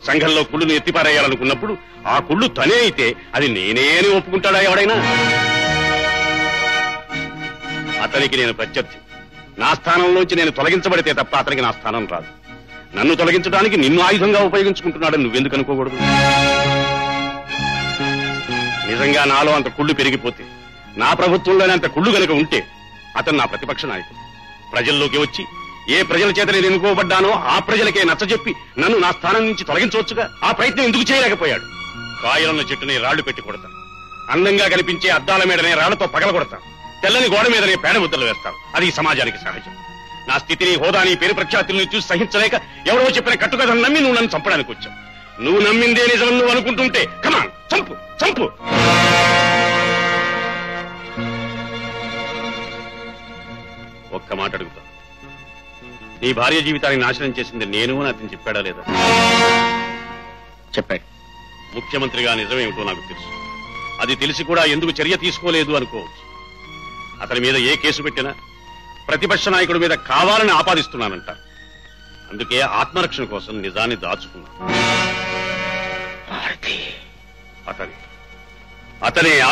సంఘంలో కుళ్ళును ఎత్తిపారేయాలనుకున్నప్పుడు ఆ కుళ్ళు తనే అయితే అది నేనే అని ఒప్పుకుంటాడా ఎవడైనా? అతనికి నేను ప్రత్యర్థి. నా స్థానంలోంచి నేను తొలగించబడితే తప్ప అతనికి నా స్థానం రాదు. నన్ను తొలగించడానికి నిన్ను ఆయుధంగా ఉపయోగించుకుంటున్నాడని నువ్వెందుకు అనుకోకూడదు? నిజంగా నాలో అంత కుళ్ళు పెరిగిపోతే, నా ప్రభుత్వంలోనే అంత కుళ్ళు కనుక ఉంటే అతను నా ప్రతిపక్ష నాయకుడు. ప్రజల్లోకి వచ్చి ఏ ప్రజల చేత నేను ఎన్నుకోబడ్డానో ఆ ప్రజలకే నచ్చజెప్పి నన్ను నా స్థానం నుంచి తొలగించవచ్చుగా. ఆ ప్రయత్నం ఎందుకు చేయలేకపోయాడు? కాయలున్న చెట్టుని రాళ్లు పెట్టి కొడతాను, అందంగా కనిపించే అద్దాల మీదనే రాళ్లతో పగలగొడతాను, తెల్లని గోడ మీదనే పేడ ముద్దలు వేస్తాను. అది ఈ సమాజానికి సహజం. నా స్థితిని, హోదాని, పేరు ప్రఖ్యాతుల్ని చూసి సహించలేక ఎవరో చెప్పిన కట్టుకథను నమ్మి నువ్వు నన్ను చంపడానికి వచ్చావు. నువ్వు నమ్మిందే నిజం నువ్వు అనుకుంటుంటే కమాన్, చంపు చంపు. ఒక్క మాట అడుగుతా, నీ భార్య జీవితాన్ని నాశనం చేసింది నేను అని అతను చెప్పాడా లేదా? చెప్పాడు. ముఖ్యమంత్రిగా నిజమేమిటో నాకు తెలుసు. అది తెలిసి కూడా ఎందుకు చర్య తీసుకోలేదు అనుకోవచ్చు. అతని మీద ఏ కేసు పెట్టినా ప్రతిపక్ష నాయకుడి మీద కావాలని ఆపాదిస్తున్నానంటారు. అందుకే ఆత్మరక్షణ కోసం నిజాన్ని దాచుకున్నాను.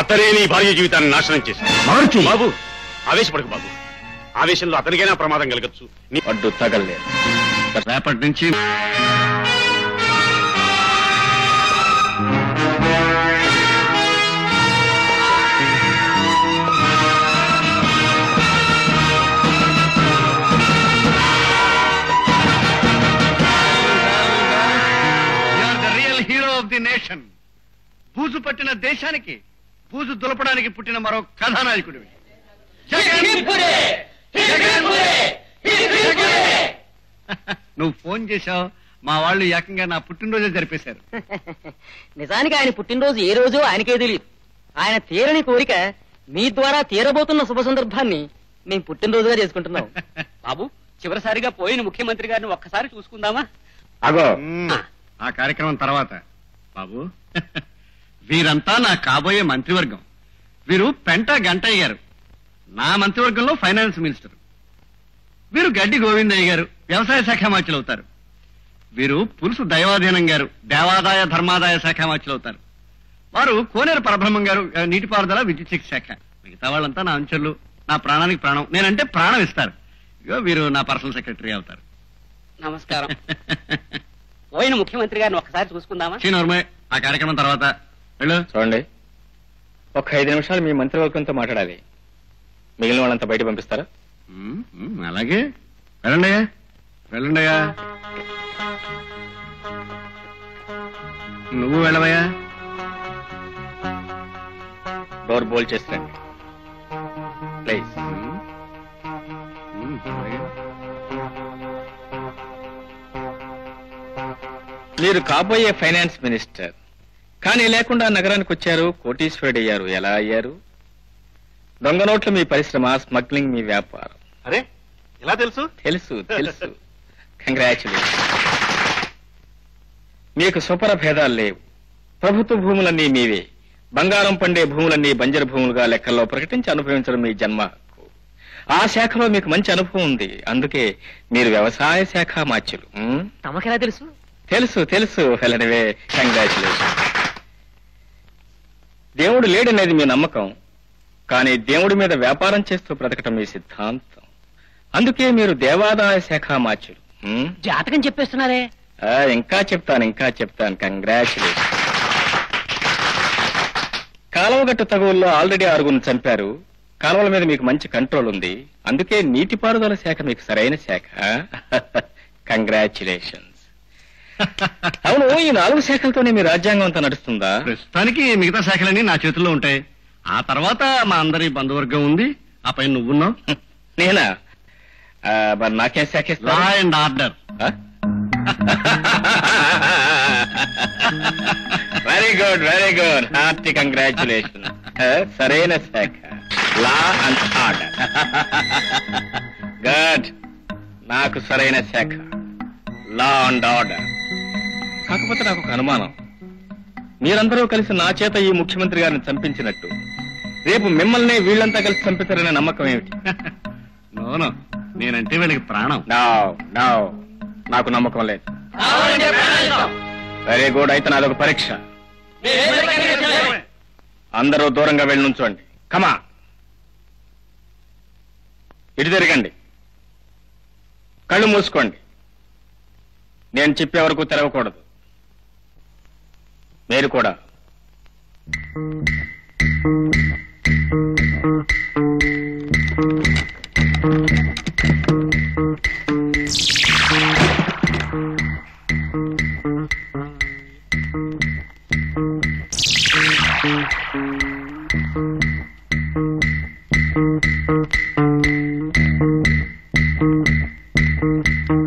అతనే నీ భార్య జీవితాన్ని నాశనం చేశాడు. బాబు, ఆవేశపడకు బాబు. ఆవేశంలో అతనికైనా ప్రమాదం కలగచ్చు. నీ అడ్డు తగలలేదు. రేపటి నుంచి నేషన్. బూజు పట్టిన దేశానికి బూజు దులపడానికి పుట్టిన మరో కథానాయకుడివి. నువ్వు ఫోన్ చేశావు, మా వాళ్ళు ఏకంగా నా పుట్టినరోజే జరిపేశారు. నిజానికి ఆయన పుట్టినరోజు ఏ రోజు ఆయనకే తెలియదు. ఆయన తీరని కోరిక మీ ద్వారా తీరబోతున్న శుభ సందర్భాన్ని మేము పుట్టినరోజుగా చేసుకుంటున్నాం. బాబు, చివరిసారిగా పోయిన ముఖ్యమంత్రి గారిని ఒక్కసారి చూసుకుందామా? అగో, ఆ కార్యక్రమం తర్వాత. బాబు, వీరంతా నా కాబోయే మంత్రివర్గం. వీరు పెంట గంటయ్య గారు, నా మంత్రివర్గంలో ఫైనాన్స్ మినిస్టర్. వీరు గడ్డి గోవిందయ్య గారు, వ్యవసాయ శాఖ మంత్రులు అవుతారు. వీరు పులుసు దైవాధీనం గారు, దేవాదాయ ధర్మాదాయ శాఖ మంత్రులు అవుతారు. వారు కోనేరు పరబ్రహ్మం గారు, నీటిపారుదల విద్యుత్ శాఖ. మిగతా వాళ్ళంతా నా అంచెలు. నా ప్రాణానికి ప్రాణం, నేనంటే ప్రాణం ఇస్తారు. ఇగో వీరు నా పర్సనల్ సెక్రటరీ అవుతారు. నమస్కారం. పోయిన ముఖ్యమంత్రి గారిని ఒకసారి చూసుకుందామా? శ్రీనోర్మయ్, ఆ కార్యక్రమం తర్వాత వెళ్ళు. చూడండి, ఒక 5 నిమిషాలు మీ మంత్రివర్గంతో మాట్లాడాలి. మిగిలిన వాళ్ళంతా బయట పంపిస్తారా? అలాగే వెళ్ళండి, వెళ్ళండియా. నువ్వు వెళ్ళవయ్యా. డోర్ బోల్డ్ చేస్తాండి ప్లీజ్. మీరు కాబోయే ఫైనాన్స్ మినిస్టర్, కానీ లేకుండా నగరానికి వచ్చారు, కోటీశ్వరుడు అయ్యారు. ఎలా అయ్యారు? దొంగ నోట్లు మీ పరిశ్రమ, స్మగ్లింగ్ మీ వ్యాపారం. అరే ఎలా తెలుసు? తెలుసు తెలుసు. కంగ్రాచులేషన్. మీకు స్వపర భేదాలు లేవు. ప్రభుత్వ భూములన్నీ మీవే. బంగారం పండే భూములన్నీ బంజరు భూములుగా లెక్కల్లో ప్రకటించి అనుభవించడం మీ జన్మ హక్కు. ఆ శాఖలో మీకు మంచి అనుభవం ఉంది. అందుకే మీరు వ్యవసాయ శాఖ మాచ్యులు. తమకెలా తెలుసు? తెలుసు తెలుసు. వెళ్ళనివే, కంగ్రాచులేషన్. దేవుడు లేడనేది మీ నమ్మకం, కానీ దేవుడి మీద వ్యాపారం చేస్తూ బ్రతకటం మీ సిద్ధాంతం. అందుకే మీరు దేవాదాయ శాఖ మాచ్యులు. జాతకం చెప్పేస్తున్నారే. ఇంకా చెప్తాను. కంగ్రాచులేషన్. కాలువగట్టు తగువుల్లో ఆల్రెడీ 6 చంపారు. కాలువల మీద మీకు మంచి కంట్రోల్ ఉంది. అందుకే నీటిపారుదల శాఖ మీకు సరైన శాఖ. కంగ్రాచులేషన్స్. అవును, ఈ 4 శాఖలతోనే మీ రాజ్యాంగం అంతా నడుస్తుందా? ప్రస్తుతానికి మిగతా శాఖలన్నీ నా చేతుల్లో ఉంటాయి. ఆ తర్వాత మా అందరి బంధువర్గం ఉంది. ఆ పైన నువ్వున్నావు. నేనా? మరి నాకేం శాఖ? Law and order. Very good. Hearty congratulation. సరైన శాఖ, లా అండ్ ఆర్డర్. గుడ్. నాకు సరైన శాఖ, లా అండ్ ఆర్డర్. కాకపోతే నాకు ఒక అనుమానం. మీరందరూ కలిసి నా చేత ఈ ముఖ్యమంత్రి గారిని చంపించినట్టు రేపు మిమ్మల్ని వీళ్ళంతా కలిసి చంపుతారనే నమ్మకం ఏమిటి? నోనో, నేనంటే వీళ్ళకి ప్రాణం. నాకు నమ్మకం లేదు. Very good. అయితే నాదొక పరీక్ష. అందరూ దూరంగా వెళ్ళి నుంచోండి. కమా, ఇటు తిరగండి. కళ్ళు మూసుకోండి. నేను చెప్పే వరకు తెరవకూడదు. మీరు కూడా.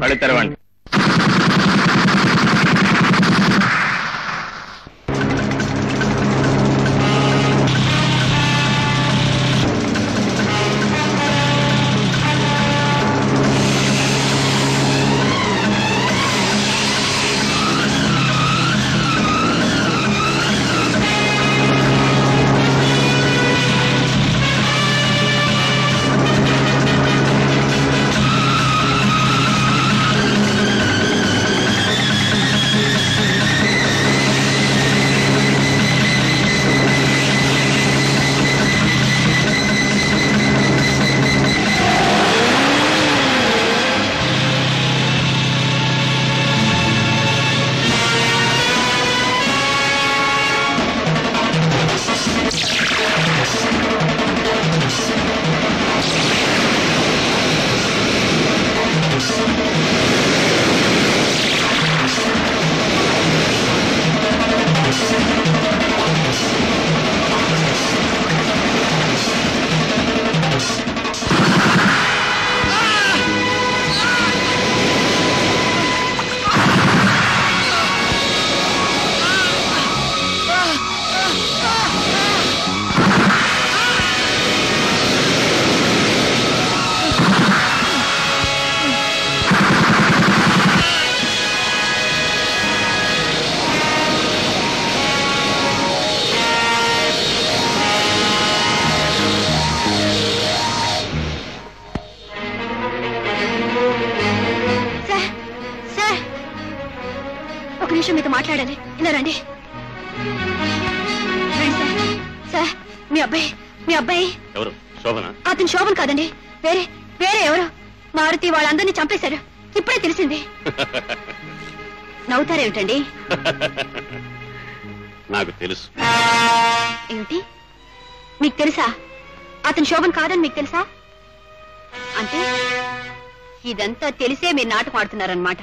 కళ్ళు తెరవండి. మీతో మాట్లాడాలి. ఇలా రండి. సార్, మీ అబ్బాయి ఎవరు? శోభన అతను శోభన్ కాదండి, వేరే వేరే ఎవరో. మారుతి వాళ్ళందరినీ చంపేశారు, ఇప్పుడే తెలిసింది. నవ్వుతారేమిటండి? నాకు తెలుసు. ఏమిటి, మీకు తెలుసా? అతను శోభన్ కాదని మీకు తెలుసా? అంటే ఇదంతా తెలిసే మీరు నాటకం ఆడుతున్నారన్నమాట.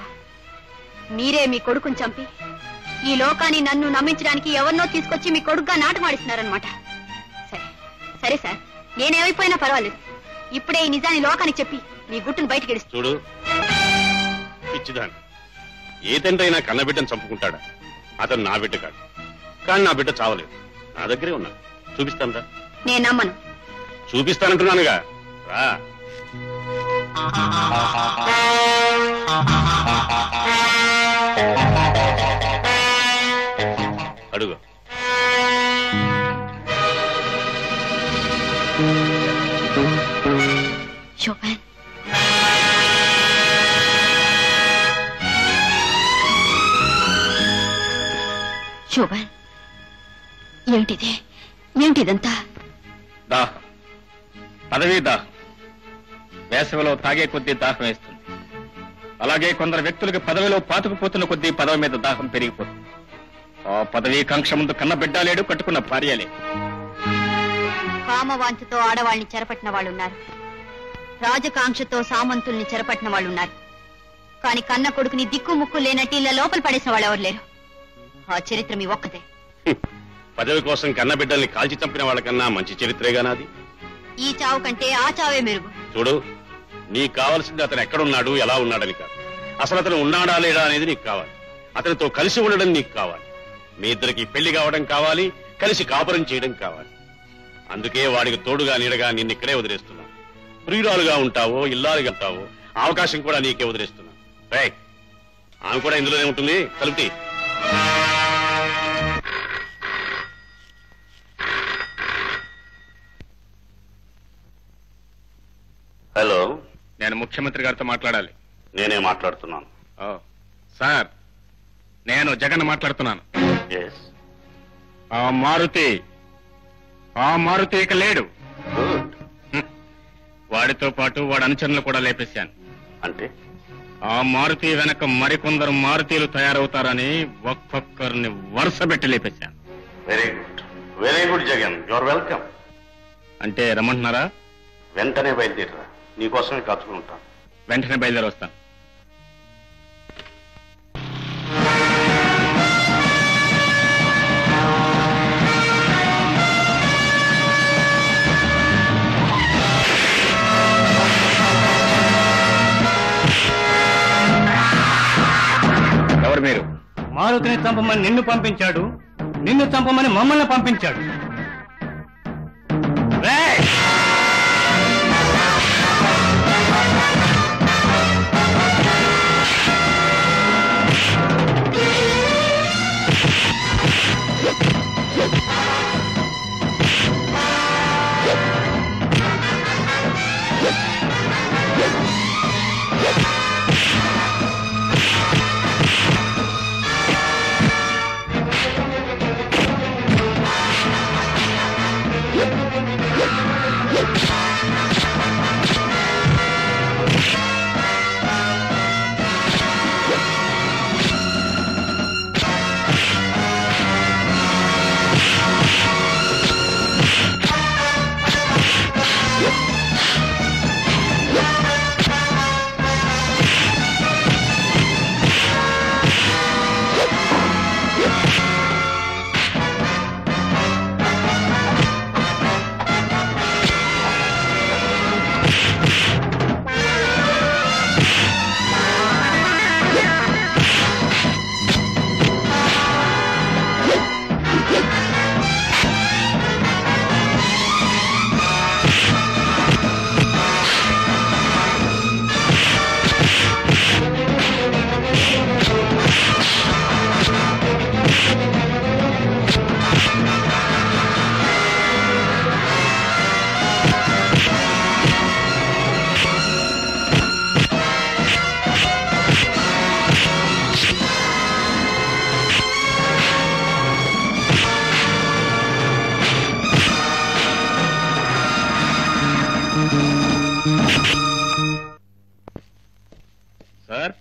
మీరే మీ కొడుకుని చంపి ఈ లోకాన్ని నన్ను నమ్మించడానికి ఎవరినో తీసుకొచ్చి మీ కొడుకుగా నాటకం ఆడిస్తున్నారన్నమాట. సరే సరే సార్, నేనేమైపోయినా పర్వాలేదు. ఇప్పుడే ఈ నిజాన్ని లోకానికి చెప్పి మీ గుట్టును బయటకి ఎడుస్తూ. చూడు పిచ్చిదాన్ని, ఏ తండ్రి అయినా కన్నబిడ్డను చంపుకుంటాడా? అతను నా బిడ్డ కాదు, కానీ నా బిడ్డ చావలేదు, నా దగ్గరే ఉన్నాడు. చూపిస్తాను రా. నేను నమ్మను. చూపిస్తానంటున్నానుగా, రా. అడుగు. శోభన్, శోభన్, ఏమిటిది? ఏమిటిదంతా? దాహం, పదవీ దాహం. వేసవిలో తాగే కొద్దీ దాహం వేస్తుంది. అలాగే కొందరు వ్యక్తులకి పదవిలో పాతుకుపోతున్న కొద్దీ పదవి మీద దాహం పెరిగిపోతుంది. ఆ పదవీ కాంక్ష ముందు కన్న బిడ్డ లేడు, కట్టుకున్న భార్య లేదు. కామవాంఛతో ఆడవాళ్ళని చెరపట్టిన వాళ్ళున్నారు, రాజకాంక్షతో సామంతుల్ని చెరపట్టిన వాళ్ళున్నారు. కాని కన్న కొడుకుని దిక్కు ముక్కు లేనట్టు ఇలా లోపల పడేసిన వాళ్ళు ఎవరు లేరు. ఆ చరిత్ర మీ ఒక్కతే. పదవి కోసం కన్న బిడ్డల్ని కాల్చి చంపిన వాళ్ళకన్నా మంచి చరిత్రేగా నాది. ఈ చావు కంటే ఆ చావే మెరుగు. చూడు, నీకు కావాల్సింది అతను ఎక్కడున్నాడు, ఎలా ఉన్నాడని కాదు. అసలు అతను ఉన్నాడా లేడా అనేది నీకు కావాలి. అతనితో కలిసి ఉండడం నీకు కావాలి. మీ ఇద్దరికి పెళ్లి కావడం కావాలి, కలిసి కాపురం చేయడం కావాలి. అందుకే వాడికి తోడుగా నీడగా నిన్ను ఇక్కడే వదిలేస్తున్నాను. ప్రియురాలుగా ఉంటావో, ఇల్లాలుగా ఉంటావో అవకాశం కూడా నీకే వదిలేస్తున్నాను. రైట్, ఆమె కూడా ఇందులోనే ఉంటుంది. తలుపుతి. హలో, నేను ముఖ్యమంత్రి గారితో మాట్లాడాలి. నేనే మాట్లాడుతున్నాను. సార్, నేను జగన్ మాట్లాడుతున్నాను. ఎస్. ఆ మారుతి ఇక లేడు. వాడితో పాటు వాడి అనుచరులు కూడా లేపేశాను. అంటే ఆ మారుతి వెనక మరికొందరు మారుతీలు తయారవుతారని ఒక్కొక్కరిని వరుస పెట్టి లేపేశాను. Very good, very good Jagan, your welcome. అంటే రమ్మంటున్నారా? వెంటనే బయలుదేరరా, నీకోసమే కాచుకుని ఉంటాను. వెంటనే బయలుదేరి వస్తాను. ఎవరు మీరు? మారుతిని చంపమని నిన్ను పంపించాడు, నిన్ను చంపమని మమ్మల్ని పంపించాడు. సార్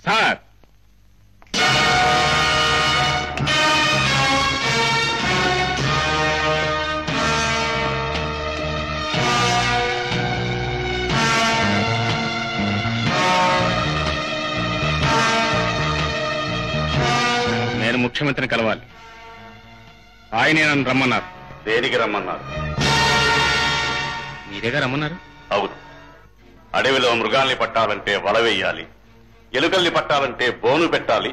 సార్ నేను ముఖ్యమంత్రిని కలవాలి. ఆయనే నన్ను రమ్మన్నారు. దేనికి రమ్మన్నారు? మీరేగా రమ్మన్నారు. అవును, అడవిలో మృగాల్ని పట్టాలంటే వల వేయాలి, ఎలుకల్ని పట్టాలంటే బోను పెట్టాలి,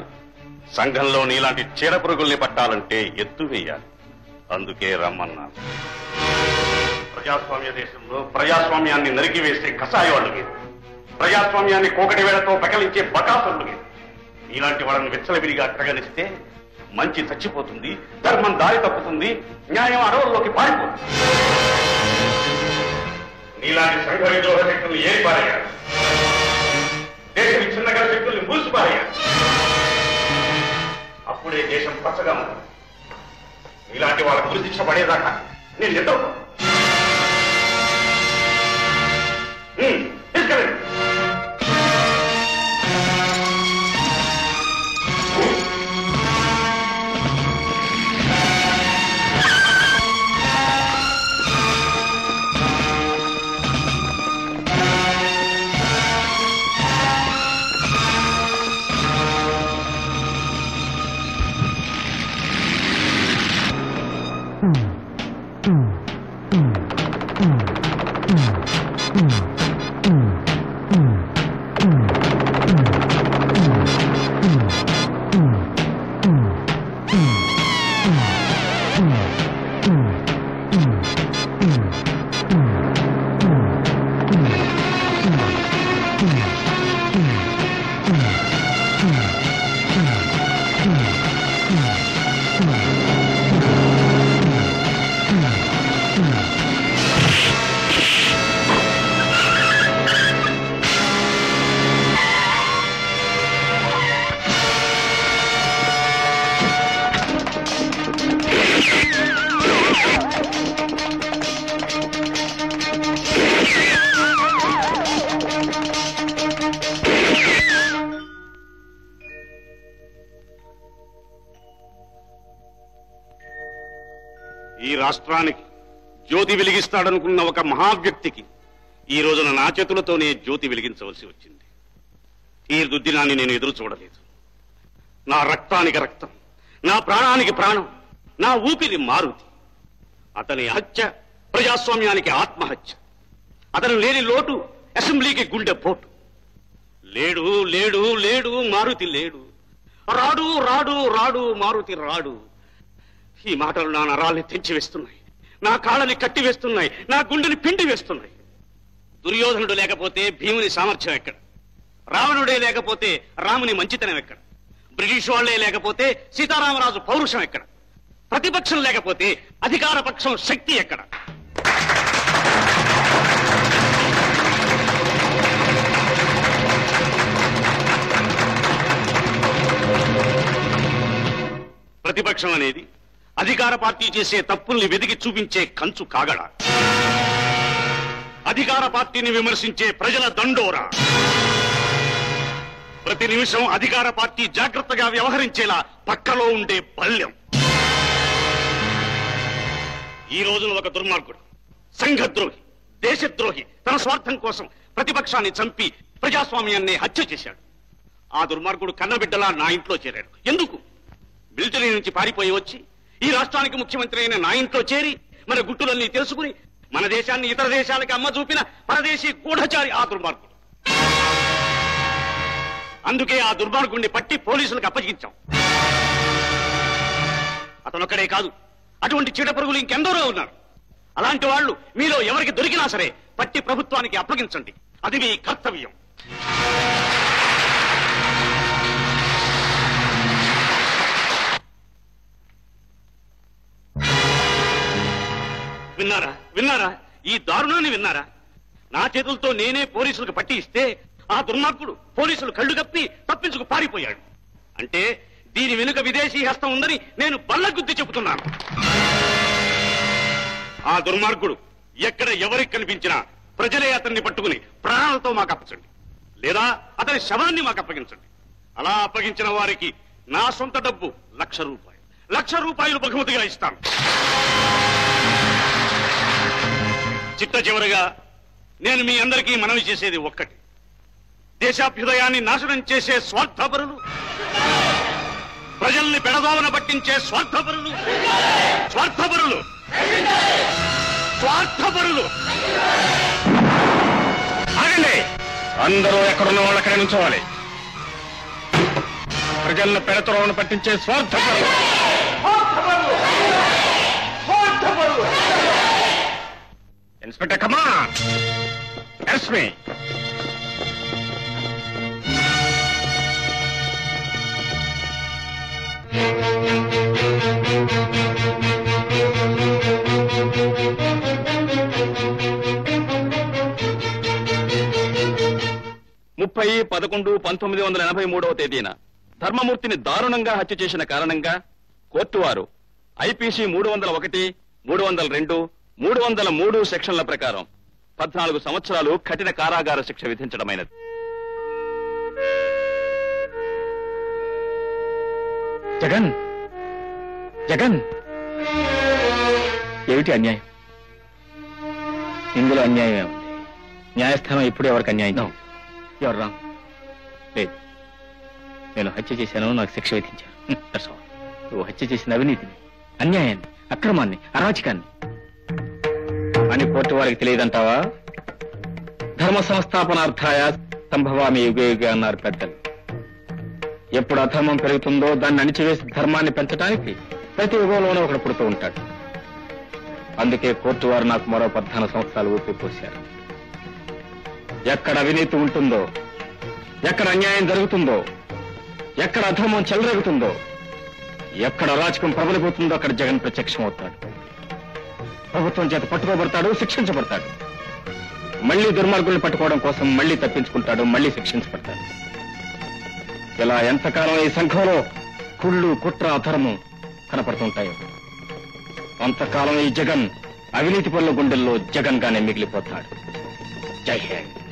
సంఘంలో నీలాంటి చీడ పురుగుల్ని పట్టాలంటే ఎత్తు వేయాలి. అందుకే రమ్మన్నారు. ప్రజాస్వామ్య దేశంలో ప్రజాస్వామ్యాన్ని నరికివేసే కషాయవాళ్ళు మీరు, ప్రజాస్వామ్యాన్ని కోకటి వేళతో పకలించే బకాసులు మీరు. ఇలాంటి వాళ్ళని విచ్చలవిడిగా కగనిస్తే మంచి చచ్చిపోతుంది, ధర్మం దారి తప్పుతుంది, న్యాయం అడవుల్లోకి పారిపోతుంది. నీలాంటి సంఘ విద్రోహ శక్తులు ఏరిపారయ్యారు, దేశ విచ్ఛిన్నగల శక్తుల్ని మూసిపారయ్యారు. అప్పుడే దేశం పచ్చగా ఉంది. ఇలాంటి వాళ్ళ గురిశిక్ష పడేదాకా నేను నిద్రపో. తీసుకెళ్ళండి. ఈ రాష్ట్రానికి జ్యోతి వెలిగిస్తాడనుకున్న ఒక మహావ్యక్తికి ఈ రోజున నా చేతులతోనే జ్యోతి వెలిగించవలసి వచ్చింది. ఈ దుర్దినాన్ని నేను ఎదురు చూడలేదు. నా రక్తానికి రక్తం, నా ప్రాణానికి ప్రాణం, నా ఊపిరి మారుతి. అతని హత్య ప్రజాస్వామ్యానికి ఆత్మహత్య. అతను లేని లోటు అసెంబ్లీకి గుండె పోటు. లేడు లేడు లేడు మారుతి లేడు, రాడు రాడు రాడు మారుతి రాడు. ఈ మాటలు నా నరాల్ని తెంచివేస్తున్నాయి, నా కాళ్ళని కట్టివేస్తున్నాయి, నా గుండెని పిండి వేస్తున్నాయి. దుర్యోధనుడు లేకపోతే భీముని సామర్థ్యం ఎక్కడ? రావణుడే లేకపోతే రాముని మంచితనం ఎక్కడ? బ్రిటిష్ వాళ్లే లేకపోతే సీతారామరాజు పౌరుషం ఎక్కడ? ప్రతిపక్షం లేకపోతే అధికార పక్షం శక్తి ఎక్కడ? ప్రతిపక్షం అనేది అధికార పార్టీ చేసే తప్పుల్ని వెతికి చూపించే కంచు కాగడ. అధికార పార్టీని విమర్శించే ప్రజల దండోరా. ప్రతి నిమిషం అధికార పార్టీ జాగ్రత్తగా వ్యవహరించేలా పక్కలో ఉండే బల్యం. ఈ రోజున ఒక దుర్మార్గుడు, సంఘద్రోహి, దేశద్రోహి తన స్వార్థం కోసం ప్రతిపక్షాన్ని చంపి ప్రజాస్వామ్యాన్ని హత్య చేశాడు. ఆ దుర్మార్గుడు కన్నబిడ్డలా నా ఇంట్లో చేరాడు. ఎందుకు? మిలిటరీ నుంచి పారిపోయి వచ్చి ఈ రాష్ట్రానికి ముఖ్యమంత్రి అయిన నా ఇంట్లో చేరి మన గుట్టులన్నీ తెలుసుకుని మన దేశాన్ని ఇతర దేశాలకు అమ్మ చూపిన పరదేశీ గూఢచారి ఆ దుర్మార్గుడు. అందుకే ఆ దుర్మార్గుడిని పట్టి పోలీసులకు అప్పగించాం. అతనొక్కడే కాదు, అటువంటి చీడపురుగులు ఇంకెందరో ఉన్నారు. అలాంటి వాళ్ళు మీలో ఎవరికి దొరికినా సరే పట్టి ప్రభుత్వానికి అప్పగించండి. అది మీ కర్తవ్యం. విన్నారా విన్నారా? ఈ దారుణాన్ని విన్నారా? నా చేతులతో నేనే పోలీసులకు పట్టి ఇస్తే ఆ దుర్మార్గుడు పోలీసులు కళ్ళు కప్పి తప్పించుకు పారిపోయాడు. అంటే దీని వెనుక విదేశీ హస్తం ఉందని నేను బల్లగుద్ది చెబుతున్నాను. ఆ దుర్మార్గుడు ఎక్కడ ఎవరికి కనిపించినా ప్రజలే అతన్ని పట్టుకుని ప్రాణాలతో మాకు అప్పచండి, లేదా అతని శవాన్ని మాకు అప్పగించండి. అలా అప్పగించిన వారికి నా సొంత డబ్బు ₹1,00,000 బహుమతిగా ఇస్తాను. చిట్ట చివరిగా నేను మీ అందరికీ మనవి చేసేది ఒక్కటి: దేశాభ్యుదయాన్ని నాశనం చేసే స్వార్థపరులు, ప్రజల్ని పెడదోవన పట్టించే స్వార్థపరులు ఆగండి! అందరూ ఎక్కడున్న వాళ్ళు అక్కడే నుంచోవాలి. ప్రజలను పెడతోవన పట్టించే స్వార్థపరులు, ఇన్స్పెక్టర్ కమాన్, అరెస్ట్ మీ. ముప్పై 11/1983 తేదీన ధర్మమూర్తిని దారుణంగా హత్య చేసిన కారణంగా కోర్టు వారు ఐపీసీ 301, 302, 303 సెక్షన్ల ప్రకారం 14 సంవత్సరాలు కఠిన కారాగార శిక్ష విధించడమైనది. జగన్, జగన్, ఏమిటి అన్యాయం? ఇందులో అన్యాయం ఉంది. న్యాయస్థానం ఇప్పుడు ఎవరికి అన్యాయం? ఎవరు రా? లేదు, నేను హత్య చేశాను, నాకు శిక్ష విధించాను. నువ్వు హత్య చేసిన అవినీతిని, అన్యాయాన్ని, అక్రమాన్ని, అరాచకాన్ని అని కోర్టు వారికి తెలియదంటావా? ధర్మ సంస్థాపనార్థాయ సంభవామి యుగే యుగే అన్నారు పెద్దలు. ఎప్పుడు అధర్మం పెరుగుతుందో దాన్ని అణిచివేసి ధర్మాన్ని పెంచడానికి ప్రతి యుగంలోనూ ఒకడు పుడుతూ ఉంటాడు. అందుకే కోర్టు వారు నాకు మరో 14 సంవత్సరాలు ఊపిపోశారు. ఎక్కడ అవినీతి ఉంటుందో, ఎక్కడ అన్యాయం జరుగుతుందో, ఎక్కడ అధర్మం చెలరేగుతుందో, ఎక్కడ అరాచకం ప్రబలిపోతుందో అక్కడ జగన్ ప్రత్యక్షమవుతాడు. ప్రభుత్వం చేత పట్టుకోబడతాడు, శిక్షించబడతాడు. మళ్లీ దుర్మార్గుల్ని పట్టుకోవడం కోసం మళ్లీ తప్పించుకుంటాడు, మళ్లీ శిక్షించబడతాడు. ఇలా ఎంతకాలం ఈ సంఘంలో కుళ్ళు, కుట్ర, అధర్మం కనపడుతుంటాయో అంతకాలం ఈ జగన్ అవినీతి పనుల గుండెల్లో జగన్ గానే మిగిలిపోతాడు. జై హింద్.